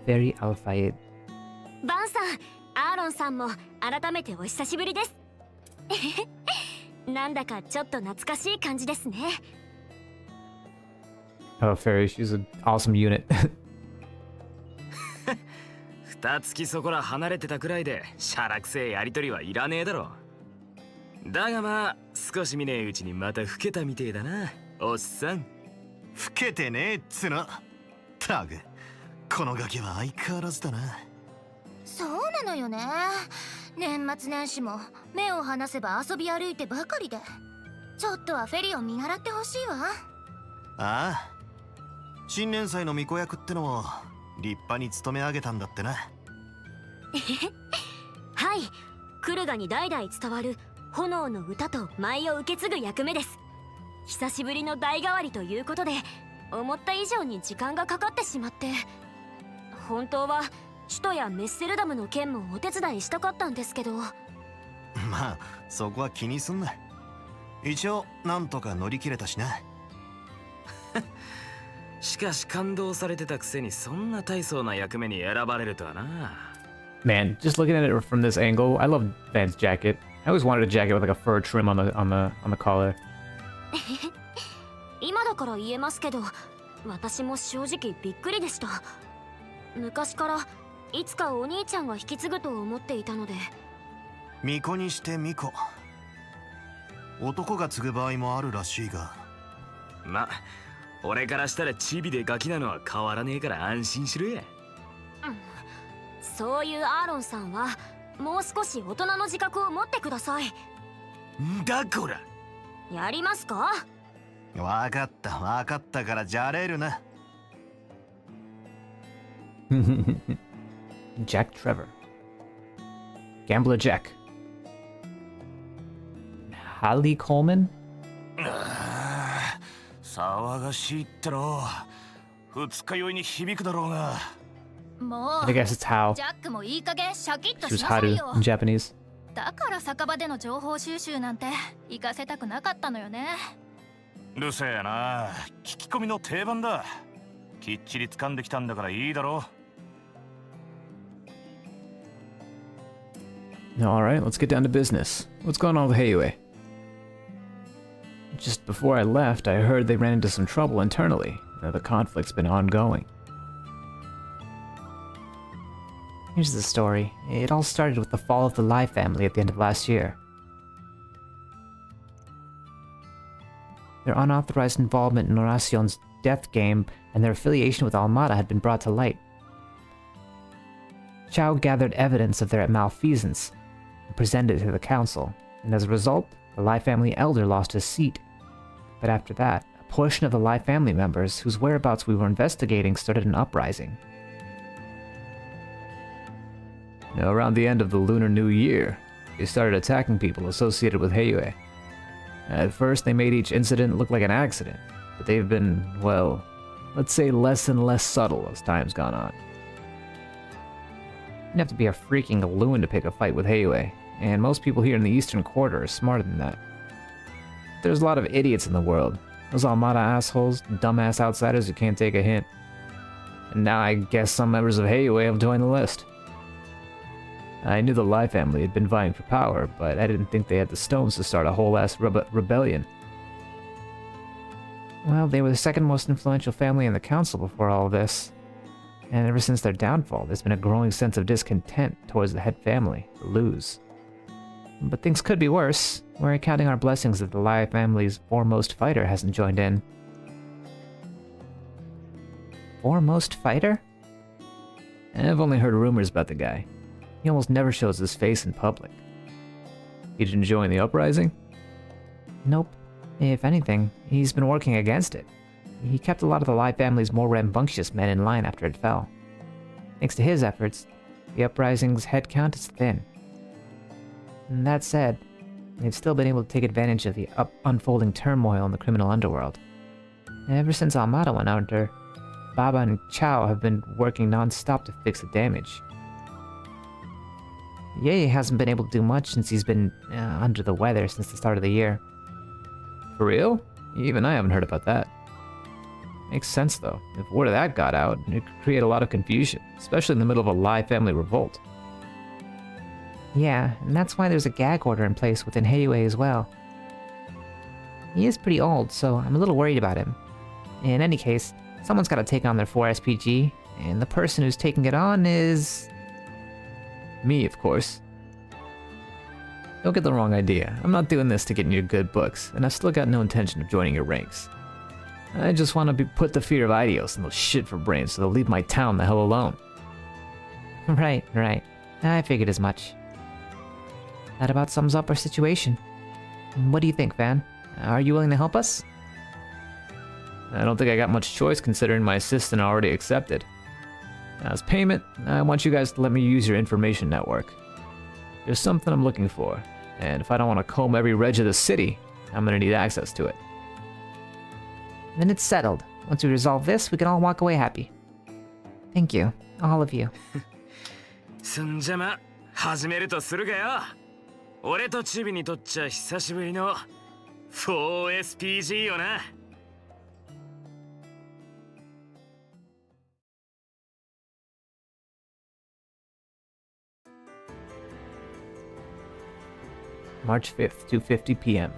Fairy Al-Fayed. バンさん、アーロンさんも改めてお久しぶりです。なんだかちょっと懐かしい感じですね。Oh, Fairy, she's an awesome unit. 二月そこら離れてたくらいでしゃらくせえやりとりはいらねえだろ。だがまあ少し見ねえうちにまた老けたみてえだな、おっさん。老けてねえっつの。たく、このガキは相変わらずだな。そうなのよね。年末年始も目を離せば遊び歩いてばかりで、ちょっとはフェリーを見習ってほしいわ。ああ、新年祭の巫女役ってのも立派に務め上げたんだってな。はい、クルガに代々伝わる炎の歌と舞を受け継ぐ役目です。久しぶりの代替わりということで思った以上に時間がかかってしまって、本当は首都やメッセルダムの件もお手伝いしたかったんですけど。まあそこは気にすんな。一応なんとか乗り切れたしな。しかし感動されてたくせにそんな大層な役目に選ばれるとはな。Man, just looking at it from this angle, I love Van's jacket. I always wanted a jacket with like a fur trim on the collar. 今だから言えますけど、私も正直びっくりでした。昔からいつかお兄ちゃんが引き継ぐと思っていたので。巫女にして巫女、男が継ぐ場合もあるらしいが。ま、俺からしたらチビでガキなのは変わらねえから安心しろや。そういうアーロンさんはもう少し大人の自覚を持ってください。んだこら。やりますか？わかったからじゃれるな。Jack Trevor. Gambler Jack. Hallie Coleman? 騒がしいってろ。二日酔いに響くだろうが。もう I guess it's how ジャックもいい加減シャキッと she was しなさい Haru よ。 in Japanese. だから酒場での情報収集なんて行かせたくなかったのよね。うるせえな。聞き込みの定番だ。きっちり掴んできたんだからいいだろ。Alright, let's get down to business. What's going on with Heiyue? Just before I left, I heard they ran into some trouble internally. The conflict's been ongoing. Here's the story. It all started with the fall of the Lai family at the end of last year. Their unauthorized involvement in Horacion's death game and their affiliation with Almada had been brought to light. Chao gathered evidence of their malfeasance and presented it to the council, and as a result, the Lai family elder lost his seat. But after that, a portion of the Lai family members whose whereabouts we were investigating started an uprising. Now, around the end of the Lunar New Year, they started attacking people associated with Heiyue. At first, they made each incident look like an accident, but they've been, well, let's say less and less subtle as time's gone on. You'd have to be a freaking loon to pick a fight with Heiyue, and most people here in the Eastern Quarter are smarter than that. There's a lot of idiots in the world. Those Almada assholes, dumbass outsiders who can't take a hint. And now I guess some members of Heiyue have joined the list. I knew the Lai family had been vying for power, but I didn't think they had the stones to start a whole-ass rebellion. Well, they were the second most influential family in the council before all this. And ever since their downfall, there's been a growing sense of discontent towards the head family, the Lus. But things could be worse. We're counting our blessings that the Lai family's foremost fighter hasn't joined in. Foremost fighter? I've only heard rumors about the guy. He almost never shows his face in public. He didn't join the uprising? Nope. If anything, he's been working against it. He kept a lot of the Lai family's more rambunctious men in line after it fell. Thanks to his efforts, the uprising's headcount is thin. And that said, they've still been able to take advantage of the unfolding turmoil in the criminal underworld. Ever since Almada went under, Baba and Chao have been working non-stop to fix the damage. Ye hasn't been able to do much since he's been under the weather since the start of the year. For real? Even I haven't heard about that. Makes sense though. If word of that got out, it could create a lot of confusion, especially in the middle of a Lai family revolt. Yeah, and that's why there's a gag order in place within Heiyue as well. He is pretty old, so I'm a little worried about him. In any case, someone's gotta take on their 4SPG, and the person who's taking it on is... me, of course. Don't get the wrong idea. I'm not doing this to get in your good books, and I've still got no intention of joining your ranks. I just want to put the fear of Idios in those shit for brains so they'll leave my town the hell alone. Right. I figured as much. That about sums up our situation. What do you think, Van? Are you willing to help us? I don't think I got much choice considering my assistant already accepted. As payment, I want you guys to let me use your information network. There's something I'm looking for, and if I don't want to comb every reg of the city, I'm gonna need access to it. Then it's settled. Once we resolve this, we can all walk away happy. Thank you, all of you. そんじゃま始めるとするかよ。俺とチビにとっちゃ久しぶりの 4SPG よな。March 5th, 2:50 p.m.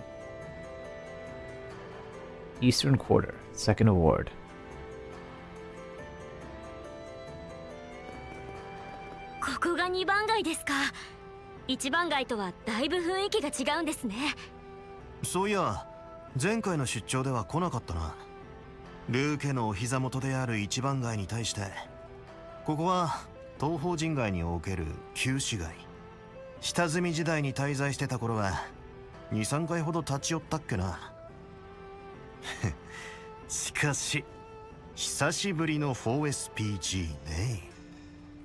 Eastern Quarter, Second Award. ここが2番街ですか。1番街とはだいぶ雰囲気が違うんですね。そういや、前回の出張では来なかったな。ルー家のお膝元である1番街に対して、ここは東方人街における旧市街。下積み時代に滞在してた頃は 2,3 回ほど立ち寄ったっけな。しかし久しぶりの 4SPG ね。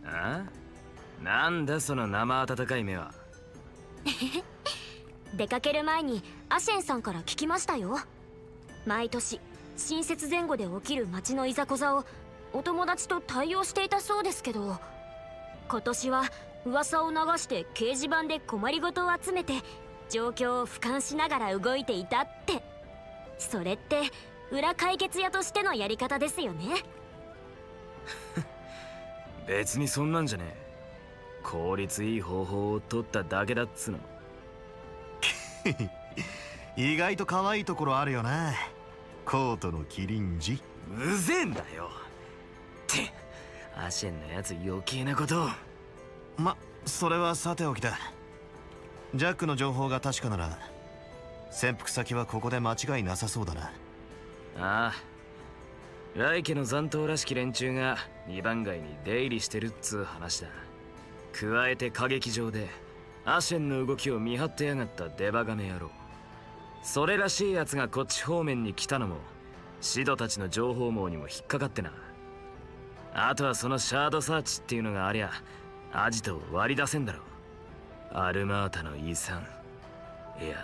あ？なんだその生温かい目は。出かける前にアシェンさんから聞きましたよ。毎年新設前後で起きる街のいざこざをお友達と対応していたそうですけど、今年は噂を流して掲示板で困りごとを集めて状況を俯瞰しながら動いていたって。それって裏解決屋としてのやり方ですよね。別にそんなんじゃねえ。効率いい方法を取っただけだっつの。意外と可愛いところあるよな、コートのキリンジ。うぜえんだよってアシェンのやつ余計なことを。ま、それはさておきだ。ジャックの情報が確かなら潜伏先はここで間違いなさそうだな。ああ、来家の残党らしき連中が2番街に出入りしてるっつう話だ。加えて歌劇場でアシェンの動きを見張ってやがったデバガメ野郎。それらしいやつがこっち方面に来たのもシドたちの情報網にも引っかかってな。あとはそのシャードサーチっていうのがありゃアジトを割り出せんだろう。アルマータの遺産、いや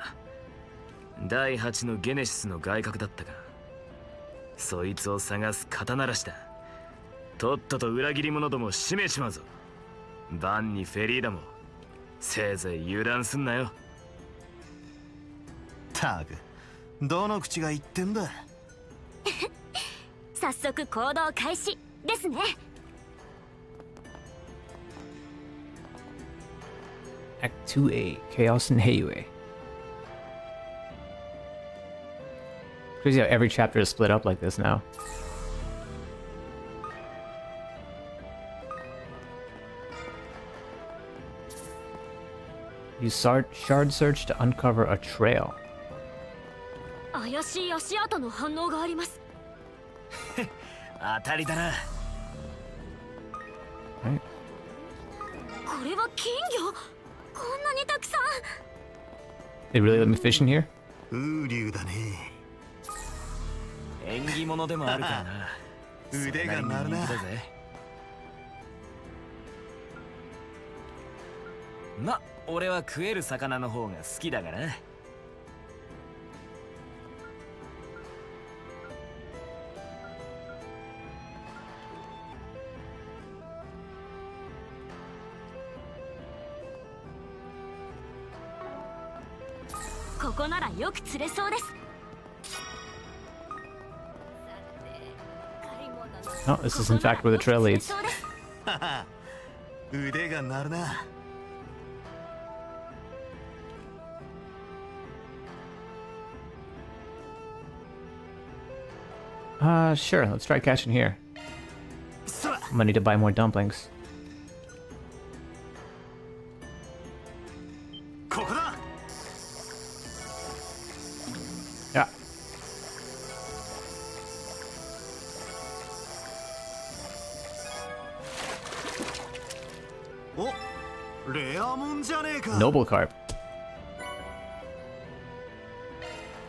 第8のゲネシスの外角だったが、そいつを探す肩慣らしだ。とっとと裏切り者ども締めちまうぞ。バンにフェリーダもせいぜい油断すんなよ。たくどの口が言ってんだ。早速行動開始ですね。Act 2A, Chaos in Heiyue. Crazy how every chapter is split up like this now. Use shard search to uncover a trail. 怪しい足跡の反応があります。当たりだな。これは金魚。こんなにたくさん。They really let me fish in here? 風流だね。縁起物でもあるからな。腕が鳴るな。ま、俺は食える魚の方が好きだがな。ここならよく釣れそうです。Oh, this is in fact where the trail leads. 腕が鳴るな。Sure, let's try catching here. I'm gonna need to buy more dumplings. ここだ Yeah. おレアもんじゃねえか Noble carp.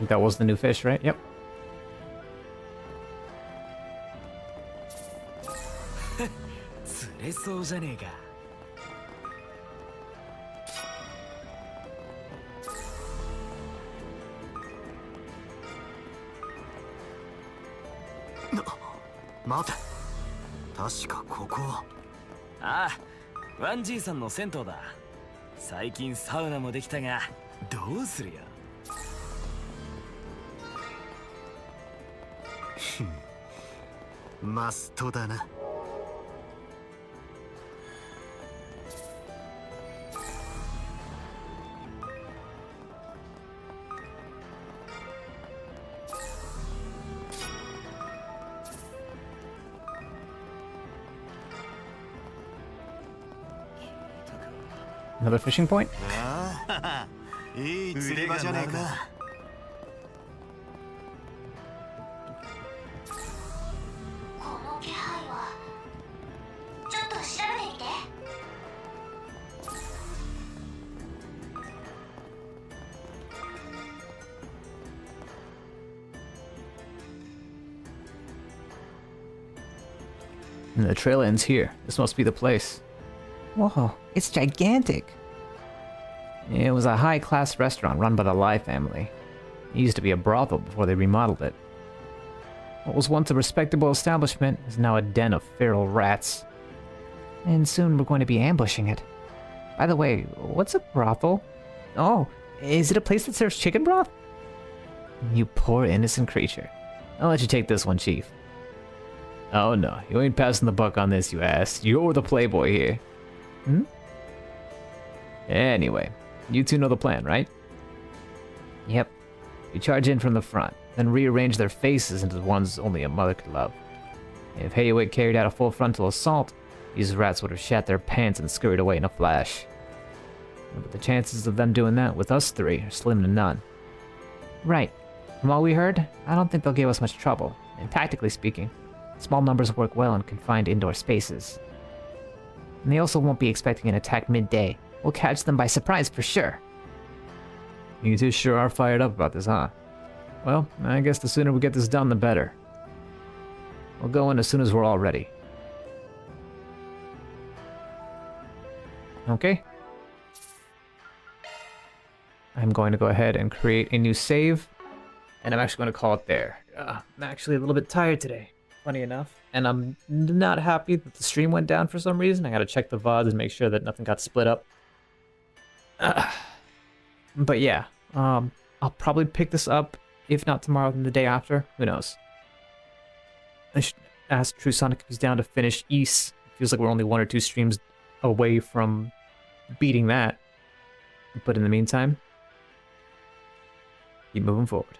I think that was the new fish, right? Yep. 釣れそうじゃねえか 待て確かここはああワンじいさんの銭湯だ最近サウナもできたがどうするよマストだな Another fishing point? ああいい釣り場じゃねえかこの気配はちょっと調べてみて And the trail ends here. This must be the place. Whoa, it's gigantic. It was a high-class restaurant run by the Lai family. It used to be a brothel before they remodeled it. What was once a respectable establishment is now a den of feral rats. And soon we're going to be ambushing it. By the way, what's a brothel? Oh, is it a place that serves chicken broth? You poor innocent creature. I'll let you take this one, Chief. Oh no, you ain't passing the buck on this, you ass. You're the playboy here. Hmm? Anyway, you two know the plan, right? Yep. We charge in from the front, then rearrange their faces into the ones only a mother could love. If Heiwei carried out a full frontal assault, these rats would have shat their pants and scurried away in a flash. But the chances of them doing that with us three are slim to none. Right. From all we heard, I don't think they'll give us much trouble. And tactically speaking, small numbers work well in confined indoor spaces. And they also won't be expecting an attack midday. We'll catch them by surprise for sure. You two sure are fired up about this, huh? Well, I guess the sooner we get this done, the better. We'll go in as soon as we're all ready. Okay. I'm going to go ahead and create a new save, and I'm actually going to call it there. I'm actually a little bit tired today, funny enough, and I'm not happy that the stream went down for some reason. I got to check the VODs and make sure that nothing got split up. But yeah, I'll probably pick this up, if not tomorrow, then the day after. Who knows? I should ask True Sonic if he's down to finish East. Feels like we're only 1 or 2 streams away from beating that. But in the meantime, keep moving forward.